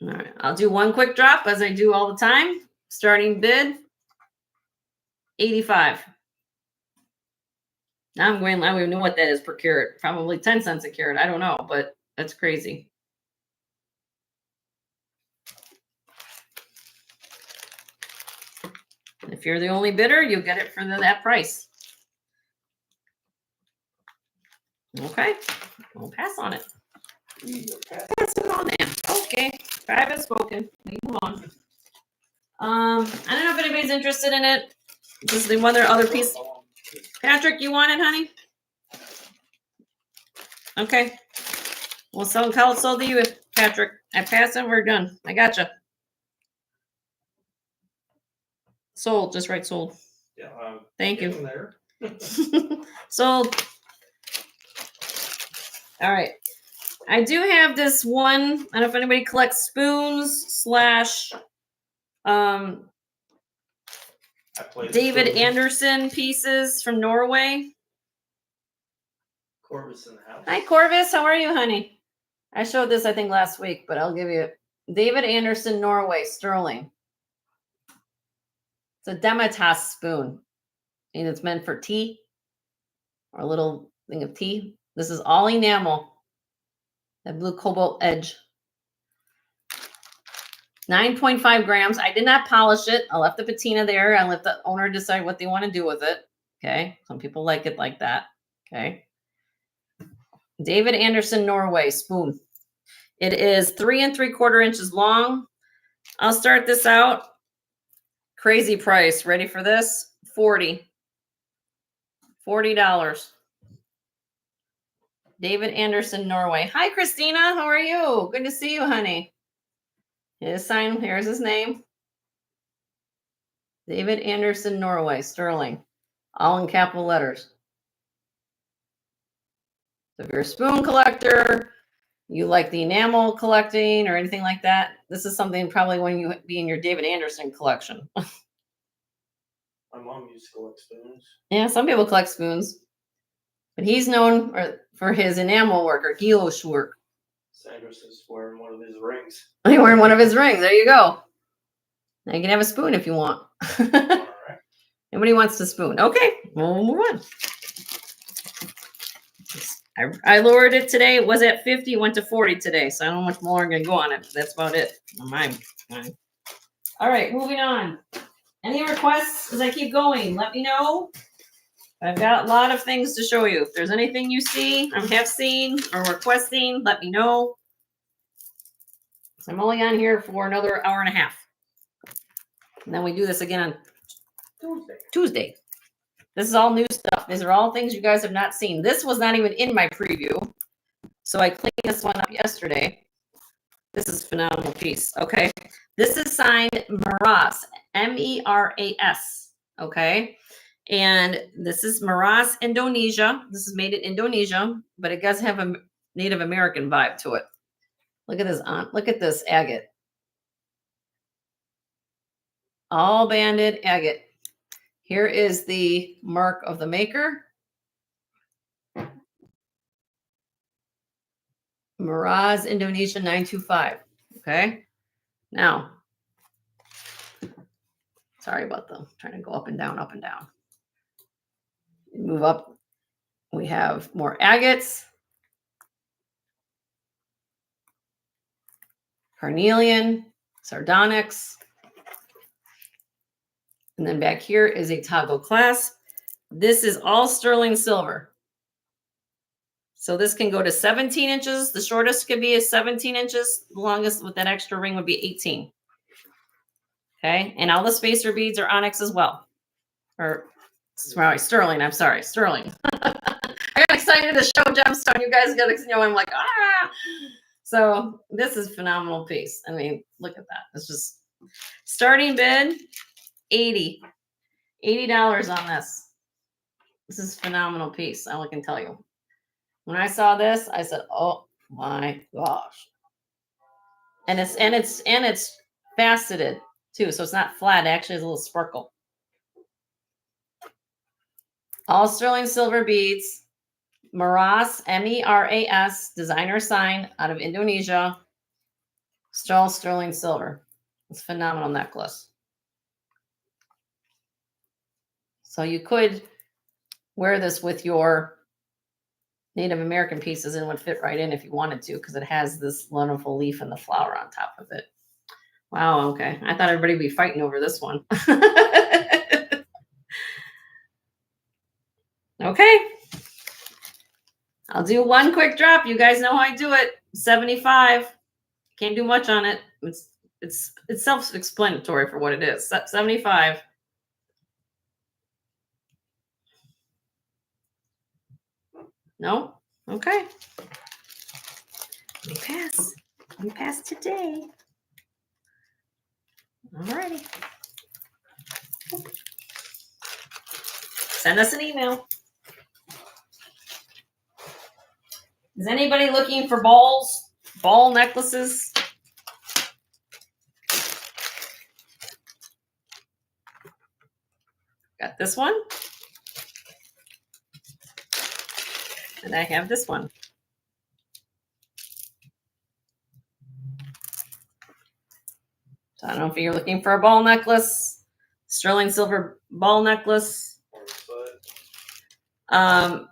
All right. I'll do one quick drop as I do all the time. Starting bid, 85. Now I don't even know what that is per carat. Probably 10 cents a carat. I don't know, but that's crazy. If you're the only bidder, you'll get it for that price. Okay, we'll pass on it. Okay. Pass it on then. Okay, private spoken. We move on. I don't know if anybody's interested in it. This is the one other piece. Patrick, you want it, honey? Okay. Well, sold to you, Patrick. I passed and we're done. I gotcha. Sold. Just right. Sold. Yeah. Thank you. There. Sold. All right. I do have this one. I don't know if anybody collects spoons / David Anderson pieces from Norway. Corvus in the house. Hi, Corvus. How are you, honey? I showed this, I think, last week, but I'll give you David Anderson, Norway, sterling. It's a Demitas spoon, and it's meant for tea or a little thing of tea. This is all enamel. That blue cobalt edge. 9.5 grams. I did not polish it. I left the patina there. I let the owner decide what they want to do with it. Okay. Some people like it like that. Okay. David Anderson, Norway spoon. It is 3 3/4 inches long. I'll start this out. Crazy price. Ready for this? $40. David Anderson, Norway. Hi, Christina. How are you? Good to see you, honey. His sign. Here's his name. David Anderson, Norway, sterling. All in capital letters. So if you're a spoon collector, you like the enamel collecting or anything like that, this is something probably when you be in your David Anderson collection. My mom used to collect spoons. Yeah, some people collect spoons. But he's known for his enamel work or guilloche work. Sandra's is wearing one of his rings. He's wearing one of his rings. There you go. Now you can have a spoon if you want. All right. Nobody wants to spoon. Okay, we'll move on. I lowered it today. It was at 50, went to 40 today. So I don't know much more I'm going to go on it. That's about it. Mine. All right, moving on. Any requests as I keep going? Let me know. I've got a lot of things to show you. If there's anything you see, I have seen, or requesting, let me know. So I'm only on here for another hour and a half. And then we do this again on Tuesday. This is all new stuff. These are all things you guys have not seen. This was not even in my preview. So I cleaned this one up yesterday. This is a phenomenal piece. Okay. This is signed Meras, M-E-R-A-S. Okay. And this is Meras, Indonesia. This is made in Indonesia, but it does have a Native American vibe to it. Look at this. Look at this agate. All banded agate. Here is the mark of the maker. Meras, Indonesia 925. Okay. Now, sorry about the trying to go up and down, up and down. Move up. We have more agates. Carnelian, sardonyx. And then back here is a toggle clasp. This is all sterling silver. So this can go to 17 inches. The shortest could be 17 inches. The longest with that extra ring would be 18. Okay. And all the spacer beads are onyx as well. Or sorry, sterling. I'm sorry, sterling. I got excited to show Gemstone. You guys got to know I'm like, ah. So this is a phenomenal piece. I mean, look at that. It's just starting bid, $80 on this. This is a phenomenal piece. All I can tell you. When I saw this, I said, "Oh my gosh!" And it's faceted too, so it's not flat. It actually has a little sparkle. All sterling silver beads. Meras, M-E-R-A-S, designer sign out of Indonesia. All sterling silver. It's a phenomenal necklace. So you could wear this with your Native American pieces and would fit right in if you wanted to, because it has this wonderful leaf and the flower on top of it. Wow, okay. I thought everybody would be fighting over this one. Okay. I'll do one quick drop. You guys know how I do it. 75. Can't do much on it. It's self-explanatory for what it is. 75. No? Okay. We pass. We pass today. Alrighty. Send us an email. Is anybody looking for balls? Ball necklaces? Got this one. And I have this one. So I don't know if you're looking for a ball necklace, sterling silver ball necklace. All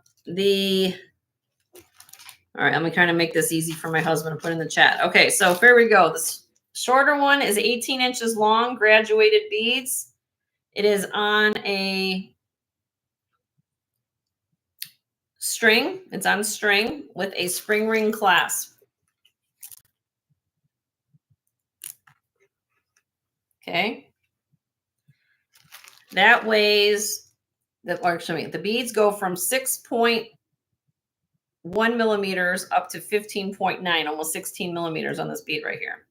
right, I'm trying to make this easy for my husband to put in the chat. Okay, so here we go. This shorter one is 18 inches long, graduated beads. It is on a string. It's on string with a spring ring clasp. Okay. That weighs, the beads go from 6.1 millimeters up to 15.9, almost 16 millimeters on this bead right here.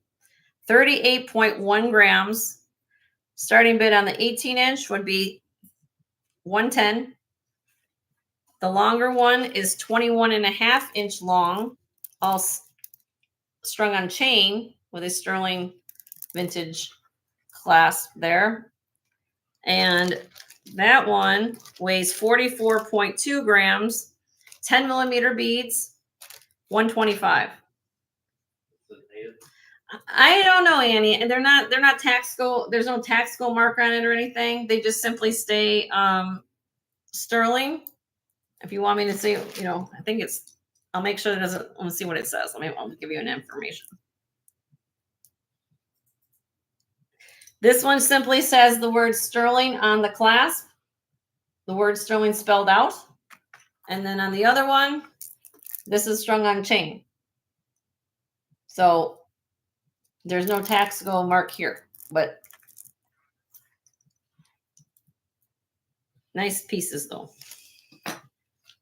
38.1 grams. Starting bid on the 18 inch would be 110. The longer one is 21.5-inch long, all strung on chain with a sterling vintage clasp there. And that one weighs 44.2 grams, 10 millimeter beads, 125. I don't know, Annie, and they're not Taxco. There's no Taxco mark on it or anything. They just simply stay sterling. If you want me to see, I think it's. I'll make sure it doesn't. Let me see what it says. I'll give you an information. This one simply says the word sterling on the clasp. The word sterling spelled out, and then on the other one, this is strung on chain. So there's no Taxco mark here, but nice pieces though.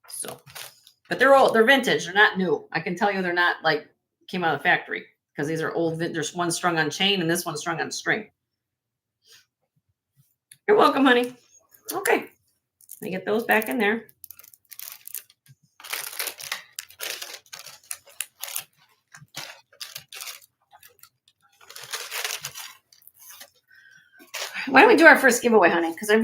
So, but they're old. They're vintage. They're not new. I can tell you they're not like came out of the factory because these are old. There's one strung on chain and this one's strung on string. You're welcome, honey. Okay, let me get those back in there. Why don't we do our first giveaway, honey? Because I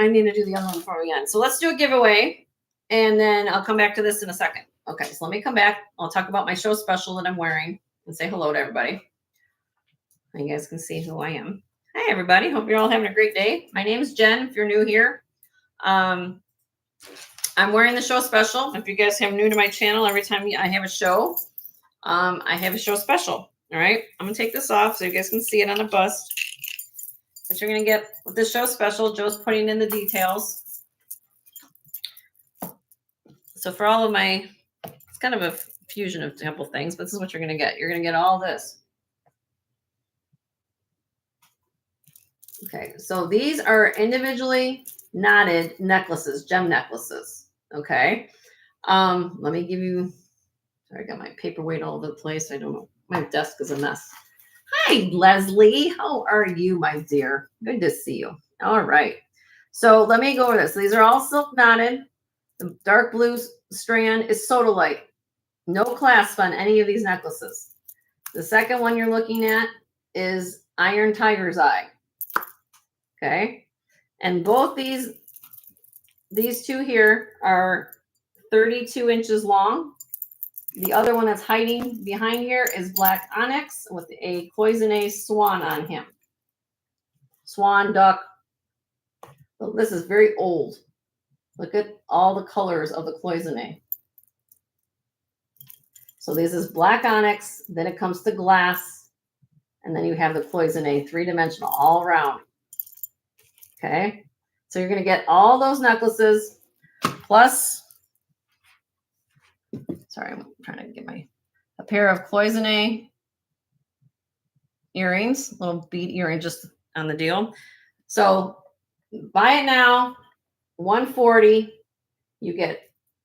need to do the other one before we end. So let's do a giveaway, and then I'll come back to this in a second. Okay, so let me come back. I'll talk about my show special that I'm wearing and say hello to everybody. You guys can see who I am. Hi, everybody. Hope you're all having a great day. My name is Jen, if you're new here. I'm wearing the show special. If you guys are new to my channel, every time I have a show, I have a show special. All right, I'm going to take this off so you guys can see it on a bust. But you're going to get with the show special. Joe's putting in the details. So for all of my, it's kind of a fusion of a couple things, but this is what you're going to get. You're going to get all this. Okay, so these are individually knotted necklaces, gem necklaces. Okay. Let me give you, sorry, I got my paperweight all over the place. I don't know. My desk is a mess. Hi, Leslie. How are you, my dear? Good to see you. All right. So let me go over this. These are all silk knotted. The dark blue strand is sodalite. No clasp on any of these necklaces. The second one you're looking at is iron tiger's eye. Okay. And both these two here are 32 inches long. The other one that's hiding behind here is black onyx with a cloisonne swan on him. Swan, duck. Well, this is very old. Look at all the colors of the cloisonne. So this is black onyx, then it comes to glass, and then you have the cloisonne, three-dimensional all around. Okay, so you're going to get all those necklaces plus sorry, I'm trying to get a pair of cloisonne earrings, little bead earring just on the deal. So buy it now, $140. You get a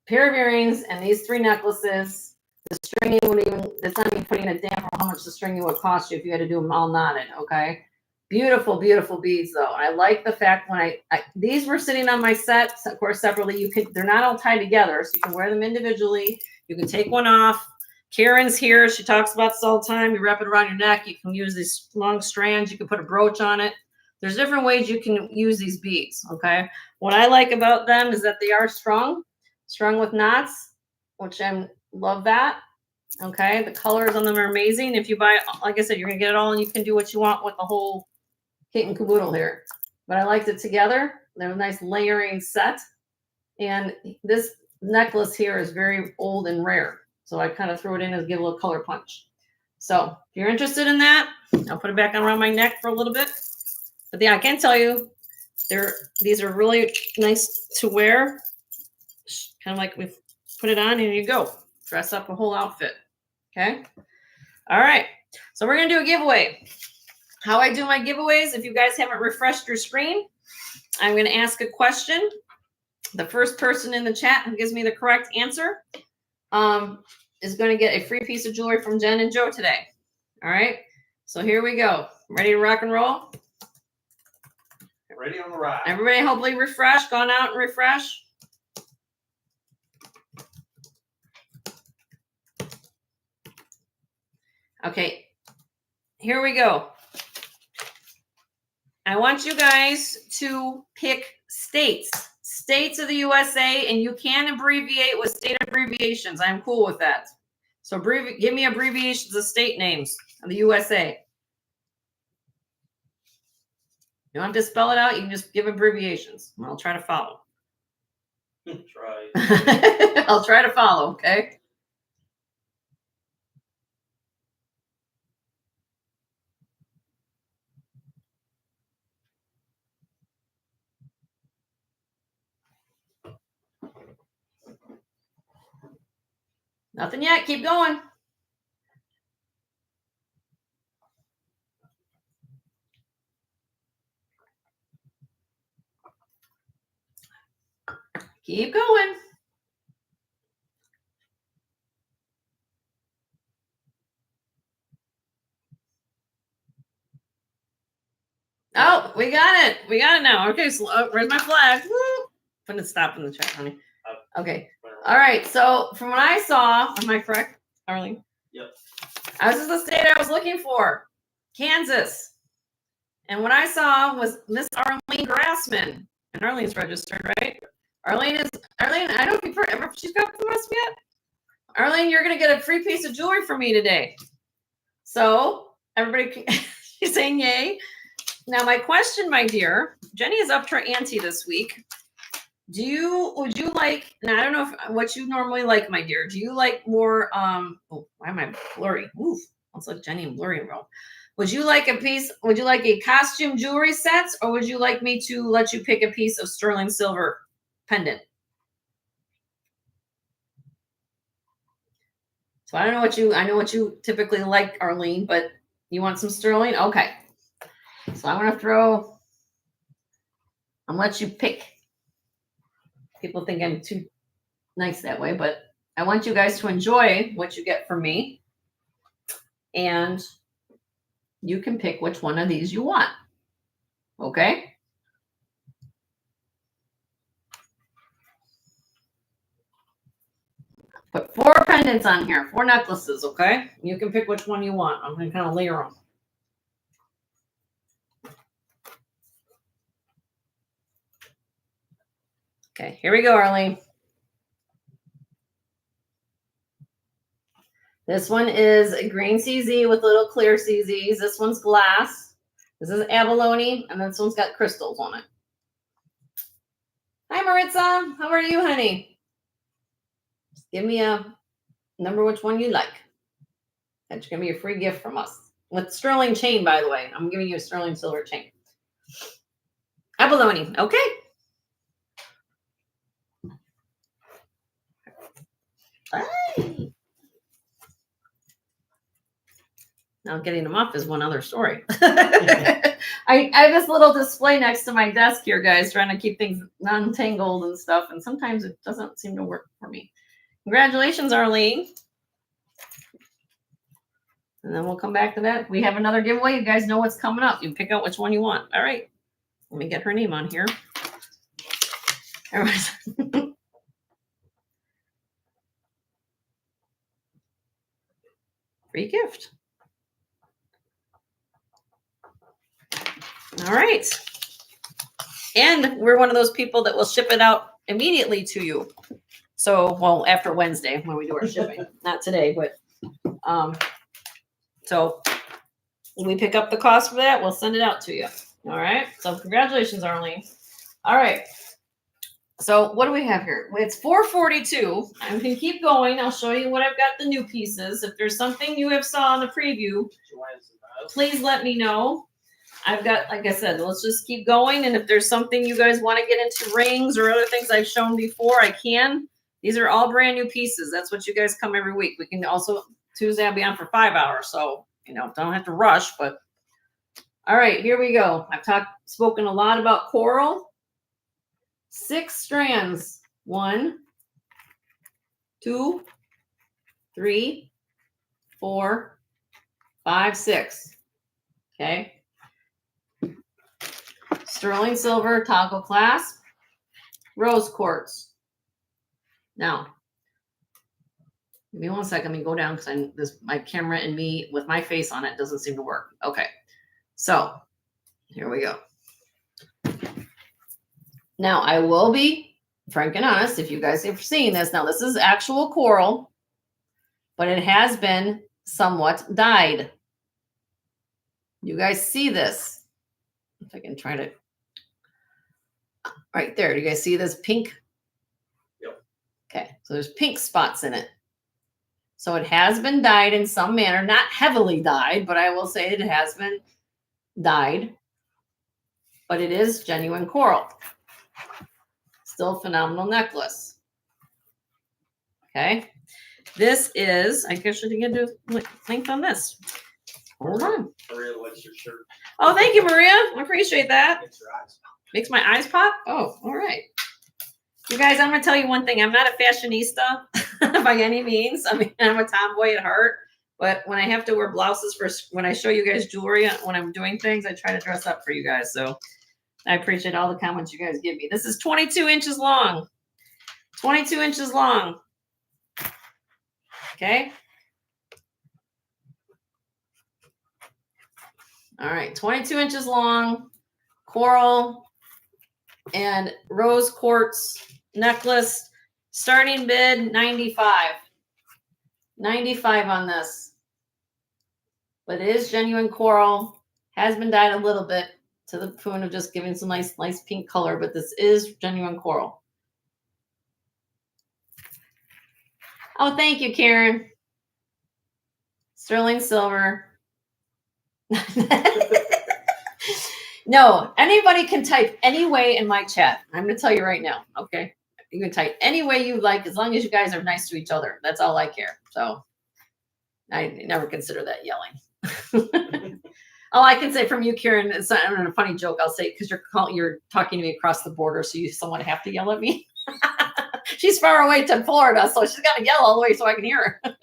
pair of earrings and these 3 necklaces. The stringing would even, it's not even putting it down for how much the stringing would cost you if you had to do them all knotted, okay? Beautiful, beautiful beads though. I like the fact when these were sitting on my set, of course, separately. They're not all tied together, so you can wear them individually. You can take one off. Karen's here. She talks about this all the time. You wrap it around your neck. You can use these long strands. You can put a brooch on it. There's different ways you can use these beads, okay? What I like about them is that they are strung with knots, which I love that. Okay, the colors on them are amazing. If you buy, like I said, you're gonna get it all, and you can do what you want with the whole kit and caboodle here. But I liked it together. They're a nice layering set, and this necklace here is very old and rare, so I kind of threw it in to give a little color punch. So if you're interested in that, I'll put it back around my neck for a little bit. But yeah, I can tell you, these are really nice to wear. Kind of like we put it on and you go. Dress up a whole outfit. Okay. All right. So we're going to do a giveaway. How I do my giveaways, if you guys haven't refreshed your screen, I'm going to ask a question. The first person in the chat who gives me the correct answer is going to get a free piece of jewelry from Jen and Joe today. All right. So here we go. Ready to rock and roll? Ready on the ride. Everybody hopefully refresh. Gone out and refresh. Okay, here we go. I want you guys to pick states of the USA, and you can abbreviate with state abbreviations. I'm cool with that. So give me abbreviations of state names of the USA. You don't have to spell it out. You can just give abbreviations. I'll try to follow. Try. I'll try to follow, okay? Nothing yet. Keep going. Keep going. Oh, we got it. We got it now. Okay, so where's my flag? Woo! Put a stop in the chat, honey. Okay. All right. So from what I saw, am I correct, Arlene? Yep. This is the state I was looking for, Kansas. And what I saw was Miss Arlene Grassman. And Arlene's registered, right? Arlene, I don't think she's got the rest yet. Arlene, you're going to get a free piece of jewelry from me today. So everybody, she's saying yay. Now, my question, my dear, Jenny is up to her ante this week. Would you like, and I don't know what you normally like, my dear. Do you like more, oh, why am I blurry? Oof, looks like Jenny and blurry world. Would you like a costume jewelry sets, or would you like me to let you pick a piece of sterling silver pendant? So I know what you typically like, Arlene, but you want some sterling? Okay. So I'm going to let you pick. People think I'm too nice that way, but I want you guys to enjoy what you get from me. And you can pick which one of these you want. Okay? Put 4 pendants on here, 4 necklaces, okay? You can pick which one you want. I'm going to kind of layer them. Okay, here we go, Arlene. This one is a green CZ with little clear CZs. This one's glass. This is abalone, and this one's got crystals on it. Hi, Maritza. How are you, honey? Just give me a number which one you like. That's going to be a free gift from us. With sterling chain, by the way. I'm giving you a sterling silver chain. Abalone. Okay. Hi. Now getting them up is one other story. I have this little display next to my desk here, guys, trying to keep things non-tangled and stuff. And sometimes it doesn't seem to work for me. Congratulations, Arlene. And then we'll come back to that. We have another giveaway. You guys know what's coming up. You can pick out which one you want. All right. Let me get her name on here. Free gift. All right. And we're one of those people that will ship it out immediately to you. So, well, after Wednesday when we do our shipping, not today, but so when we pick up the cost for that, we'll send it out to you. All right. So congratulations, Arlene. All right. So what do we have here? It's 4:42. I can keep going. I'll show you what I've got the new pieces. If there's something you have saw in the preview, please let me know. I've got, like I said, let's just keep going. And if there's something you guys want to get into rings or other things I've shown before, I can. These are all brand new pieces. That's what you guys come every week. We can also, Tuesday I'll be on for 5 hours. So, you know, don't have to rush, but all right, here we go. I've spoken a lot about coral. 6 strands. 1, 2, 3, 4, 5, 6. Okay. Sterling silver toggle clasp, rose quartz. Now, give me 1 second. Let me go down because my camera and me with my face on it doesn't seem to work. Okay, so here we go. Now I will be frank and honest. If you guys have seen this, now this is actual coral, but it has been somewhat dyed. You guys see this? If I can try to. Right there. Do you guys see this pink? Yep. Okay. So there's pink spots in it. So it has been dyed in some manner, not heavily dyed, but I will say it has been dyed. But it is genuine coral. Still phenomenal necklace. Okay. This is, I guess I should get to length on this. Hold on. Maria likes your shirt. Oh, thank you, Maria. I appreciate that. Makes your eyes pop. Makes my eyes pop? Oh, all right. You guys, I'm going to tell you one thing. I'm not a fashionista by any means. I mean, I'm a tomboy at heart. But when I have to wear blouses when I show you guys jewelry, when I'm doing things, I try to dress up for you guys. So I appreciate all the comments you guys give me. This is 22 inches long. 22 inches long. Okay. All right. 22 inches long. Coral and rose quartz necklace. Starting bid 95. 95 on this. But it is genuine coral. Has been dyed a little bit to the point of just giving some nice pink color, but this is genuine coral. Oh, thank you, Karen. Sterling silver. No, anybody can type any way in my chat. I'm going to tell you right now, okay? You can type any way you like as long as you guys are nice to each other. That's all I care. So I never consider that yelling. All I can say from you, Karen, it's not a funny joke. I'll say because you're talking to me across the border, so you somewhat have to yell at me. She's far away to Florida, so she's got to yell all the way so I can hear her.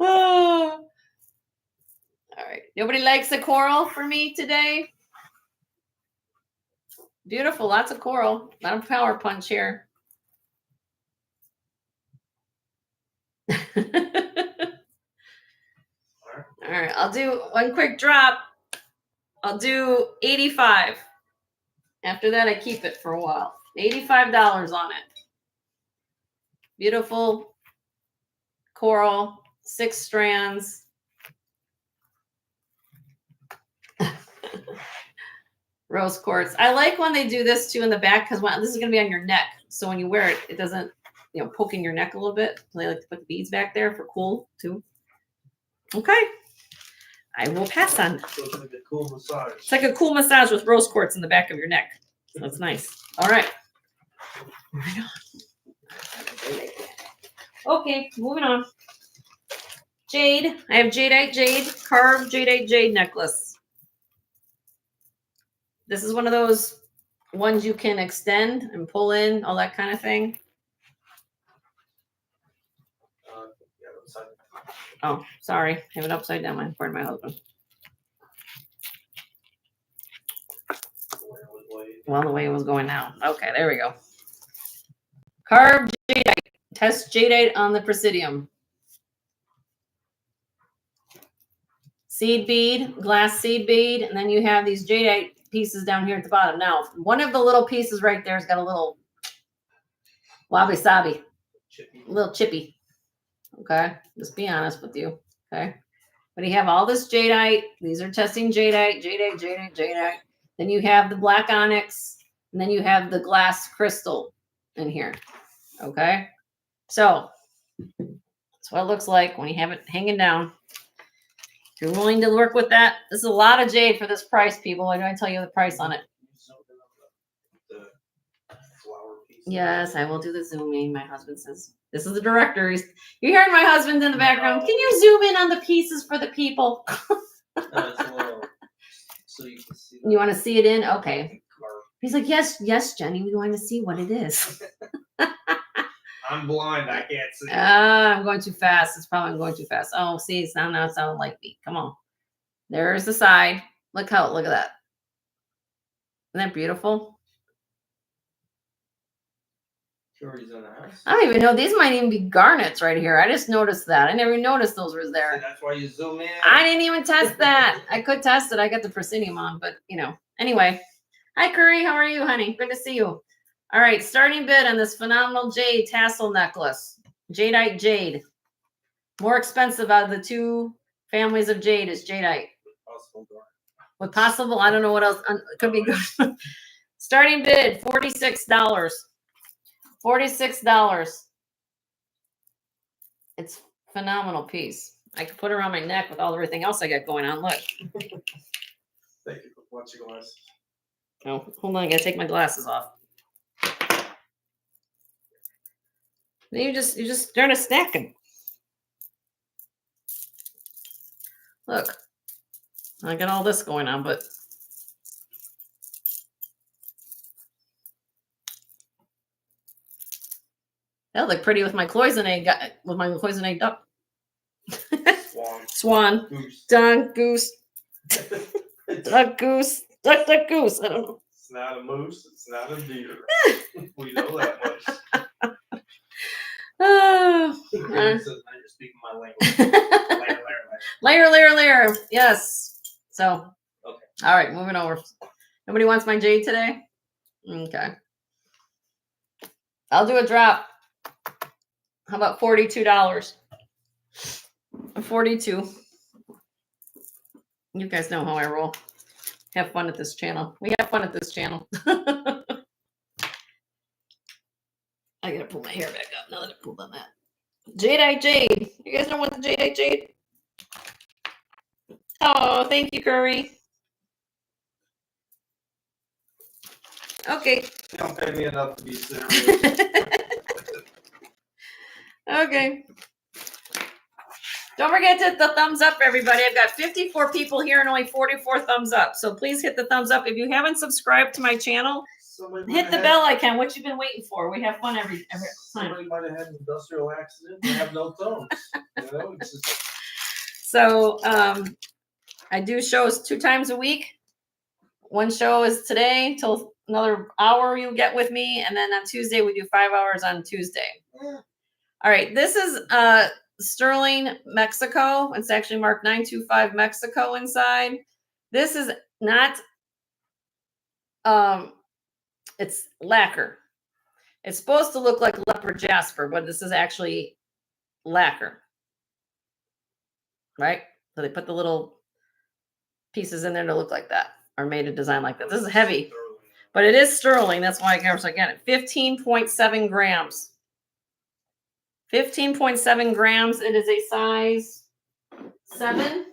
Oh. All right. Nobody likes the coral for me today? Beautiful. Lots of coral. Not a power punch here. All right. I'll do one quick drop. I'll do 85. After that, I keep it for a while. $85 on it. Beautiful coral, 6 strands. Rose quartz. I like when they do this too in the back because this is going to be on your neck. So when you wear it, it doesn't, poke in your neck a little bit. They like to put the beads back there for cool too. Okay. I will pass on. So it's like a cool massage. It's like a cool massage with rose quartz in the back of your neck. So that's nice. All right. Right on. Okay, moving on. Jade. I have jadeite jade, carved jadeite jade necklace. This is one of those ones you can extend and pull in, all that kind of thing. Yeah, upside down. Oh, sorry. I have it upside down. I'm for my husband. Well, the way it was going now. Okay, there we go. Carved jadeite. Test jadeite on the presidium. Seed bead, glass seed bead, and then you have these jadeite pieces down here at the bottom. Now, one of the little pieces right there has got a little wabi-sabi, a little chippy. Okay, just be honest with you. Okay, but you have all this jadeite. These are testing jadeite, jadeite, jadeite, jadeite. Then you have the black onyx, and then you have the glass crystal in here. Okay, so that's what it looks like when you have it hanging down. If you're willing to work with that, this is a lot of jade for this price, people. Why do I tell you the price on it? The flower piece. Yes, I will do the zooming. My husband says, this is the director. You heard my husband in the background. Can you zoom in on the pieces for the people? It's a little, so you can see. You want to see it in? Okay. He's like, yes, yes, Jenny, we want to see what it is. I'm blind. I can't see. I'm going too fast. It's probably going too fast. Oh, see, it's now it sounds like me. Come on. There's the side. Look at that. Isn't that beautiful? Curry's in the house. I don't even know. These might even be garnets right here. I just noticed that. I never noticed those were there. See, that's why you zoom in. I didn't even test that. I could test it. I got the proscenium on, but you know. Anyway. Hi, Curry. How are you, honey? Good to see you. All right. Starting bid on this phenomenal jade tassel necklace. Jadeite jade. More expensive out of the two families of jade is jadeite. With possible, I don't know what else. Could be good. Starting bid, $46. $46. It's a phenomenal piece. I could put it around my neck with everything else I got going on. Look. Thank you for watching us. Oh, hold on. I gotta take my glasses off. Then you just start snacking. Look. I got all this going on, but that look pretty with my cloisonne duck. Swan. Goose. Duck goose. Duck goose. Duck goose. I don't know. It's not a moose. It's not a deer. We know that much. Oh. You're speaking my language. Layer. Yes. So. Okay. All right, moving over. Nobody wants my jade today? Okay. I'll do a drop. How about $42? 42. You guys know how I roll. Have fun at this channel. We have fun at this channel. I gotta pull my hair back up now that I pulled on that. Jadeite jade. You guys don't want the jadeite jade? Oh, thank you, Curry. Okay. Don't pay me enough to be serious. Okay. Don't forget to hit the thumbs up, everybody. I've got 54 people here and only 44 thumbs up. So please hit the thumbs up. If you haven't subscribed to my channel, hit the bell icon. What you've been waiting for. We have fun every time. Somebody might have had an industrial accident and have no thumbs. You know, it's just... So I do shows 2 times a week. One show is today till another hour you get with me. And then on Tuesday, we do 5 hours on Tuesday. Yeah. All right. This is Sterling, Mexico. It's actually marked 925 Mexico inside. This is not, it's lacquer. It's supposed to look like leopard jasper, but this is actually lacquer. Right? So they put the little pieces in there to look like that, or made a design like that. This is heavy, but it is sterling. That's why I get it. 15.7 grams. 15.7 grams. It is a size 7.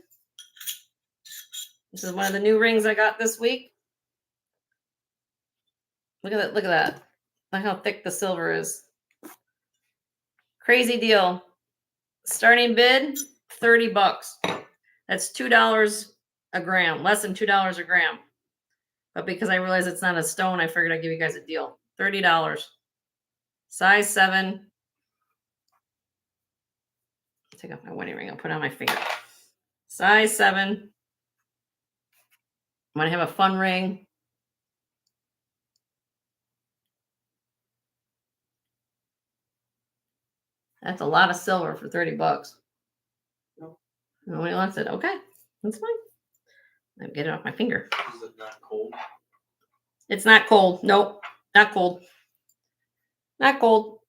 This is one of the new rings I got this week. Look at that. Look at that. Look how thick the silver is. Crazy deal. Starting bid, $30. That's $2 a gram, less than $2 a gram. But because I realize it's not a stone, I figured I'd give you guys a deal. $30. Size 7. Take off my wedding ring. I'll put it on my finger. Size 7. I'm going to have a fun ring. That's a lot of silver for $30. Nobody wants it. Okay, that's fine. I'll get it off my finger. Is it not cold? It's not cold. Nope, not cold. Not cold.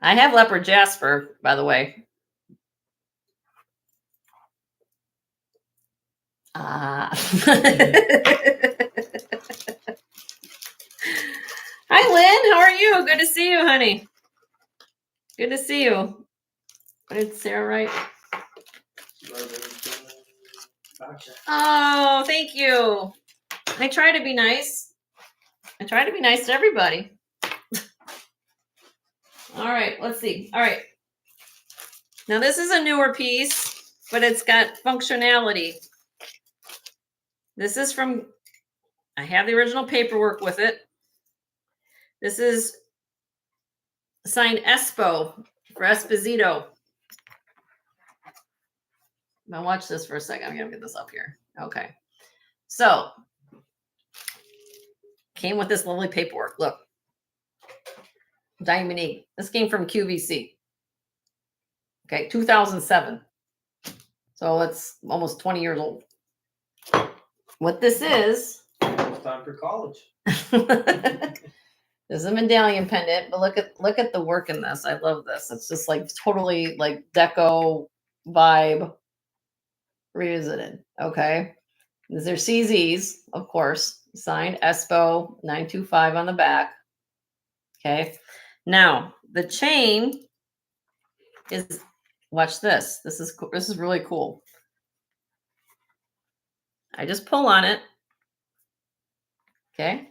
I have leopard jasper, by the way. Hi, Lynn. How are you? Good to see you, honey. Good to see you. Did Sarah write? Oh, thank you. I try to be nice. I try to be nice to everybody. All right, let's see. All right. Now, this is a newer piece, but it's got functionality. This is from, I have the original paperwork with it. This is signed Espo for Esposito. Now watch this for a second. I'm going to get this up here. Okay. So, came with this lovely paperwork. Look. Diamond 8. This came from QVC. Okay, 2007. So it's almost 20 years old. What this is. It's time for college. There's a medallion pendant, but look at the work in this. I love this. It's just like totally like deco vibe revisited. Okay. These are CZs, of course. Signed Espo 925 on the back. Okay. Now the chain is, watch this. This is really cool. I just pull on it. Okay.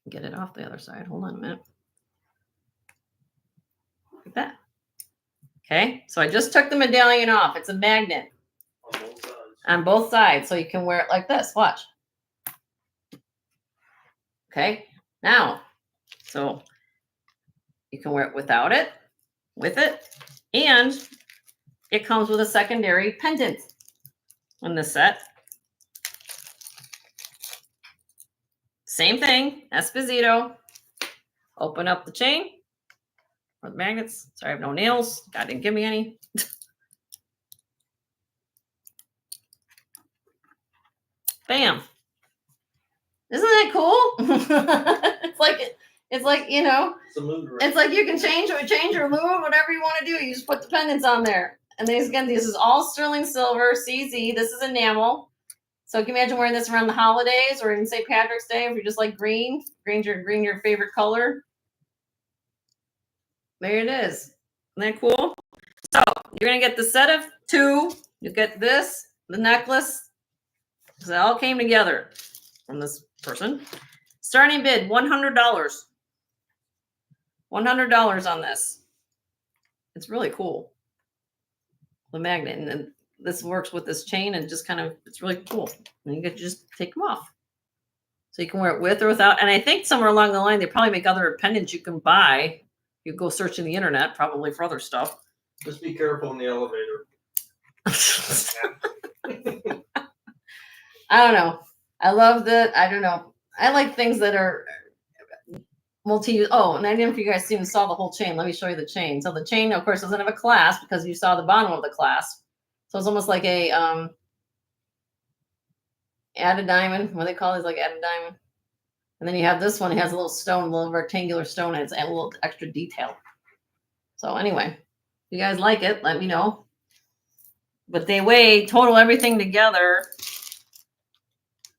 Get it off the other side. Hold on a minute. Like that. Okay. So I just took the medallion off. It's a magnet. On both sides. On both sides. So you can wear it like this. Watch. Okay. Now, so you can wear it without it, with it, and it comes with a secondary pendant on this set. Same thing, Esposito. Open up the chain or the magnets. Sorry, I have no nails. God didn't give me any. Bam. Isn't that cool? it's like, you know, It's a mood ring. it's like you can change or move, whatever you want to do. You just put the pendants on there. And these, again, this is all sterling silver, CZ. This is enamel. So you can imagine wearing this around the holidays or even St. Patrick's Day if you're just like green. Green's your favorite color. There it is. Isn't that cool? So you're going to get the set of 2. You get this, the necklace. So it all came together from this person. Starting bid, $100. $100 on this. It's really cool. The magnet. And then this works with this chain and just kind of, it's really cool. And you can just take them off. So you can wear it with or without. And I think somewhere along the line, they probably make other pendants you can buy. You go searching the internet, probably for other stuff. Just be careful in the elevator. I don't know. I love that. I don't know. I like things that are multi-use. Oh, and I didn't know if you guys even saw the whole chain. Let me show you the chain. So the chain, of course, doesn't have a clasp because you saw the bottom of the clasp. So it's almost like a added diamond. What do they call these? Like added diamond. And then you have this one. It has a little stone, a little rectangular stone, and it's a little extra detail. So anyway, if you guys like it, let me know. But they weigh total everything together.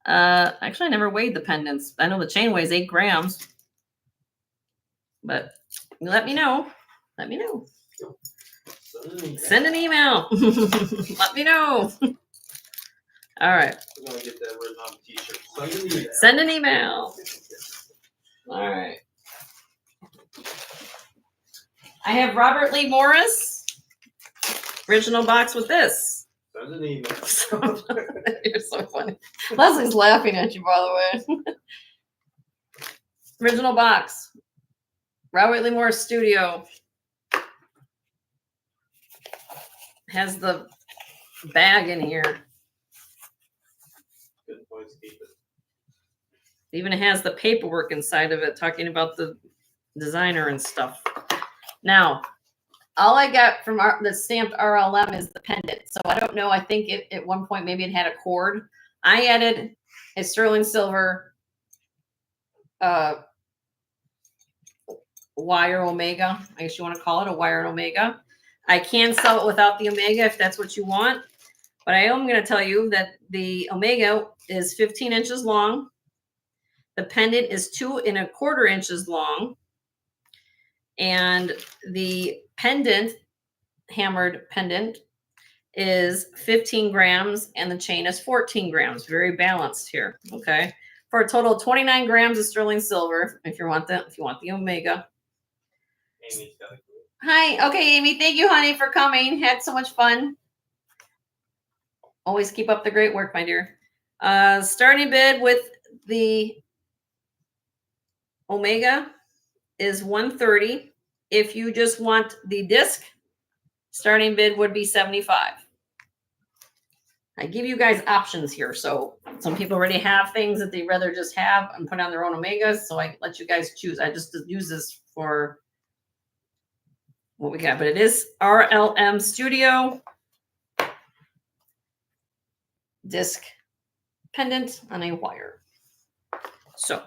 Actually, I never weighed the pendants. I know the chain weighs 8 grams. But let me know. Let me know. Send an email. Let me know. All right. We're going to get that written on a t-shirt. Send an email. All right. I have Robert Lee Morris, original box with this. Send an email. You're so funny. Leslie's laughing at you, by the way. Original box. Robert Lee Morris Studio. Has the bag in here. Good point, keep it. Even has the paperwork inside of it talking about the designer and stuff. Now, all I got from the stamped RLM is the pendant. So I don't know. I think it at one point maybe it had a cord. I added a sterling silver wire omega. I guess you want to call it a wire omega. I can sell it without the omega if that's what you want. But I am going to tell you that the omega is 15 inches long. The pendant is 2 1/4 inches long. And the pendant, hammered pendant, is 15 grams and the chain is 14 grams. Very balanced here. Okay. For a total of 29 grams of sterling silver, if you want the omega. Amy's got a clue. Hi. Okay, Amy. Thank you, honey, for coming. Had so much fun. Always keep up the great work, my dear. Starting bid with the omega is $130. If you just want the disc, starting bid would be $75. I give you guys options here. So some people already have things that they'd rather just have and put on their own omegas. So I let you guys choose. I just use this for what we got, but it is RLM Studio disc pendant on a wire. So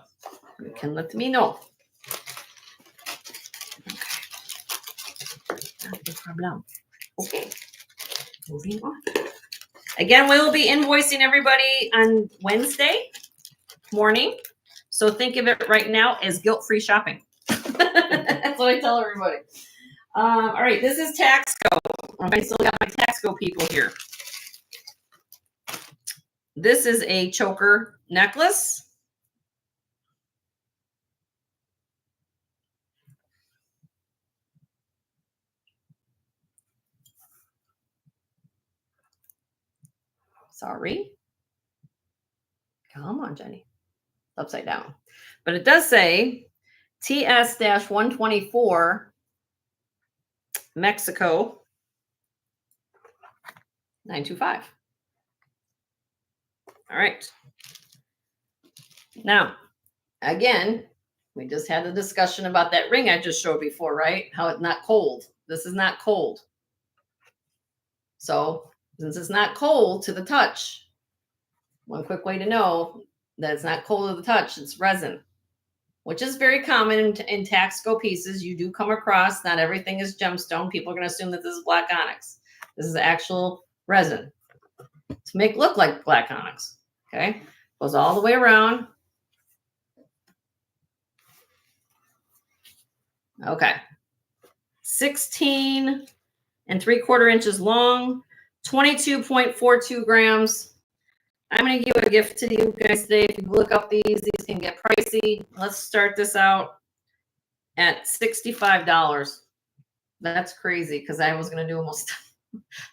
you can let me know. Not a problem. Okay. Moving on. Again, we will be invoicing everybody on Wednesday morning. So think of it right now as guilt-free shopping. That's what I tell everybody. All right, this is Taxco. I still got my Taxco people here. This is a choker necklace. Sorry. Come on, Jenny. Upside down. But it does say TS-124 Mexico 925. All right. Now, again, we just had the discussion about that ring I just showed before, right? How it's not cold. This is not cold. So since it's not cold to the touch, one quick way to know that it's not cold to the touch, it's resin, which is very common in Taxco pieces. You do come across, not everything is gemstone. People are going to assume that this is black onyx. This is actual resin to make it look like black onyx. Okay. Goes all the way around. Okay. 16 3/4 inches long, 22.42 grams. I'm going to give a gift to you guys today. If you look up these can get pricey. Let's start this out at $65. That's crazy because I was going to do almost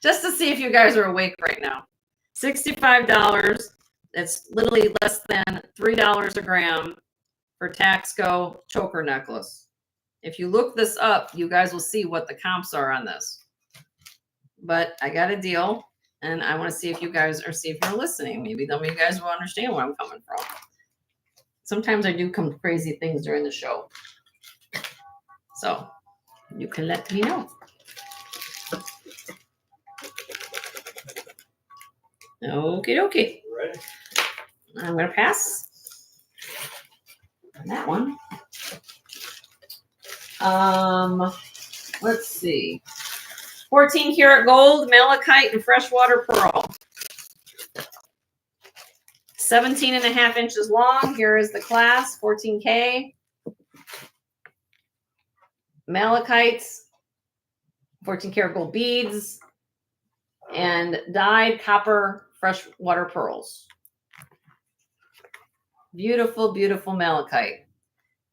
just to see if you guys are awake right now. $65. It's literally less than $3 a gram for Taxco choker necklace. If you look this up, you guys will see what the comps are on this. But I got a deal, and I want to see if you guys see if you're listening. Maybe some of you guys will understand where I'm coming from. Sometimes I do come crazy things during the show. So you can let me know. Okie dokie. Ready? I'm going to pass on that one. Let's see. 14 karat gold, malachite, and freshwater pearl. 17.5 inches long. Here is the class, 14K. Malachites, 14 karat gold beads, and dyed copper freshwater pearls. Beautiful, beautiful malachite.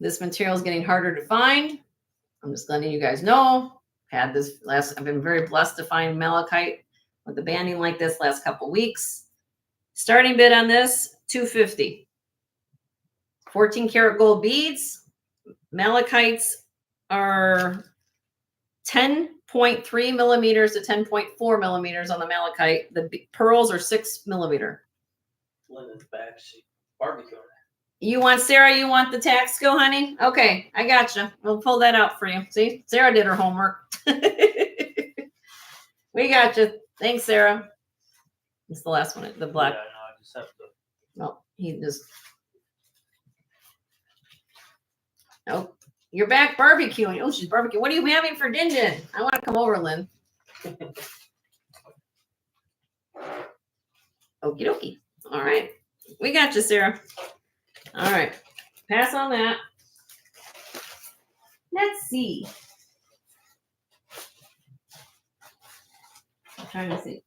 This material is getting harder to find. I'm just letting you guys know. I've been very blessed to find malachite with the banding like this last couple weeks. Starting bid on this, $250. 14 karat gold beads. Malachites are 10.3 millimeters to 10.4 millimeters on the malachite. The pearls are 6 millimeter. Lynn's backseat barbecue. You want Sarah? You want the Taxco, honey? Okay, I got you. We'll pull that out for you. See, Sarah did her homework. We got you. Thanks, Sarah. It's the last one. The black. Yeah, no, I just have to. No, he just. Nope. You're back barbecuing. Oh, she's barbecuing. What are you having for din din? I want to come over, Lynn. Okie dokie. All right. We got you, Sarah. All right. Pass on that. Let's see. I'm trying to see.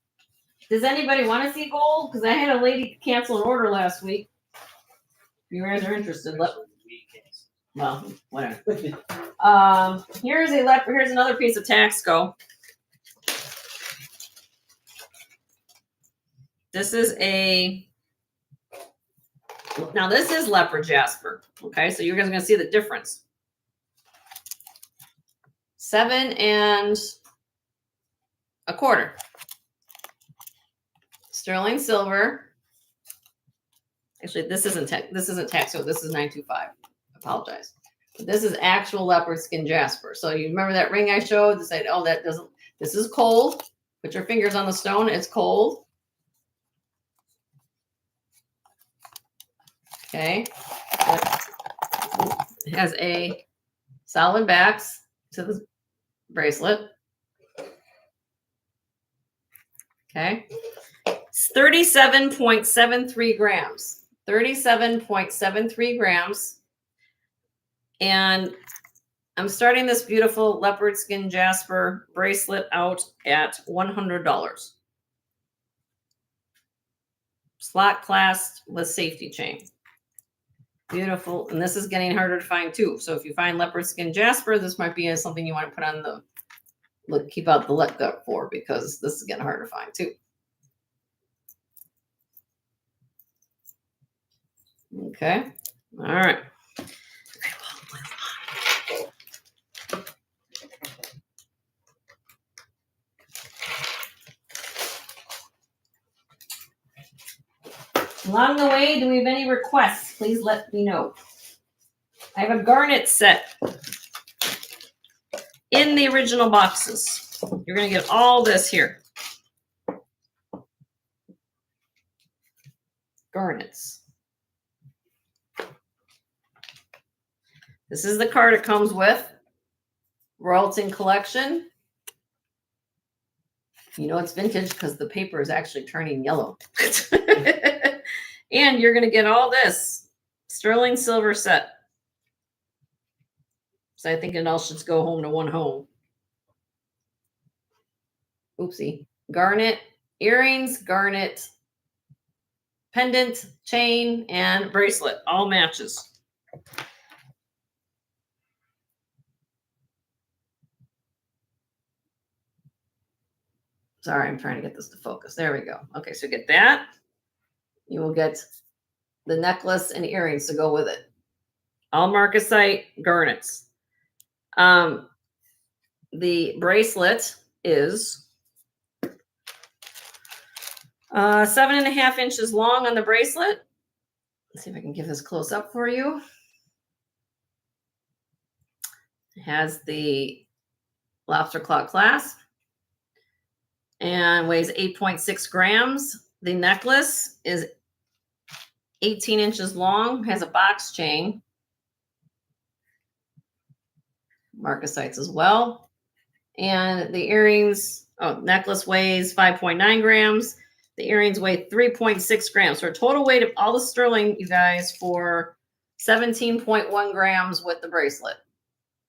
Does anybody want to see gold? Because I had a lady cancel an order last week. If you guys are interested, well, whatever. Here's another piece of Taxco. This is now this is leopard jasper. Okay, so you guys are gonna see the difference. 7 1/4. Sterling silver. Actually, this isn't Taxco. This is 925. Apologize. But this is actual leopard skin jasper. So you remember that ring I showed? They said, oh, that doesn't. This is cold. Put your fingers on the stone. It's cold. Okay. It has a solid backs to the bracelet. Okay. It's 37.73 grams. 37.73 grams. And I'm starting this beautiful leopard skin jasper bracelet out at $100. Slot clasped with safety chain. Beautiful. And this is getting harder to find too. So if you find leopard skin jasper, this might be something you want to put on keep out the let gut for, because this is getting harder to find too. Okay. All right. Along the way, do we have any requests? Please let me know. I have a garnet set in the original boxes. You're going to get all this here. Garnets. This is the card it comes with. Royalton Collection. You know it's vintage because the paper is actually turning yellow. And you're going to get all this sterling silver set. So I think it all should go home to one home. Oopsie. Garnet earrings, garnet pendant, chain, and bracelet. All matches. Sorry, I'm trying to get this to focus. There we go. Okay, so get that. You will get the necklace and earrings to go with it. All marcasite garnets. The bracelet is 7.5 inches long on the bracelet. Let's see if I can give this close up for you. It has the lobster claw clasp and weighs 8.6 grams. The necklace is 18 inches long, has a box chain. Marcasites as well. And the earrings, necklace weighs 5.9 grams. The earrings weigh 3.6 grams. So a total weight of all the sterling, you guys, for 17.1 grams with the bracelet.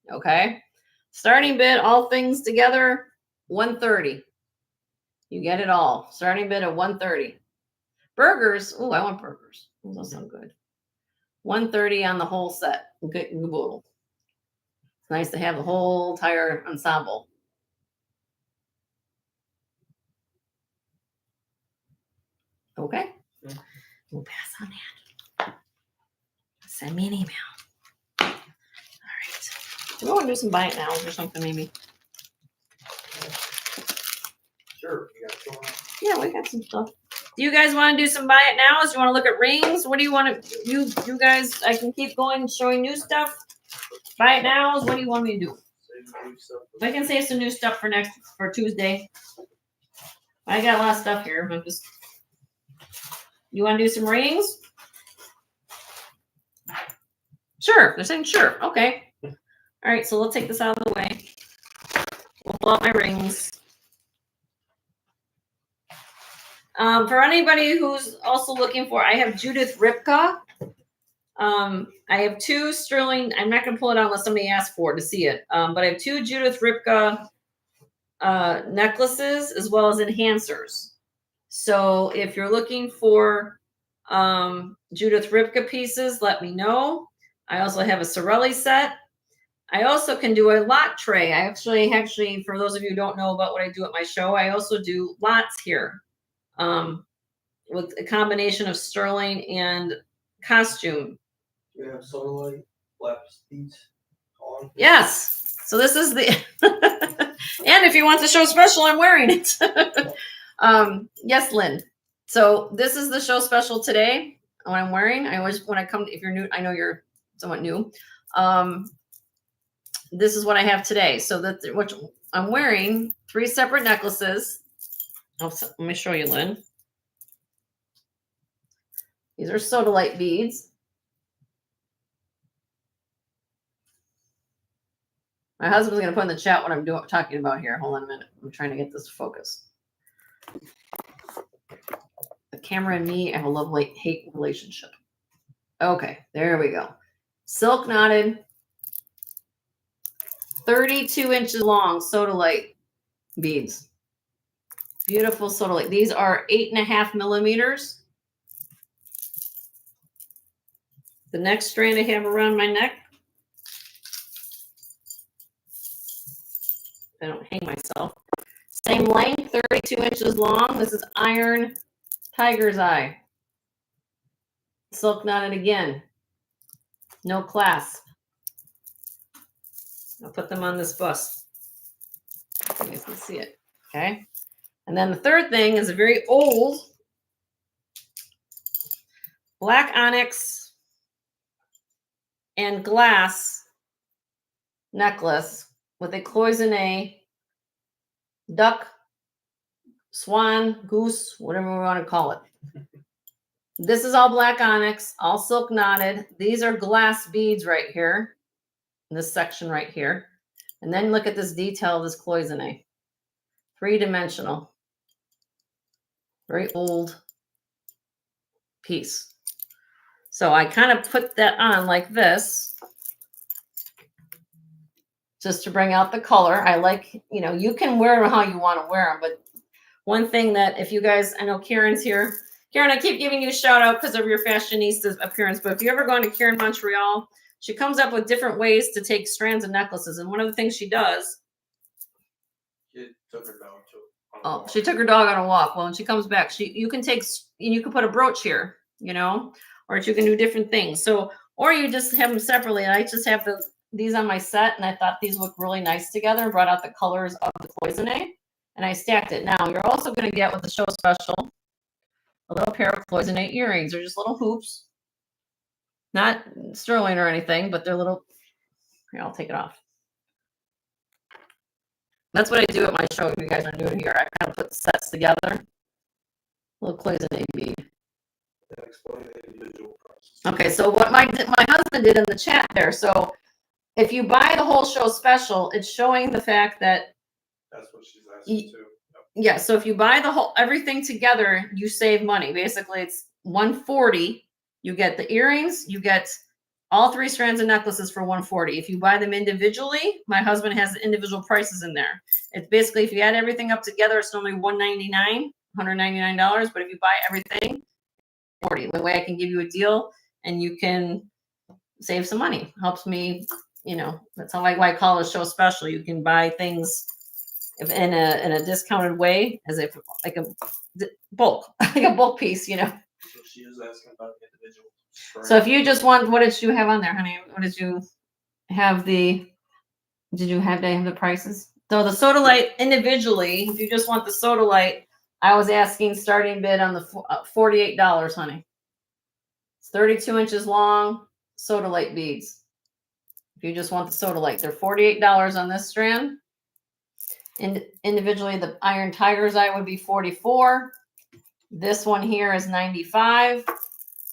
Okay. Starting bid, all things together, $130. You get it all. Starting bid at $130. Burgers. Oh, I want burgers. Those sound good. $130 on the whole set. Good boodle. It's nice to have the whole entire ensemble. Okay. We'll pass on that. Send me an email. All right. Do we want to do some buy it now or something maybe? Sure. You got some. Yeah, we got some stuff. Do you guys want to do some buy it nows? Do you want to look at rings? What do you want to you guys? I can keep going showing new stuff. Buy it nows. What do you want me to do? I can save some new stuff for Tuesday. I got a lot of stuff here. I'm just. You want to do some rings? Sure. They're saying sure. Okay. All right. So we'll take this out of the way. We'll pull out my rings. For anybody who's also looking for, I have Judith Ripka. I have 2 sterling. I'm not going to pull it out unless somebody asks for it to see it. But I have 2 Judith Ripka necklaces as well as enhancers. So if you're looking for Judith Ripka pieces, let me know. I also have a Sorelli set. I also can do a lot tray. I actually, for those of you who don't know about what I do at my show, I also do lots here. With a combination of sterling and costume. Do we have solar flaps beads on? Yes. So this is the and if you want the show special, I'm wearing it. Yes, Lynn. So this is the show special today. What I'm wearing. I always when I come, if you're new, I know you're somewhat new. This is what I have today. So that what I'm wearing 3 separate necklaces. Let me show you, Lynn. These are sodalite beads. My husband's going to put in the chat what I'm talking about here. Hold on a minute. I'm trying to get this focus. The camera and me have a love-hate relationship. Okay, there we go. Silk knotted, 32 inches long sodalite beads. Beautiful sodalite. These are 8.5 millimeters. The next strand I have around my neck. I don't hang myself. Same length, 32 inches long. This is iron tiger's eye. Silk knotted again. No clasp. I'll put them on this bust. You guys can see it. Okay. And then the third thing is a very old black onyx and glass necklace with a cloisonne, duck, swan, goose, whatever we want to call it. This is all black onyx, all silk knotted. These are glass beads right here, in this section right here. And then look at this detail of this cloisonne. 3-dimensional. Very old piece. So I kind of put that on like this just to bring out the color. I like, you can wear them how you want to wear them. But one thing that if you guys, I know Karen's here. Karen, I keep giving you a shout out because of your fashionista appearance. But if you ever go into Karen Montreal, she comes up with different ways to take strands of necklaces. And one of the things she does. She took her dog to. Oh, she took her dog on a walk. Well, when she comes back, you can put a brooch here, or you can do different things. So, or you just have them separately. And I just have these on my set, and I thought these look really nice together and brought out the colors of the cloisonne, and I stacked it. Now, you're also going to get with the show special a little pair of cloisonne earrings. They're just little hoops, not sterling or anything, but they're little. Here, I'll take it off. That's what I do at my show. You guys are doing here. I kind of put sets together. Little cloisonne bead. Okay, so what my husband did in the chat there. So if you buy the whole show special, it's showing the fact that that's what she's asking too. Yeah, so if you buy the whole everything together, you save money. Basically, it's $140. You get the earrings, you get all 3 strands of necklaces for $140. If you buy them individually, my husband has individual prices in there. It's basically if you add everything up together, it's normally $199. But if you buy everything, $40. The way I can give you a deal, and you can save some money. Helps me, you know, that's how why I call it a show special. You can buy things in a discounted way as if like a bulk, like a bulk piece, you know. So she is asking about individual. So if you just want, what did you have on there, honey? What did you have the, did you have the prices? So the sodalite individually, if you just want the sodalite, I was asking starting bid on the $48, honey. It's 32 inches long, sodalite beads. If you just want the sodalite, they're $48 on this strand. And individually, the iron tiger's eye would be 44. This one here is 95.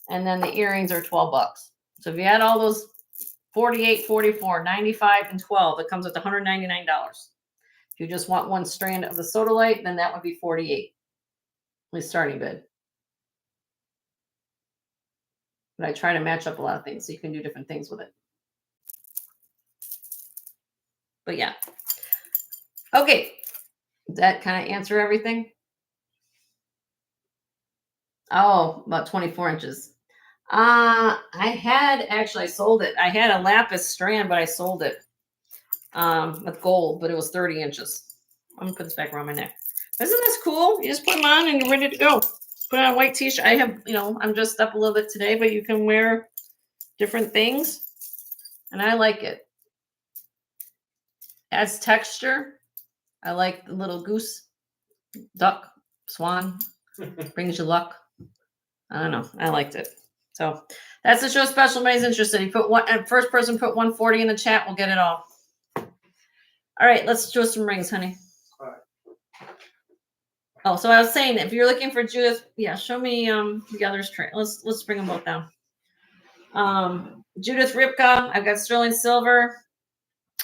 And then the earrings are 12 bucks. So if you add all those 48, 44, 95, and 12, it comes with $199. If you just want one strand of the sodalite, then that would be 48. My starting bid. But I try to match up a lot of things so you can do different things with it. But yeah. Okay. Does that kind of answer everything? Oh, about 24 inches. I sold it. I had a lapis strand, but I sold it with gold, but it was 30 inches. I'm gonna put this back around my neck. Isn't this cool? You just put them on and you're ready to go. Put on a white t-shirt. I have, you know, I'm dressed up a little bit today, but you can wear different things. And I like it. Adds texture. I like the little goose, duck, swan. Brings you luck. I don't know. I liked it. So that's the show special. Everybody's interested. You put one, first person put 140 in the chat. We'll get it all. All right, let's do some rings, honey. All right. Oh, so I was saying, if you're looking for Judith, yeah, show me the others. Let's bring them both down. Judith Ripka. I've got sterling silver.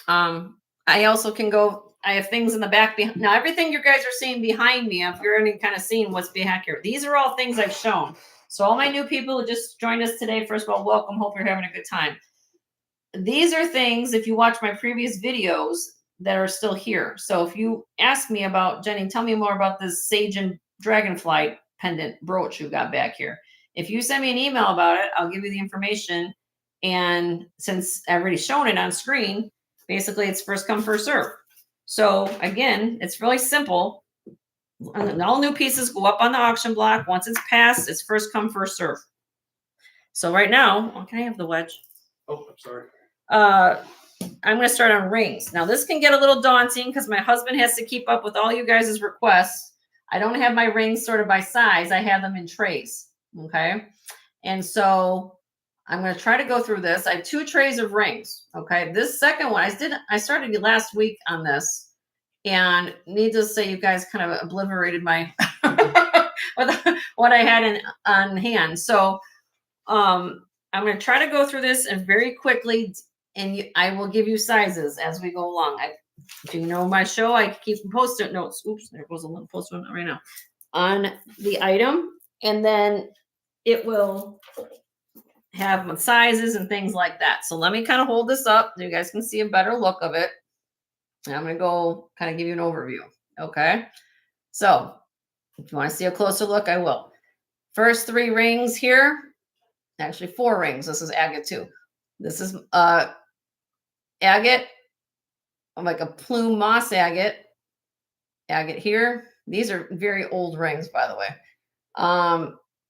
I also can go. I have things in the back. Now, everything you guys are seeing behind me, if you're any kind of seeing what's behind here, these are all things I've shown. So all my new people who just joined us today, first of all, welcome. Hope you're having a good time. These are things, if you watch my previous videos, that are still here. So if you ask me about, Jenny, tell me more about this sage and dragonfly pendant brooch you got back here. If you send me an email about it, I'll give you the information. And since I've already shown it on screen, basically it's first come, first serve. So again, it's really simple. All new pieces go up on the auction block. Once it's passed, it's first come, first serve. So right now, can I have the wedge? Oh, I'm sorry. I'm going to start on rings. Now this can get a little daunting because my husband has to keep up with all you guys' requests. I don't have my rings sorted by size. I have them in trays. Okay. And so I'm going to try to go through this. I have 2 trays of rings. Okay. This second one, I started last week on this. And needless to say, you guys kind of obliterated my what I had on hand. So I'm going to try to go through this and very quickly, and I will give you sizes as we go along. If you know my show, I keep post-it notes. Oops, there goes a little post-it note right now on the item, and then it will have sizes and things like that. So let me kind of hold this up so you guys can see a better look of it. And I'm going to go kind of give you an overview. Okay. So if you want to see a closer look, I will. First 3 rings here. Actually 4 rings. This is agate too. This is agate. Like a plume moss agate. Agate here. These are very old rings, by the way.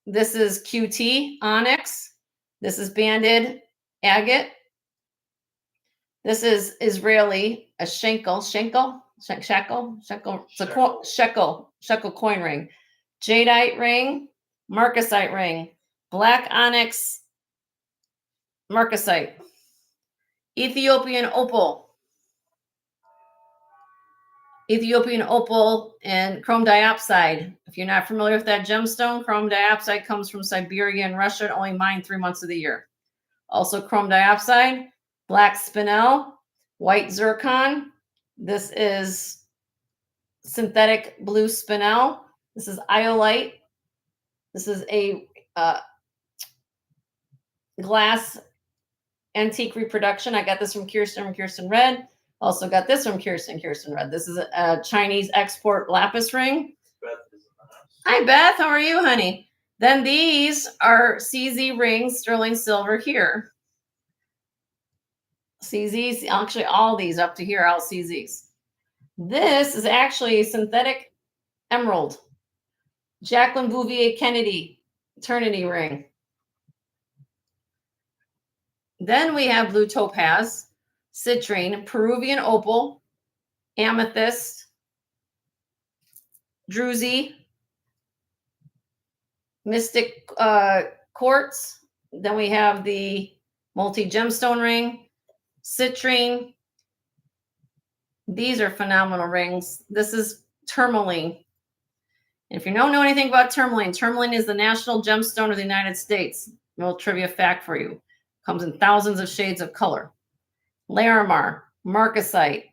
This is QT onyx. This is banded agate. This is Israeli, a shekel coin ring, jadeite ring, marcasite ring, black onyx, marcasite, Ethiopian opal, and chrome diopside. If you're not familiar with that gemstone, chrome diopside comes from Siberia and Russia, and only mined 3 months of the year. Also chrome diopside, black spinel, white zircon. This is synthetic blue spinel. This is iolite. This is a glass antique reproduction. I got this from Kirsten Red. Also got this from Kirsten Red. This is a Chinese export lapis ring. Hi, Beth. How are you, honey? Then these are CZ rings, sterling silver here. CZs, actually all these up to here, all CZs. This is actually synthetic emerald. Jacqueline Bouvier Kennedy eternity ring. Then we have blue topaz, citrine, Peruvian opal, amethyst, druzy, mystic quartz. Then we have the multi-gemstone ring, citrine. These are phenomenal rings. This is tourmaline. If you don't know anything about tourmaline, tourmaline is the national gemstone of the United States. A little trivia fact for you. Comes in thousands of shades of color. Larimar, marcasite,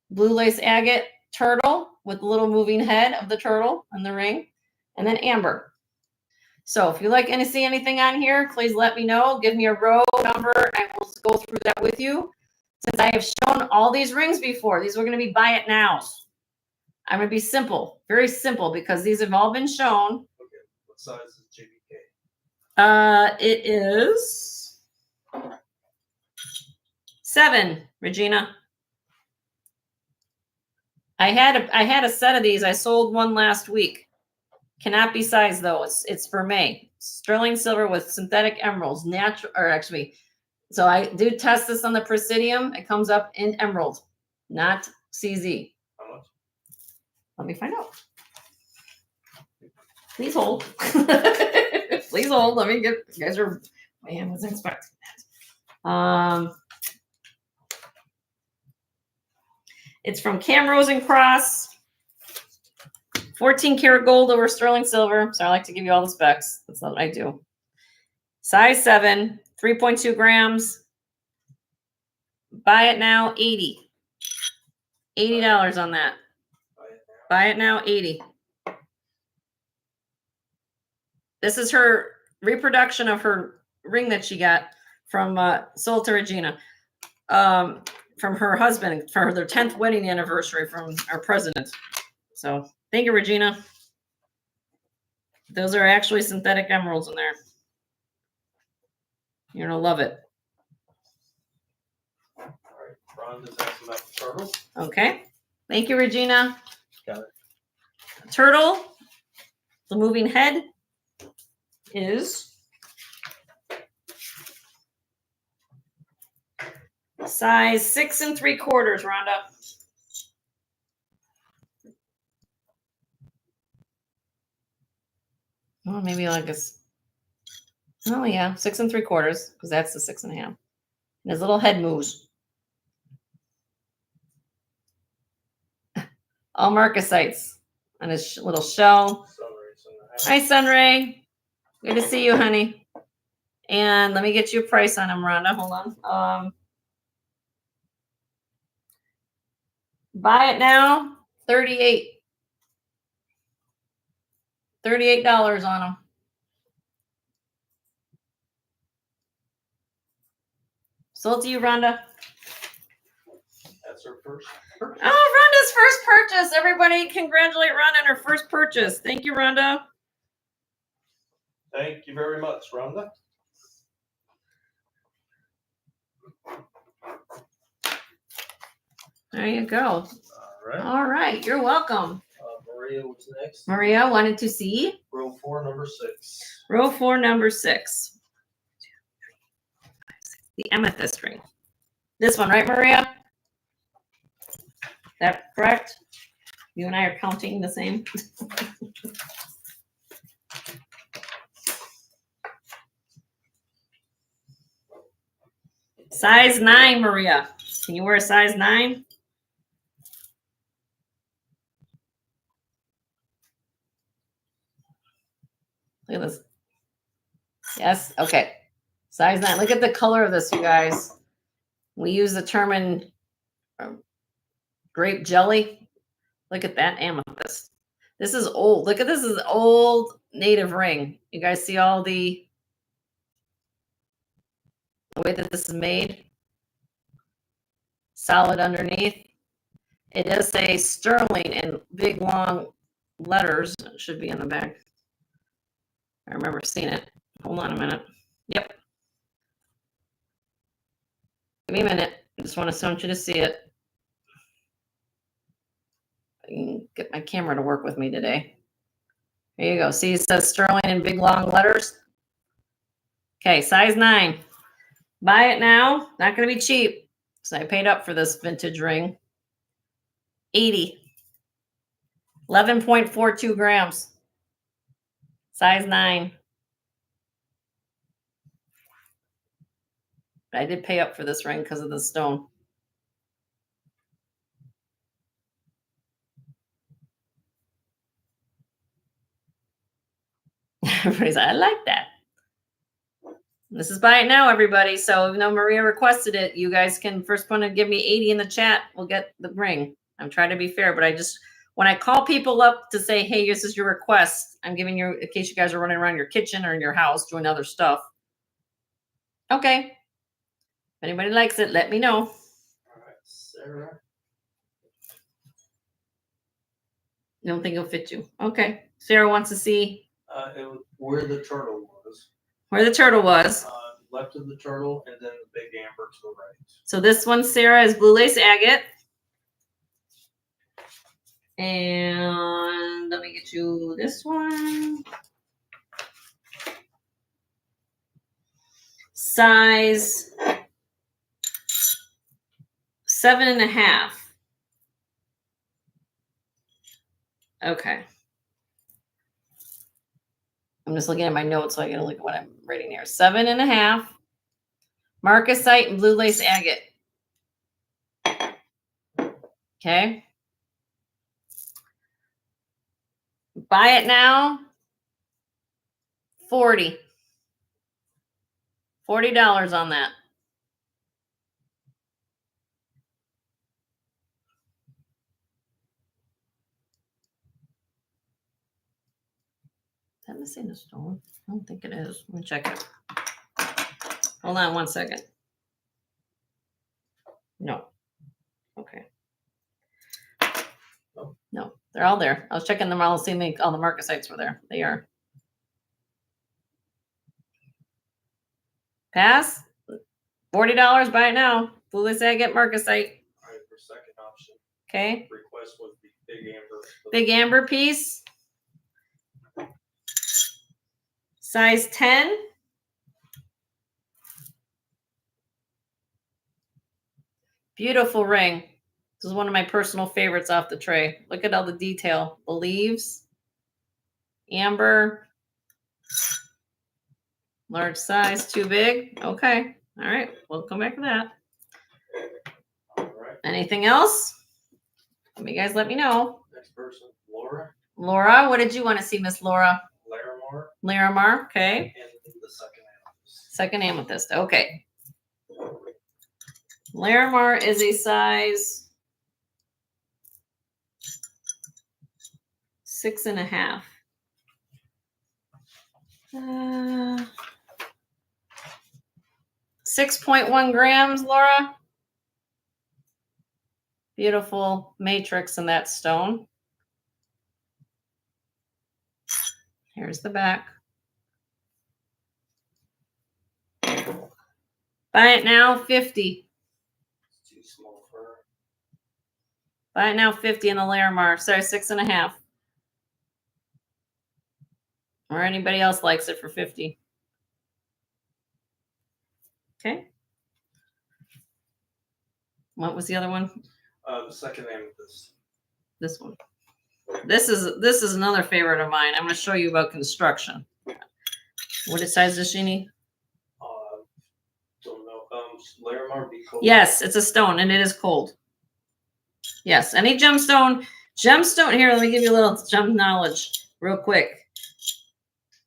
blue lace agate, turtle with the little moving head of the turtle and the ring, and then amber. So if you like to see anything on here, please let me know. Give me a row number and we'll go through that with you. Since I have shown all these rings before, these were going to be buy it nows. I'm going to be simple, very simple, because these have all been shown. Okay, what size is JBK? It is 7, Regina. I had a set of these. I sold one last week. Cannot be sized though. It's for May. Sterling silver with synthetic emeralds, natural, or actually, so I do test this on the Presidium. It comes up in emerald, not CZ. How much? Let me find out. Please hold. Please hold. Let me get. You guys are. Man, I wasn't expecting that. It's from Cam Rosencross. 14 karat gold over sterling silver. So I like to give you all the specs. That's what I do. Size 7, 3.2 grams. Buy it now, 80. $80 on that. Buy it now, 80. This is her reproduction of her ring that she got from sold to Regina. From her husband for their 10th wedding anniversary from our president. So thank you, Regina. Those are actually synthetic emeralds in there. You're gonna love it. All right, Rhonda's asking about the turtle. Okay. Thank you, Regina. Got it. Turtle, the moving head is size 6 3/4, Rhonda. Oh, maybe like a. Oh yeah, 6 3/4, because that's the 6 1/2. And his little head moves. All marcasites on his little shell. Hi, Sunray. Good to see you, honey. And let me get you a price on him, Rhonda. Hold on. Buy it now, $38. $38 on them. Sold to you, Rhonda. That's her first purchase. Oh, Rhonda's first purchase. Everybody congratulate Rhonda on her first purchase. Thank you, Rhonda. Thank you very much, Rhonda. There you go. All right. All right. You're welcome. Maria was next. Maria wanted to see Row 4, number 6. row 4, number 6. The amethyst ring. This one, right, Maria? That correct? You and I are counting the same. Size 9, Maria. Can you wear a size 9? Look at this. Yes. Okay. Size 9. Look at the color of this, you guys. We use the term in grape jelly. Look at that amethyst. This is old. Look at this. Is old native ring. You guys see all the way that this is made. Solid underneath. It does say sterling in big long letters. It should be in the back. I remember seeing it. Hold on a minute. Yep. Give me a minute. just want you to see it. I can get my camera to work with me today. There you go. See, it says sterling in big long letters. Okay, size 9. Buy it now. Not going to be cheap. So I paid up for this vintage ring. 80. 11.42 grams. Size 9. I did pay up for this ring because of the stone. Everybody's like, I like that. This is buy it now, everybody. So even though Maria requested it, you guys can first one to give me 80 in the chat. We'll get the ring. I'm trying to be fair, but I just, when I call people up to say, hey, this is your request, I'm giving you, in case you guys are running around your kitchen or in your house doing other stuff. Okay. If anybody likes it, let me know. All right, Sarah. You don't think it'll fit you? Okay. Sarah wants to see Where the turtle was. where the turtle was. Left of the turtle, and then the big amber to the right. So this one, Sarah, is blue lace agate. And let me get you this one. Size 7.5. Okay. I'm just looking at my notes so I gotta look at what I'm writing here. 7.5. Marcasite and blue lace agate. Okay. Buy it now. 40. $40 on that. Is that missing a stone? I don't think it is. Let me check it. Hold on one second. No. Okay. No, they're all there. I was checking them all, seeing all the marcasites were there. They are. Pass. $40. Buy it now. Blue lace agate marcasite. All right, for second option. Okay. Request was the big amber. Big amber piece. Size 10. Beautiful ring. This is one of my personal favorites off the tray. Look at all the detail. The leaves. Amber. Large size, too big. Okay. All right. We'll come back to that. All right. Anything else? You guys let me know. Next person, Laura. Laura, what did you want to see, Miss Laura? Larimar. Larimar, okay. And the second amethyst. Second amethyst, okay. Larimar is a size 6.5. 6.1 grams, Laura. Beautiful matrix in that stone. Here's the back. Buy it now, 50. It's too small for her. Buy it now, 50 in the Larimar. Sorry, 6.5. Or anybody else likes it for 50. Okay. What was the other one? The second amethyst. This one. This is another favorite of mine. I'm going to show you about construction. What size does she need? Don't know. Larimar be cold. Yes, it's a stone and it is cold. Yes, any gemstone. Gemstone, here, let me give you a little gem knowledge real quick.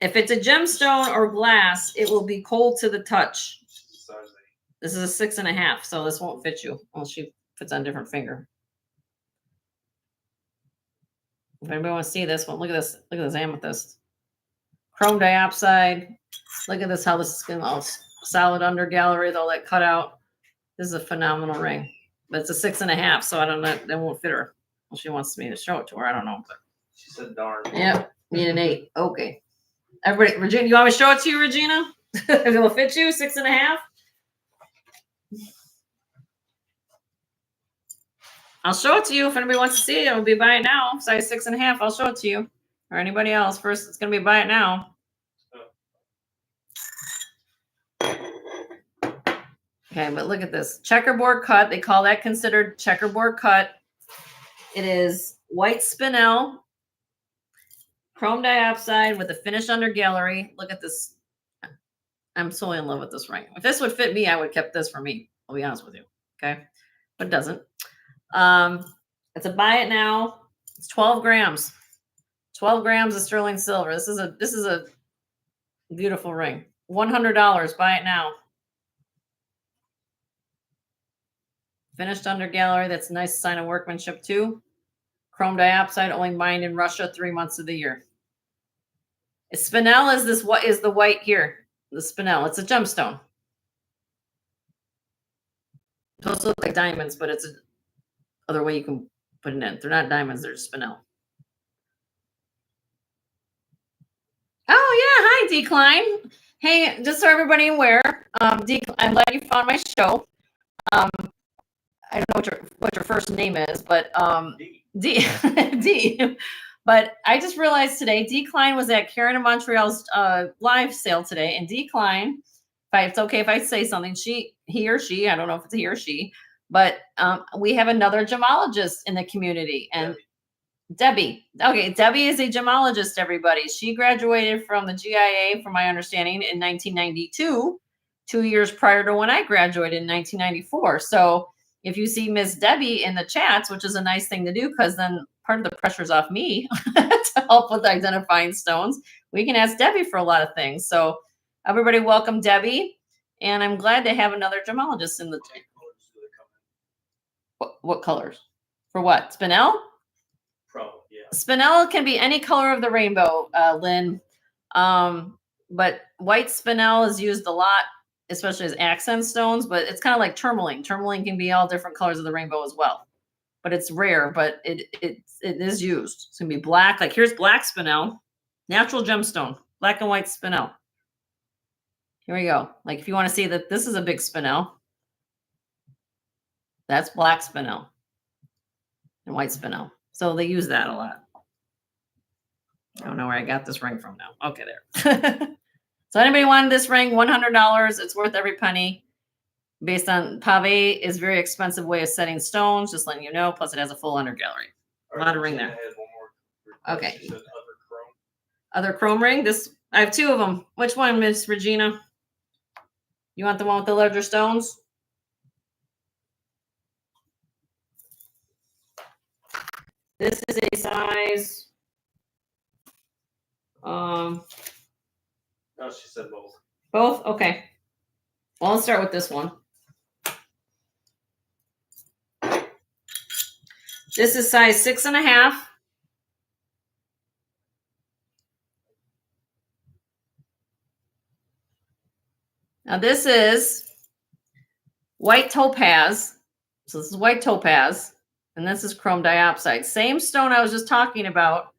If it's a gemstone or glass, it will be cold to the touch. Size 8. This is a 6.5, so this won't fit you unless she fits on a different finger. If anybody wants to see this one, look at this. Look at this amethyst. Chrome diopside. Look at this, how this is going to all solid under gallery with all that cut out. This is a phenomenal ring. But it's a 6.5, so I don't know. That won't fit her. Well, she wants me to show it to her. I don't know. But She said darn. yep, need an 8. Okay. Everybody, Regina, you want me to show it to you, Regina? If it will fit you, 6.5? I'll show it to you if anybody wants to see it. It'll be buy it now, size 6.5. I'll show it to you, or anybody else. First, it's gonna be buy it now. Okay, but look at this checkerboard cut. They call that considered checkerboard cut. It is white spinel, chrome diopside with a finished under gallery. Look at this. I'm so in love with this ring. If this would fit me, I would have kept this for me. I'll be honest with you. Okay, but it doesn't. It's a buy it now. It's 12 grams. 12 grams of sterling silver. This is a beautiful ring. $100. Buy it now. Finished under gallery. That's a nice sign of workmanship too. Chrome diopside, only mined in Russia 3 months of the year. Spinel is this. What is the white here? The spinel. It's a gemstone. It's supposed to look like diamonds, but it's other way you can put it in. They're not diamonds. They're spinel. Oh yeah, hi Decline. Hey, just so everybody aware, I'm glad you found my show. I don't know what your first name is, but D. D. But I just realized today, Decline was at Karen in Montreal's live sale today, and Decline, if it's okay if I say something, he or she, I don't know if it's he or she, but we have another gemologist in the community, and Debbie. Okay, Debbie is a gemologist, everybody. She graduated from the GIA, from my understanding, in 1992, 2 years prior to when I graduated in 1994. So if you see Miss Debbie in the chats, which is a nice thing to do, because then part of the pressure's off me to help with identifying stones, we can ask Debbie for a lot of things. So everybody welcome Debbie. And I'm glad to have another gemologist in the what colors? For what? Spinel? Probably, yeah. Spinel can be any color of the rainbow, Lynn. But white spinel is used a lot, especially as accent stones, but it's kind of like tourmaline. Tourmaline can be all different colors of the rainbow as well. But it's rare, but it is used. It's gonna be black. Like here's black spinel, natural gemstone, black and white spinel. Here we go. Like if you want to see that this is a big spinel, that's black spinel and white spinel. So they use that a lot. I don't know where I got this ring from now. Okay, there. So anybody wanted this ring, $100. It's worth every penny. Based on pave is very expensive way of setting stones, just letting you know. Plus it has a full under gallery. A lot of ring there. Okay. Other chrome ring. This I have two of them. Which one, Miss Regina? You want the one with the larger stones? This is a size. No, she said both. Both? Okay. Well, let's start with this one. This is size 6.5. Now this is white topaz. So this is white topaz. And this is chrome diopside. Same stone I was just talking about.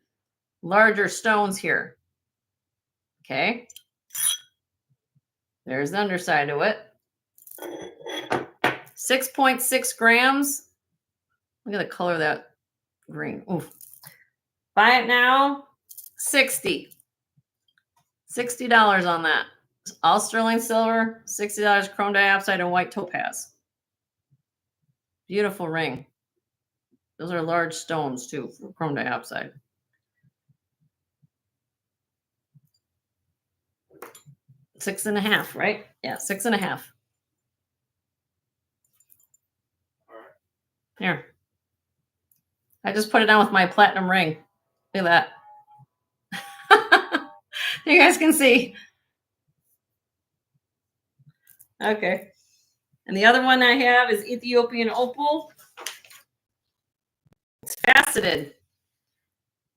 Larger stones here. Okay. There's the underside of it. 6.6 grams. Look at the color of that green. Oof. Buy it now. $60 on that. All sterling silver. $60 chrome diopside and white topaz. Beautiful ring. Those are large stones too for chrome diopside. 6.5, right? Yeah, 6.5. All right. Here. I just put it on with my platinum ring. Look at that. You guys can see. Okay. And the other one I have is Ethiopian opal. It's faceted.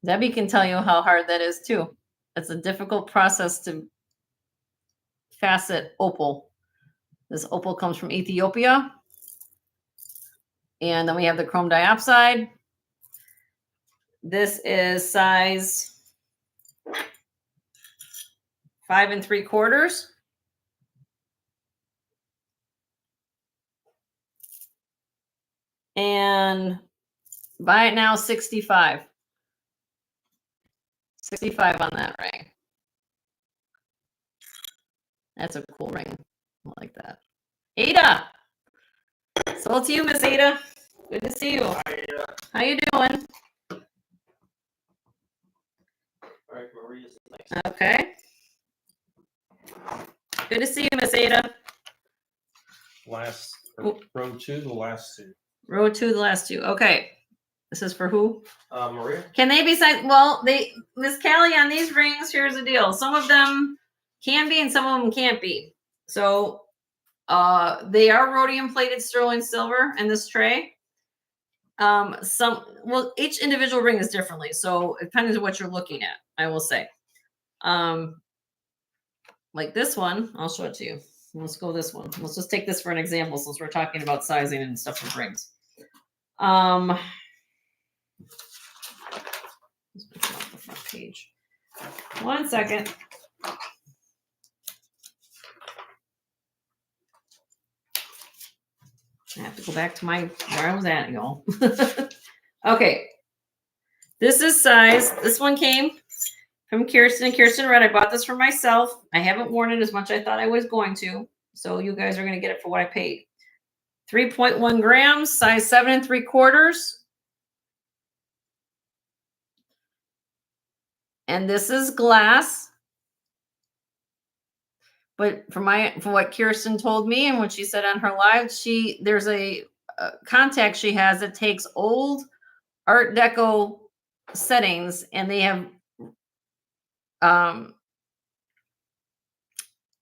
Debbie can tell you how hard that is too. It's a difficult process to facet opal. This opal comes from Ethiopia. And then we have the chrome diopside. This is size 5 3/4. And Buy it now, 65. 65 on that ring. That's a cool ring. I like that. Ada! Sold to you, Miss Ada. Good to see you. How you doing? All right, Maria's next. Okay. Good to see you, Miss Ada. Last Oh. row 2, the last 2. Row 2, the last 2. Okay. This is for who? Maria. Can they be signed? Well, Miss Callie, on these rings, here's the deal. Some of them can be and some of them can't be. So they are rhodium plated sterling silver in this tray. Each individual ring is differently. So it depends on what you're looking at, I will say. Like this one, I'll show it to you. Let's go this one. Let's just take this for an example since we're talking about sizing and stuff with rings. Let's put it off the front page. 1 second. I have to go back to where I was at, y'all. Okay. This is size. This one came from Kirsten. Kirsten Red. I bought this for myself. I haven't worn it as much as I thought I was going to. So you guys are going to get it for what I paid. 3.1 grams, size 7 3/4. And this is glass. But from what Kirsten told me and what she said on her live, there's a contact she has that takes old Art Deco settings and they have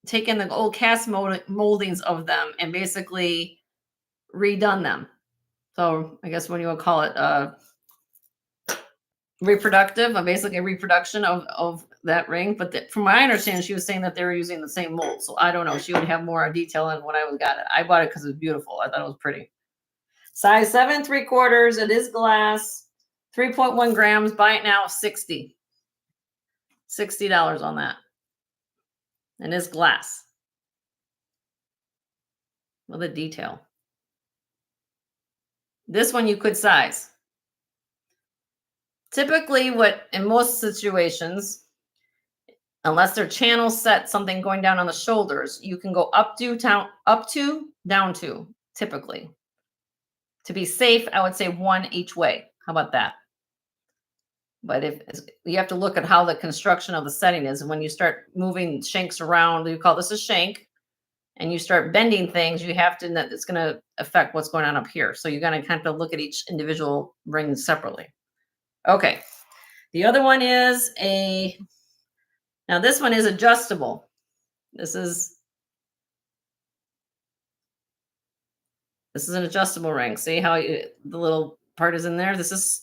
taken the old cast moldings of them and basically redone them. So I guess what you would call it, reproductive, basically a reproduction of that ring. But from my understanding, she was saying that they were using the same mold. So I don't know. She would have more detail on when I got it. I bought it because it was beautiful. I thought it was pretty. Size 7 3/4. It is glass. 3.1 grams. Buy it now. $60 on that. And it's glass with a detail. This one you could size. Typically, in most situations, unless they're channel set, something going down on the shoulders, you can go up to, down to, typically. To be safe, I would say 1 each way. How about that? But if you have to look at how the construction of the setting is, and when you start moving shanks around, you call this a shank, and you start bending things, you have to, it's going to affect what's going on up here. So you're going to kind of look at each individual ring separately. Okay. The other one is now this one is adjustable. This is an adjustable ring. See how the little part is in there? This is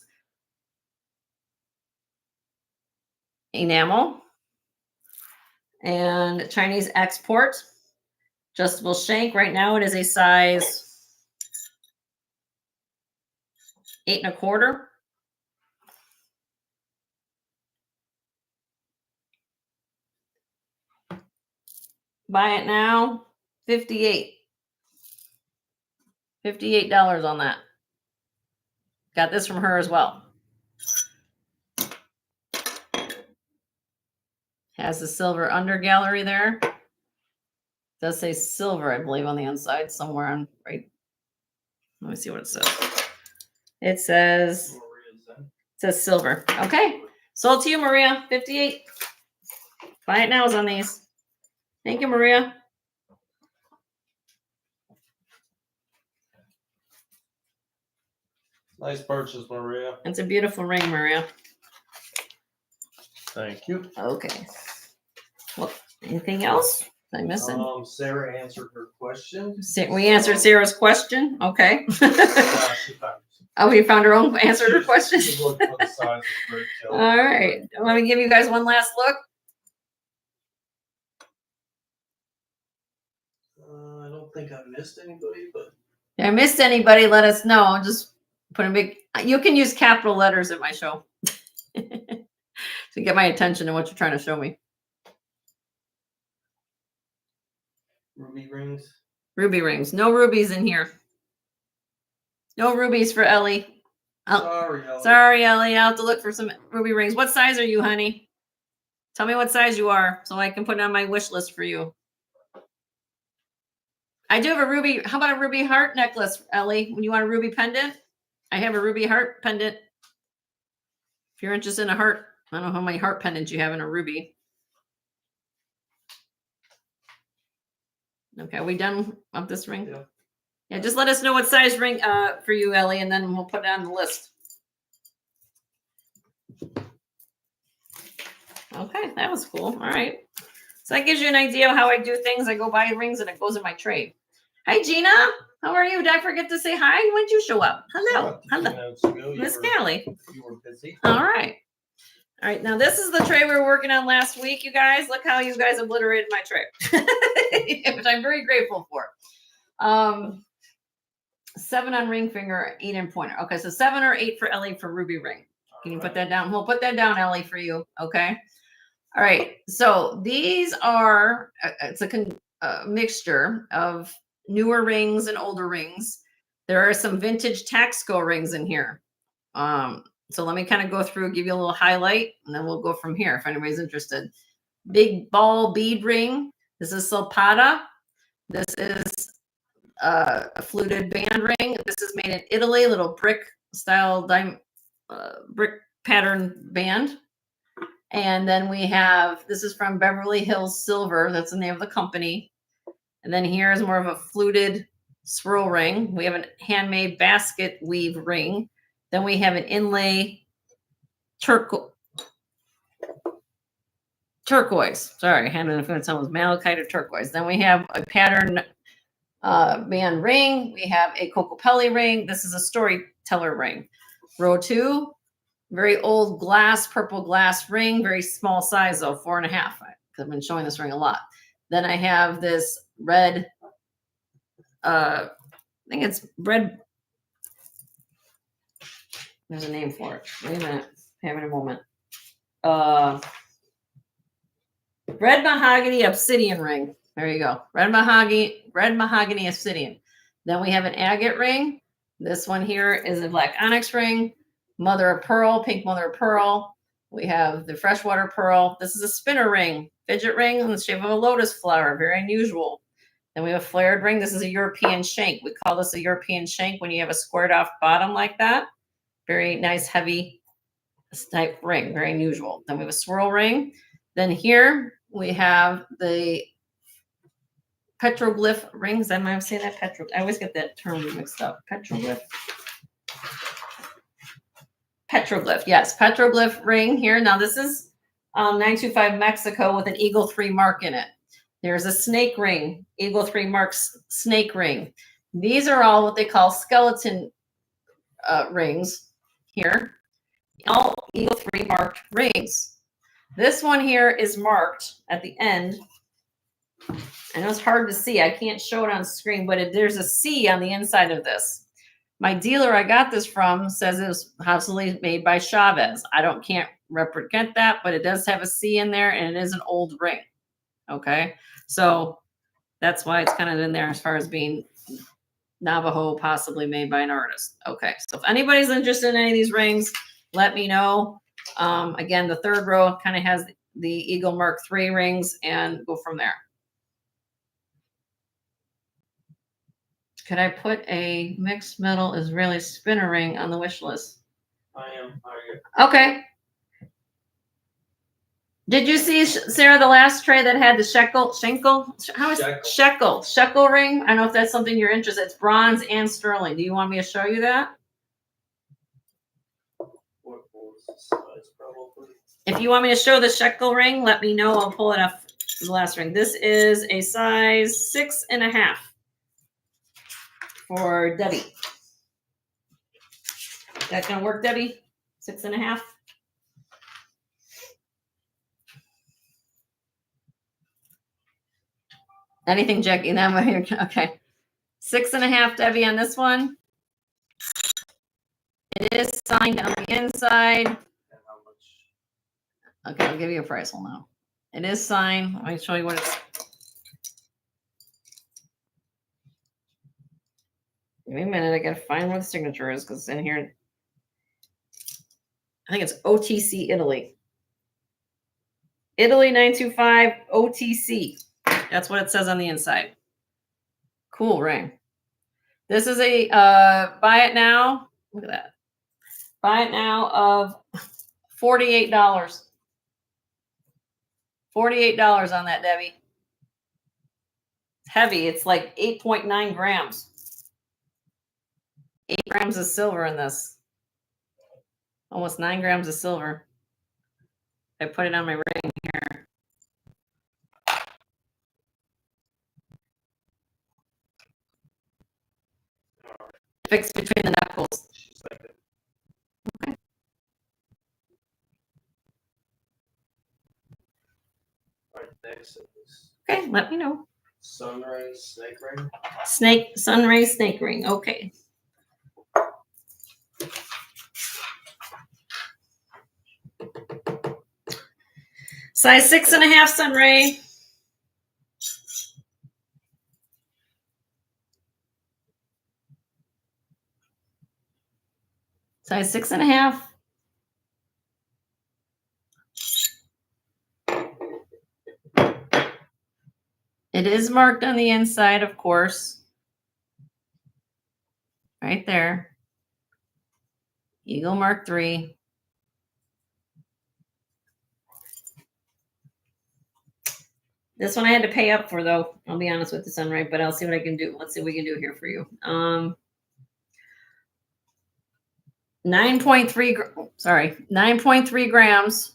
enamel and Chinese export. Adjustable shank. Right now it is a size 8 1/4. Buy it now, $58 on that. Got this from her as well. Has the silver under gallery there. Does say silver, I believe, on the inside somewhere on right. Let me see what it says. It says silver. Okay. Sold to you, Maria. 58. Buy it now is on these. Thank you, Maria. Nice purchase, Maria. It's a beautiful ring, Maria. Thank you. Okay. Well, anything else? Did I miss it? Sarah answered her question. We answered Sarah's question. Okay. She found Oh, we found her own answered her question. She looked for the size of the brick. All right. Let me give you guys one last look. I don't think I missed anybody, but If I missed anybody, let us know. Just put a big. You can use capital letters at my show to get my attention to what you're trying to show me. ruby rings. Ruby rings. No rubies in here. No rubies for Ellie. Oh, Sorry, Ellie. sorry, Ellie. I'll have to look for some ruby rings. What size are you, honey? Tell me what size you are so I can put it on my wish list for you. I do have a ruby. How about a ruby heart necklace, Ellie? When you want a ruby pendant, I have a ruby heart pendant. If you're interested in a heart, I don't know how many heart pendants you have in a ruby. Okay, are we done with this ring? Yeah. Yeah, just let us know what size ring for you, Ellie, and then we'll put it on the list. Okay, that was cool. All right. So that gives you an idea of how I do things. I go buy rings and it goes in my tray. Hi, Gina. How are you? Did I forget to say hi? When did you show up? Hello. Hello. Miss Callie. You were busy. All right. All right. Now, this is the tray we were working on last week, you guys. Look how you guys obliterated my tray, which I'm very grateful for. 7 on ring finger, 8 in pointer. Okay, so 7 or 8 for Ellie for ruby ring. Can you put that down? We'll put that down, Ellie, for you. Okay. All right. So these are, it's a mixture of newer rings and older rings. There are some vintage Taxco rings in here. So let me kind of go through, give you a little highlight, and then we'll go from here if anybody's interested. Big ball bead ring. This is Silpata. This is a fluted band ring. This is made in Italy, little brick style brick pattern band. And then we have, this is from Beverly Hills Silver. That's the name of the company. And then here is more of a fluted swirl ring. We have a handmade basket weave ring. Then we have an inlay turquoise. Sorry, I had an influence on was malachite or turquoise. Then we have a pattern band ring. We have a Cocopelli ring. This is a storyteller ring. Row 2. Very old glass, purple glass ring, very small size though, 4.5. I've been showing this ring a lot. Then I have this red, I think it's red. There's a name for it. Wait a minute, having a moment. Red mahogany obsidian ring. There you go. Red mahogany obsidian. Then we have an agate ring. This one here is a black onyx ring. Mother of pearl, pink mother of pearl. We have the freshwater pearl. This is a spinner ring, fidget ring in the shape of a lotus flower, very unusual. Then we have a flared ring. This is a European shank. We call this a European shank when you have a squared off bottom like that. Very nice, heavy type ring, very unusual. Then we have a swirl ring. Then here we have the petroglyph rings. I might say that I always get that term mixed up. Petroglyph. Petroglyph, yes, petroglyph ring here. Now this is 925 Mexico with an Eagle 3 mark in it. There's a snake ring, Eagle 3 marks snake ring. These are all what they call skeleton rings here. All Eagle 3 marked rings. This one here is marked at the end. I know it's hard to see. I can't show it on screen, but there's a C on the inside of this. My dealer I got this from says it was possibly made by Chavez. Can't represent that, but it does have a C in there and it is an old ring. Okay. So that's why it's kind of in there as far as being Navajo, possibly made by an artist. Okay. So if anybody's interested in any of these rings, let me know. Again, the third row kind of has the Eagle Mark III rings and go from there. Could I put a mixed metal Israeli spinner ring on the wish list? I am. Okay. Did you see, Sarah, the last tray that had the shekel ring? I don't know if that's something you're interested in. It's bronze and sterling. Do you want me to show you that? What was the size, probably? If you want me to show the shekel ring, let me know. I'll pull it up. The last ring. This is a size 6.5 for Debbie. That gonna work, Debbie? 6.5. Anything, Jackie? Okay. 6.5, Debbie, on this one. It is signed on the inside. And how much? Okay, I'll give you a price. Hold on. It is signed. Let me show you what it's. Give me a minute. I gotta find where the signature is because in here. I think it's OTC Italy. Italy 925 OTC. That's what it says on the inside. Cool ring. This is a buy it now. Look at that. Buy it now of $48. $48 on that, Debbie. It's heavy. It's like 8.9 grams. 8 grams of silver in this. Almost 9 grams of silver. I put it on my ring here. Fixed between the knuckles. Okay. Right, next is Okay, let me know. sunrise snake ring. Sunray snake ring. Okay. Size 6.5 Sunray. Size 6.5. It is marked on the inside, of course. Right there. Eagle Mark 3. This one I had to pay up for, though. I'll be honest with the Sunray, but I'll see what I can do. Let's see what we can do here for you. 9.3 grams.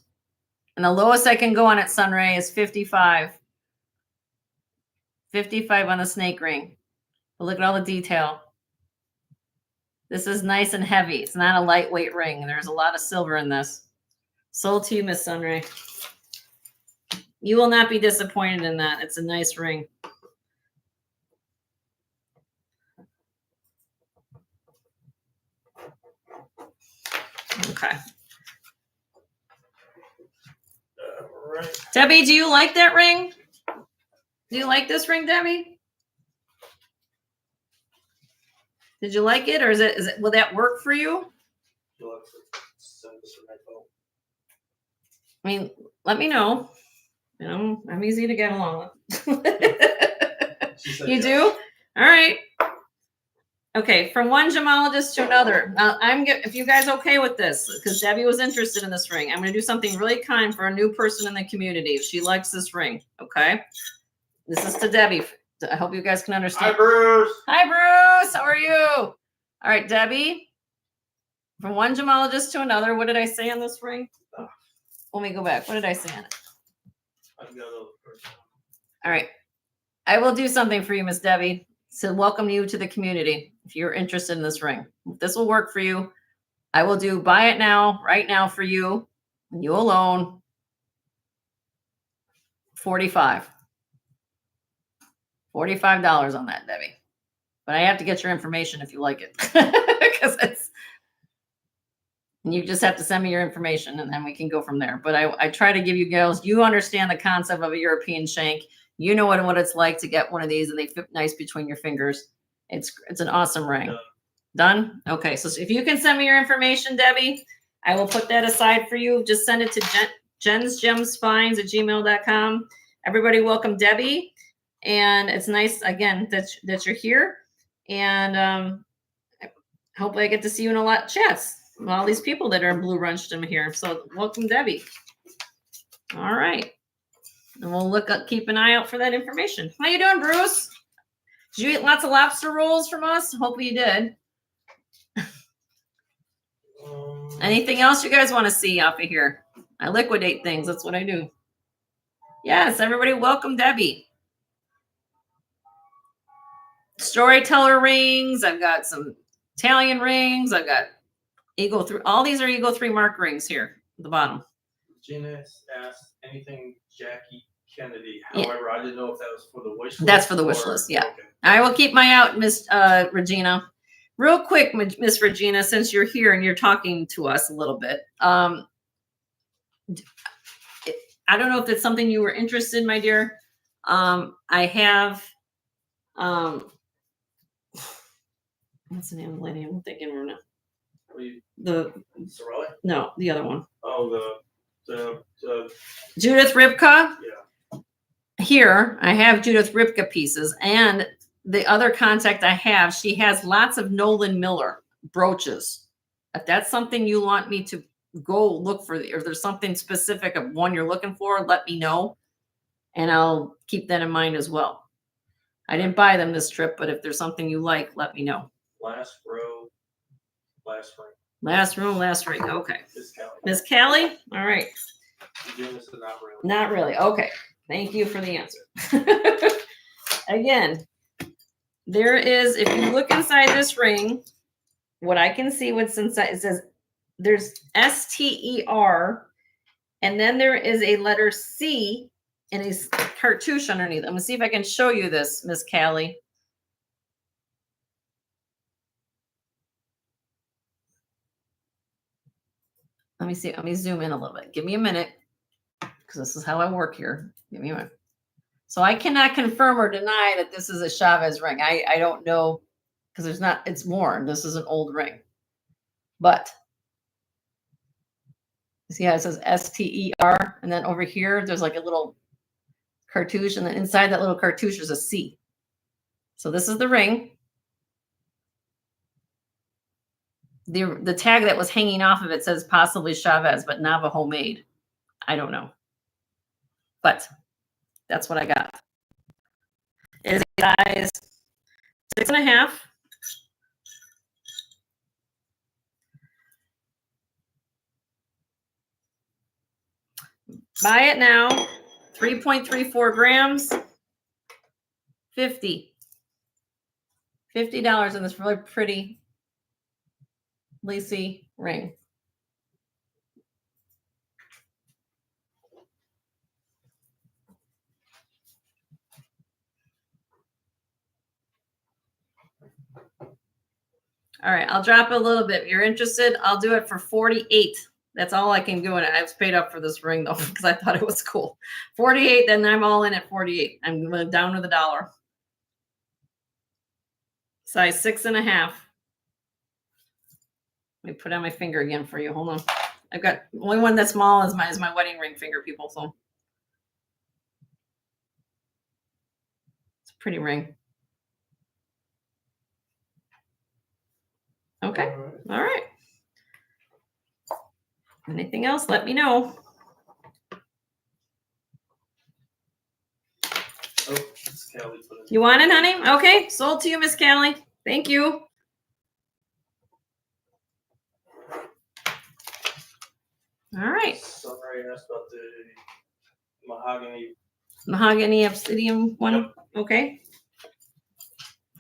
And the lowest I can go on it, Sunray, is 55. 55 on the snake ring. But look at all the detail. This is nice and heavy. It's not a lightweight ring. There's a lot of silver in this. Sold to you, Miss Sunray. You will not be disappointed in that. It's a nice ring. Okay. Right. Debbie, do you like that ring? Do you like this ring, Debbie? Did you like it, or is it will that work for you? You'll have to send this from my phone. I mean, let me know. You know, I'm easy to get along with. You yes. do? All right. Okay, from one gemologist to another. Now, if you guys okay with this, because Debbie was interested in this ring, I'm going to do something really kind for a new person in the community if she likes this ring. Okay, this is to Debbie. I hope you guys can understand. Hi, Bruce. Hi, Bruce. How are you? All right, Debbie. From one gemologist to another. What did I say on this ring? Let me go back. What did I say on it? I've got a person. All right. I will do something for you, Miss Debbie, to welcome you to the community if you're interested in this ring. If this will work for you, I will do buy it now, right now for you, and you alone, 45. $45 on that, Debbie. But I have to get your information if you like it. Because you just have to send me your information and then we can go from there. But I try to give you girls, you understand the concept of a European shank. You know what it's like to get one of these and they fit nice between your fingers. It's an awesome ring. Done? Okay. So if you can send me your information, Debbie, I will put that aside for you. Just send it to jensgemsfinds@gmail.com. Everybody welcome Debbie. And it's nice, again, that you're here. And hopefully I get to see you in a lot of chats. All these people that are in Blue Runchdom here. So welcome, Debbie. All right. And we'll keep an eye out for that information. How you doing, Bruce? Did you eat lots of lobster rolls from us? Hopefully you did. Anything else you guys want to see off of here? I liquidate things. That's what I do. Yes, everybody welcome Debbie. Storyteller rings. I've got some Italian rings. I've got Eagle 3. All these are Eagle 3 mark rings here at the bottom. Gina asked anything Jackie Kennedy. However, I didn't know if that was for the wish list. That's for the wish list, yeah. Okay. I will keep my eye out, Miss Regina. Real quick, Miss Regina, since you're here and you're talking to us a little bit. I don't know if it's something you were interested in, my dear. I have what's the name of the lady? I'm thinking right now. The Sorelli? no, the other one. Oh, the Judith Ripka. yeah. Here, I have Judith Ripka pieces, and the other contact I have, she has lots of Nolan Miller brooches. If that's something you want me to go look for, or there's something specific of one you're looking for, let me know, and I'll keep that in mind as well. I didn't buy them this trip, but if there's something you like, let me know. Last row, last ring. Last room, last ring. Okay. Miss Kelly. Miss Callie? All right. This is not really. Not really. Okay. Thank you for the answer. Again, there is, if you look inside this ring, what I can see what's inside, it says there's STER, and then there is a letter C and a cartouche underneath. I'm gonna see if I can show you this, Miss Callie. Let me see. Let me zoom in a little bit. Give me a minute, because this is how I work here. Give me a minute. So I cannot confirm or deny that this is a Chavez ring. I don't know, because there's not, it's worn. This is an old ring. But see how it says STER, and then over here there's like a little cartouche, and then inside that little cartouche is a C. So this is the ring. The tag that was hanging off of it says possibly Chavez, but Navajo made. I don't know. But that's what I got. It is a size 6.5. Buy it now. 3.34 grams. $50 in this really pretty lacy ring. All right, I'll drop it a little bit. If you're interested, I'll do it for 48. That's all I can do. And I've paid up for this ring though, because I thought it was cool. 48, then I'm all in at 48. I'm going down to the dollar. Size 6.5. Let me put on my finger again for you. Hold on. I've got only one that's small is my wedding ring finger, people. So it's a pretty ring. Okay. All right. Anything else? Let me know. Oh, Miss Kelly put it. You want it, honey? Okay. Sold to you, Miss Callie. Thank you. All right. Sorry, I asked about the Mahogany obsidian one. Yep. Okay.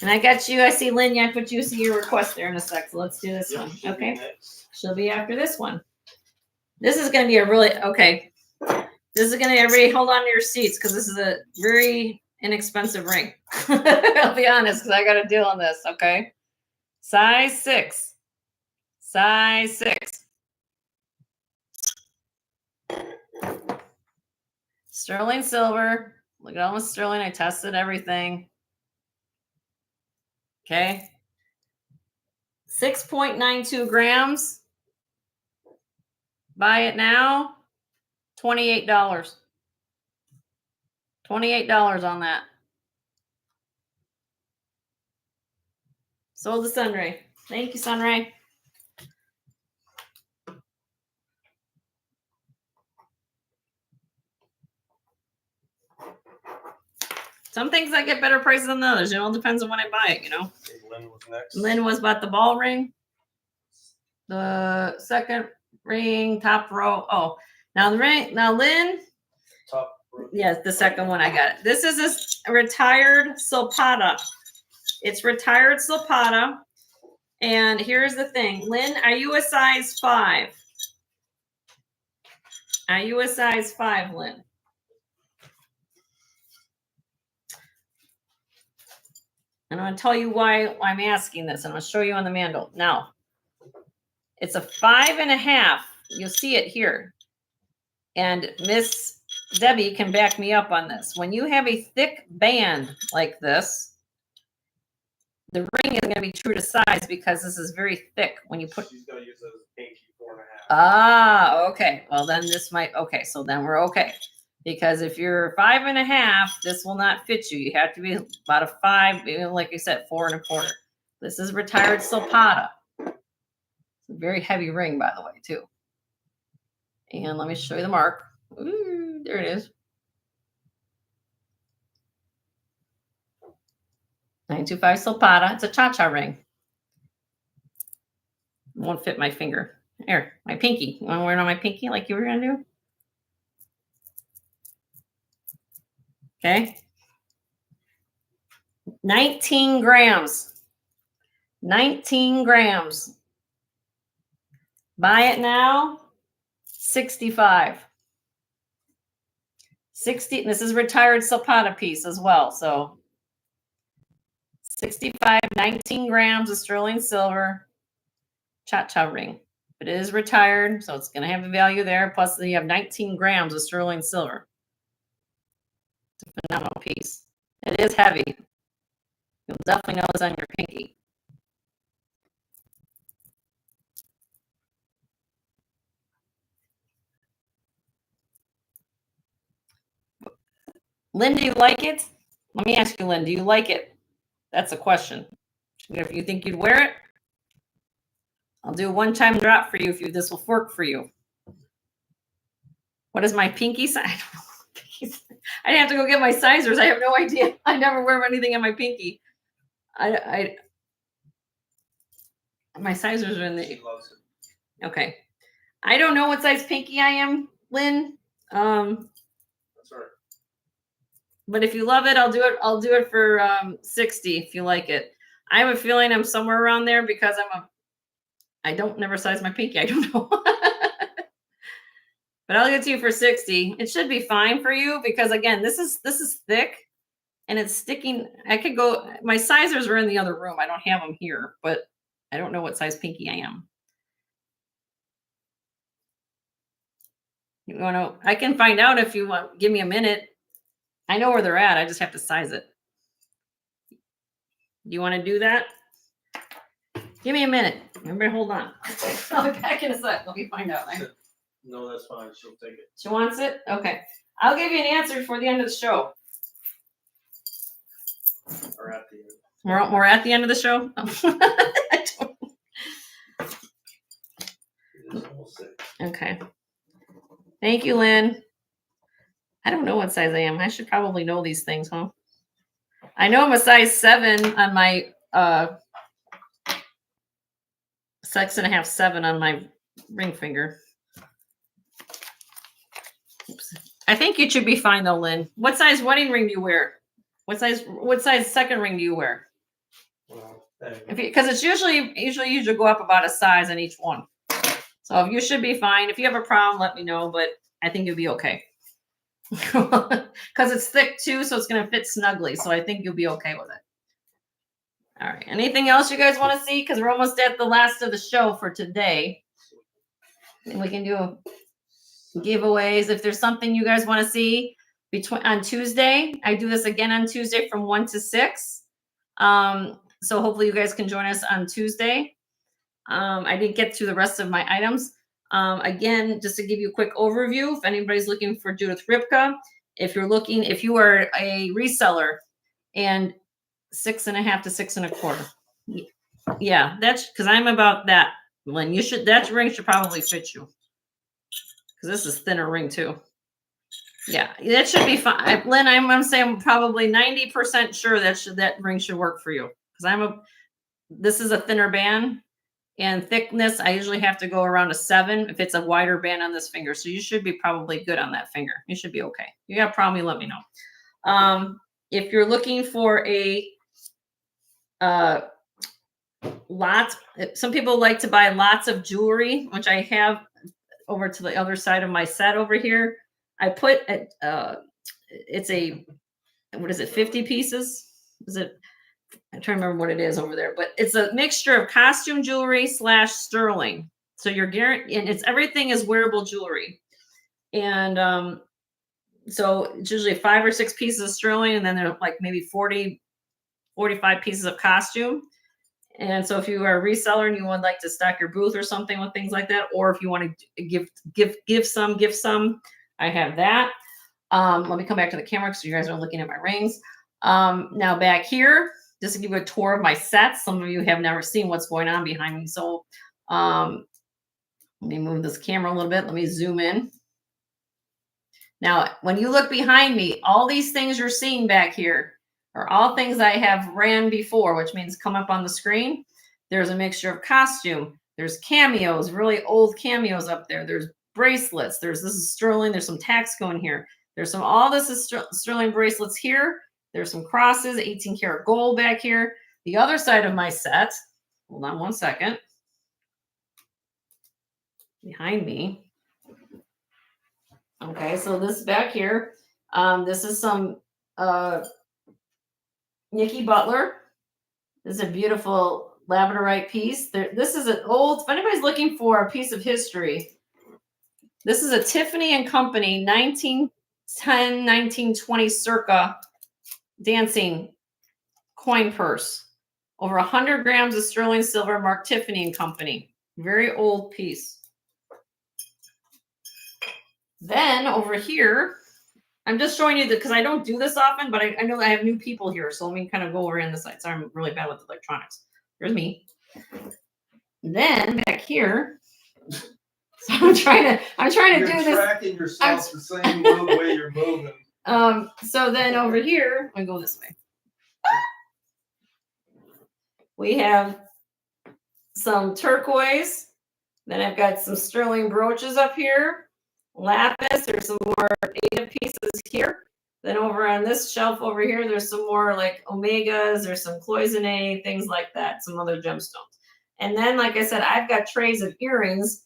And I got you. I see Lynn. I put you see your request there in a sec. So let's do this one. Okay. She'll be after this one. This is going to be a really, okay. This is going to, everybody hold on to your seats, because this is a very inexpensive ring. I'll be honest, because I got to deal on this. Okay. Size 6. Size 6. Sterling silver. Look at all the sterling. I tested everything. Okay. 6.92 grams. Buy it now. $28. $28 on that. Sold to Sunray. Thank you, Sunray. Some things I get better prices than others. It all depends on when I buy it, you know. Lynn was next. Lynn was bought the ball ring. The second ring, top row. Oh, now the ring. Now Lynn. Top row. Yes, the second one I got it. This is a retired Silpata. It's retired Silpata. And here's the thing. Lynn, are you a size 5? Are you a size 5, Lynn? And I'm going to tell you why I'm asking this. I'm going to show you on the mandel. Now, it's a 5.5. You'll see it here. And Miss Debbie can back me up on this. When you have a thick band like this, the ring is going to be true to size, because this is very thick when you put. She's got to use Ah, okay. Well, then this might, okay. So then we're okay. Because if you're 5.5, this will not fit you. You have to be about a 5, maybe like I said, 4.25. This is retired Silpata. It's a very heavy ring, by the way, too. And let me show you the mark. Ooh, there it is. 925 Silpata. It's a cha-cha ring. It won't fit my finger. Here, my pinky. You want to wear it on my pinky like you were going to do? Okay. 19 grams. 19 grams. Buy it now. 65. 60. This is retired Silpata piece as well. So 65, 19 grams of sterling silver. Cha-cha ring. It is retired, so it's going to have a value there. Plus, you have 19 grams of sterling silver. It's a phenomenal piece. It is heavy. You'll definitely know it's on your pinky. Lynn, do you like it? Let me ask you, Lynn, do you like it? That's a question. If you think you'd wear it, I'll do a one-time drop for you if this will work for you. What is my pinky size? I have to go get my sizers. I have no idea. I never wear anything on my pinky. My sizers are in the. Okay. I don't know what size pinky I am, Lynn. That's all right. But if you love it, I'll do it. I'll do it for 60 if you like it. I have a feeling I'm somewhere around there because I don't never size my pinky. I don't know. But I'll get to you for 60. It should be fine for you because again, this is thick and it's sticking. I could go, my sizers are in the other room. I don't have them here, but I don't know what size pinky I am. You want to, I can find out if you want, give me a minute. I know where they're at. I just have to size it. Do you want to do that? Give me a minute. Everybody hold on. I'll be back in a sec. Let me find out. No, that's fine. She'll take it. She wants it? Okay. I'll give you an answer before the end of the show. Or at the end. We're at the end of the show? I don't... It is almost 6. Okay. Thank you, Lynn. I don't know what size I am. I should probably know these things, huh? I know I'm a size 7 on my 6.5, 7 on my ring finger. Oops. I think you should be fine though, Lynn. What size wedding ring do you wear? What size second ring do you wear? Well, Because it's usually you go up about a size on each one. So you should be fine. If you have a problem, let me know, but I think you'll be okay. Because it's thick too, so it's going to fit snugly. So I think you'll be okay with it. All right. Anything else you guys want to see? Because we're almost at the last of the show for today. And we can do giveaways. If there's something you guys want to see on Tuesday, I do this again on Tuesday from 1 to 6. So hopefully you guys can join us on Tuesday. I didn't get through the rest of my items. Again, just to give you a quick overview, if anybody's looking for Judith Ripka, if you are a reseller and 6.5 to 6.25. Yeah, that's because I'm about that, Lynn. That ring should probably fit you. Because this is thinner ring too. Yeah, that should be fine. Lynn, I'm saying I'm probably 90% sure that ring should work for you. Because this is a thinner band. And thickness, I usually have to go around a 7 if it's a wider band on this finger. So you should be probably good on that finger. You should be okay. If you got a problem, you let me know. If you're looking for a lot, some people like to buy lots of jewelry, which I have over to the other side of my set over here. I put it's a, what is it, 50 pieces? Is it? I'm trying to remember what it is over there, but it's a mixture of costume jewelry / sterling. So you're guaranteed, and everything is wearable jewelry. And so it's usually 5 or 6 pieces of sterling, and then there are like maybe 40, 45 pieces of costume. And so if you are a reseller and you would like to stock your booth or something with things like that, or if you want to give some, I have that. Let me come back to the camera because you guys are looking at my rings. Now back here, just to give you a tour of my sets. Some of you have never seen what's going on behind me. So let me move this camera a little bit. Let me zoom in. Now, when you look behind me, all these things you're seeing back here are all things I have ran before, which means come up on the screen. There's a mixture of costume. There's cameos, really old cameos up there. There's bracelets. This is sterling. There's some Taxco in here. There's all this is sterling bracelets here. There's some crosses, 18 karat gold back here. The other side of my set, hold on one second. Behind me. Okay, so this back here, this is some Nikki Butler. This is a beautiful labradorite piece. This is an old, if anybody's looking for a piece of history, this is a Tiffany and Company 1910, 1920 circa dancing coin purse. Over 100 grams of sterling silver marked Tiffany and Company. Very old piece. Then over here, I'm just showing you because I don't do this often, but I know I have new people here. So let me kind of go over in the side. Sorry, I'm really bad with electronics. Here's me. Then back here, so I'm trying to do this. You're tracking yourself the same way you're moving. So then over here, I'm going this way. We have some turquoise. Then I've got some sterling brooches up here. Lapis. There's some more Agate pieces here. Then over on this shelf over here, there's some more like omegas. There's some cloisonne, things like that. Some other gemstones. And then, like I said, I've got trays of earrings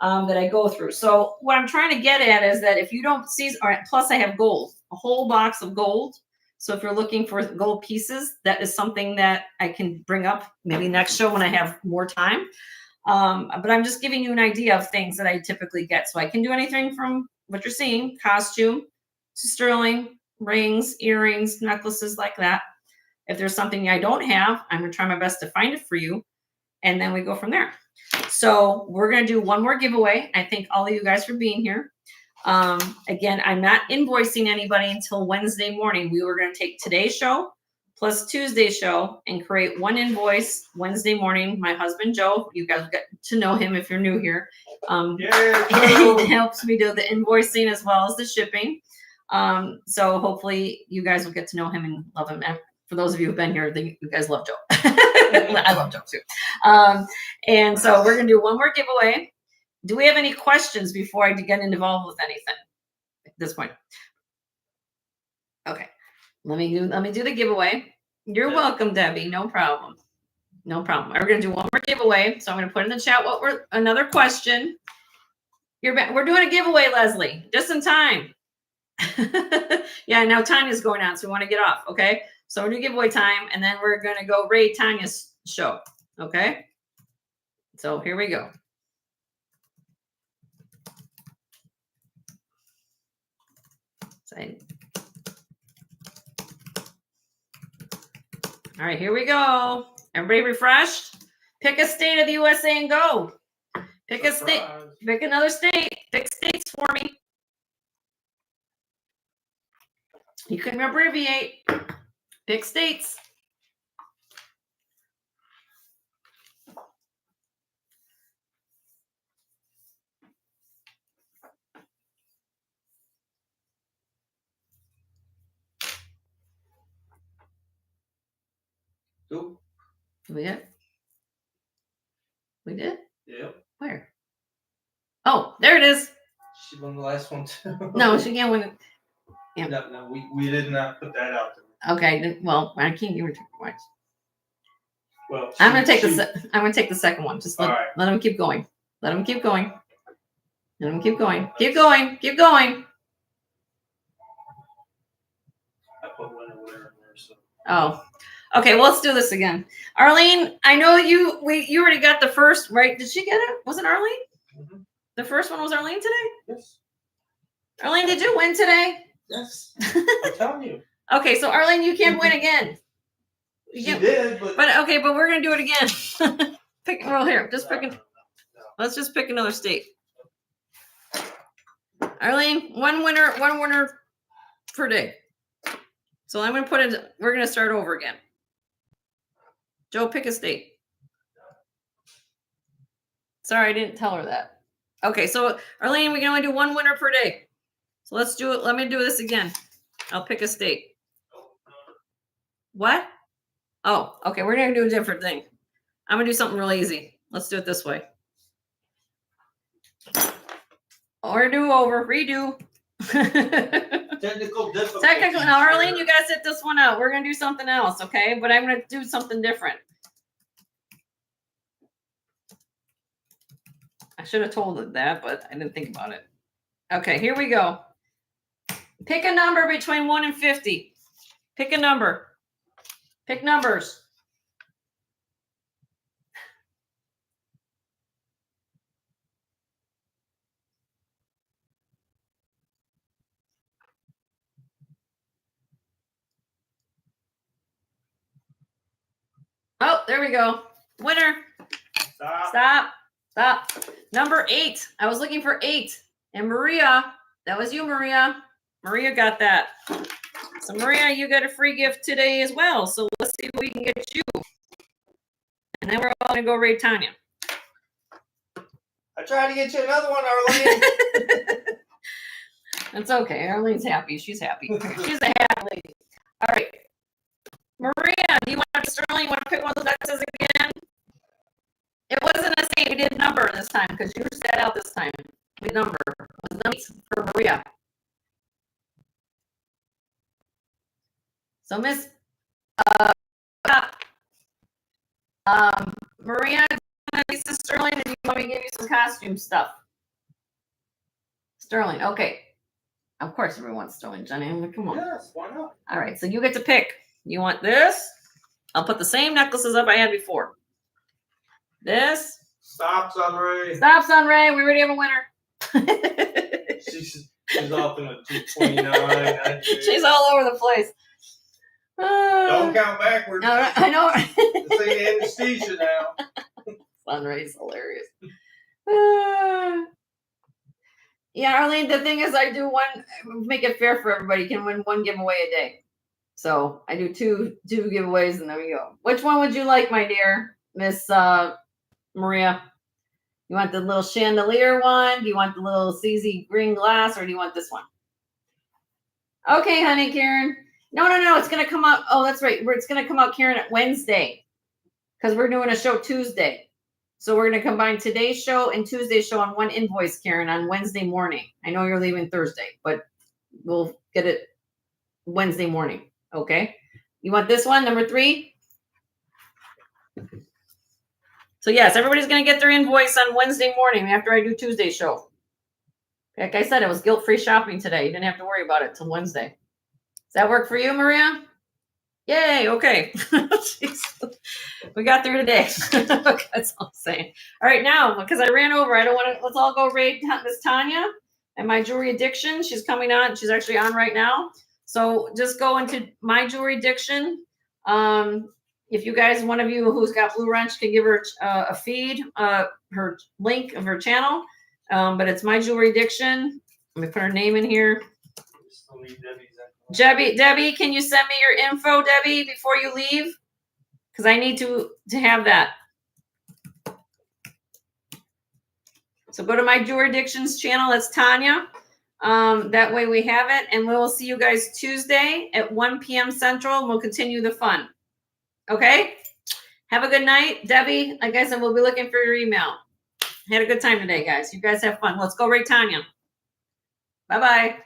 that I go through. So what I'm trying to get at is that if you don't see, all right, plus I have gold, a whole box of gold. So if you're looking for gold pieces, that is something that I can bring up maybe next show when I have more time. But I'm just giving you an idea of things that I typically get. So I can do anything from what you're seeing, costume, to sterling, rings, earrings, necklaces like that. If there's something I don't have, I'm going to try my best to find it for you. And then we go from there. So we're going to do one more giveaway. I thank all of you guys for being here. Again, I'm not invoicing anybody until Wednesday morning. We were going to take today's show plus Tuesday's show and create one invoice Wednesday morning. My husband, Joe, you guys get to know him if you're new here. He helps me do the invoicing as well as the shipping. So hopefully you guys will get to know him and love him. And for those of you who've been here, you guys love Joe. I love Joe too. And so we're going to do one more giveaway. Do we have any questions before I get involved with anything at this point? Okay. Let me do the giveaway. You're welcome, Debbie. No problem. No problem. We're going to do one more giveaway. So I'm going to put in the chat another question. We're doing a giveaway, Leslie, just in time. Yeah, now Tanya's going on, so we want to get off. Okay. So we're doing giveaway time, and then we're going to go rate Tanya's show. Okay. So here we go. All right, here we go. Everybody refreshed? Pick a state of the USA and go. Pick a state. Pick another state. Pick states for me. You can abbreviate. Pick states. Nope. We did? We did? Yep. Where? Oh, there it is. She won the last one too. No, she can't win. Yeah. No, we did not put that out there. Okay, well, I can't give her twice. Well, I'm gonna take the second one. Just let him keep going. Let him keep going. Let him keep going. Keep going. Keep going. I put one over there. So. Oh. Okay, well, let's do this again. Arlene, I know you already got the first, right? Did she get it? Was it Arlene? Mm-hmm. The first one was Arlene today? Yes. Arlene, did you win today? Yes. I'm telling you. Okay, so Arlene, you can't win again. Yeah, did, but okay, but we're gonna do it again. Well, here, just pick. Let's just pick another state. Arlene, one winner per day. So I'm gonna put it. We're gonna start over again. Joe, pick a state. Sorry, I didn't tell her that. Okay, so Arlene, we can only do one winner per day. So let's do it. Let me do this again. I'll pick a state. What? Oh, okay. We're gonna do a different thing. I'm gonna do something really easy. Let's do it this way. Or do over, redo. technical difficulties. Technical. Now, Arlene, you guys sit this one out. We're gonna do something else, okay? But I'm gonna do something different. I should have told it that, but I didn't think about it. Okay, here we go. Pick a number between 1 and 50. Pick a number. Pick numbers. Oh, there we go. Winner. Stop. Stop. Number 8. I was looking for 8. And Maria, that was you, Maria. Maria got that. So Maria, you got a free gift today as well. So let's see what we can get you. And then we're all gonna go raid Tanya. I tried to get you another one, Arlene. It's okay. Arlene's happy. She's happy. She's a happy lady. All right. Maria, do you want Sterling? You want to pick one of those X's again? It wasn't a same. We did number this time because you sat out this time. We number. It was nice for Maria. So Miss Maria, Lisa Sterling, and you want me to give you some costume stuff? Sterling, okay. Of course everyone wants Sterling, Jenny. Come on. Yes, why not? All right, so you get to pick. You want this? I'll put the same necklaces up I had before. This. Stop, Sunray. Stop, Sunray. We already have a winner. She's off in a 229. She's all over the place. Don't count backwards. I know. This ain't anesthesia now. Sunray's hilarious. Yeah, Arlene, the thing is I do make it fair for everybody. You can win one giveaway a day. So I do two giveaways and there we go. Which one would you like, my dear Miss Maria? You want the little chandelier one? Do you want the little CZ green glass, or do you want this one? Okay, honey, Karen. No. It's gonna come out. Oh, that's right. It's gonna come out, Karen, at Wednesday, because we're doing a show Tuesday. So we're gonna combine today's show and Tuesday's show on one invoice, Karen, on Wednesday morning. I know you're leaving Thursday, but we'll get it Wednesday morning. Okay. You want this one, number 3? So yes, everybody's going to get their invoice on Wednesday morning after I do Tuesday's show. Like I said, it was guilt-free shopping today. You didn't have to worry about it till Wednesday. Does that work for you, Maria? Yay. Okay. We got through today. That's all I'm saying. All right. Now, because I ran over, I don't want to, let's all go raid Miss Tanya and my jewelry addiction. She's coming on. She's actually on right now. So just go into my jewelry addiction. If you guys, one of you who's got Blue Wrench, can give her a feed, her link of her channel. But it's my jewelry addiction. Let me put her name in here. Debbie, can you send me your info, Debbie, before you leave? Because I need to have that. So go to my jewelry addictions channel. That's Tanya. That way we have it, and we will see you guys Tuesday at 1 p.m. Central, and we'll continue the fun. Okay? Have a good night. Debbie, like I said, we'll be looking for your email. Had a good time today, guys. You guys have fun. Let's go rate Tanya. Bye-bye.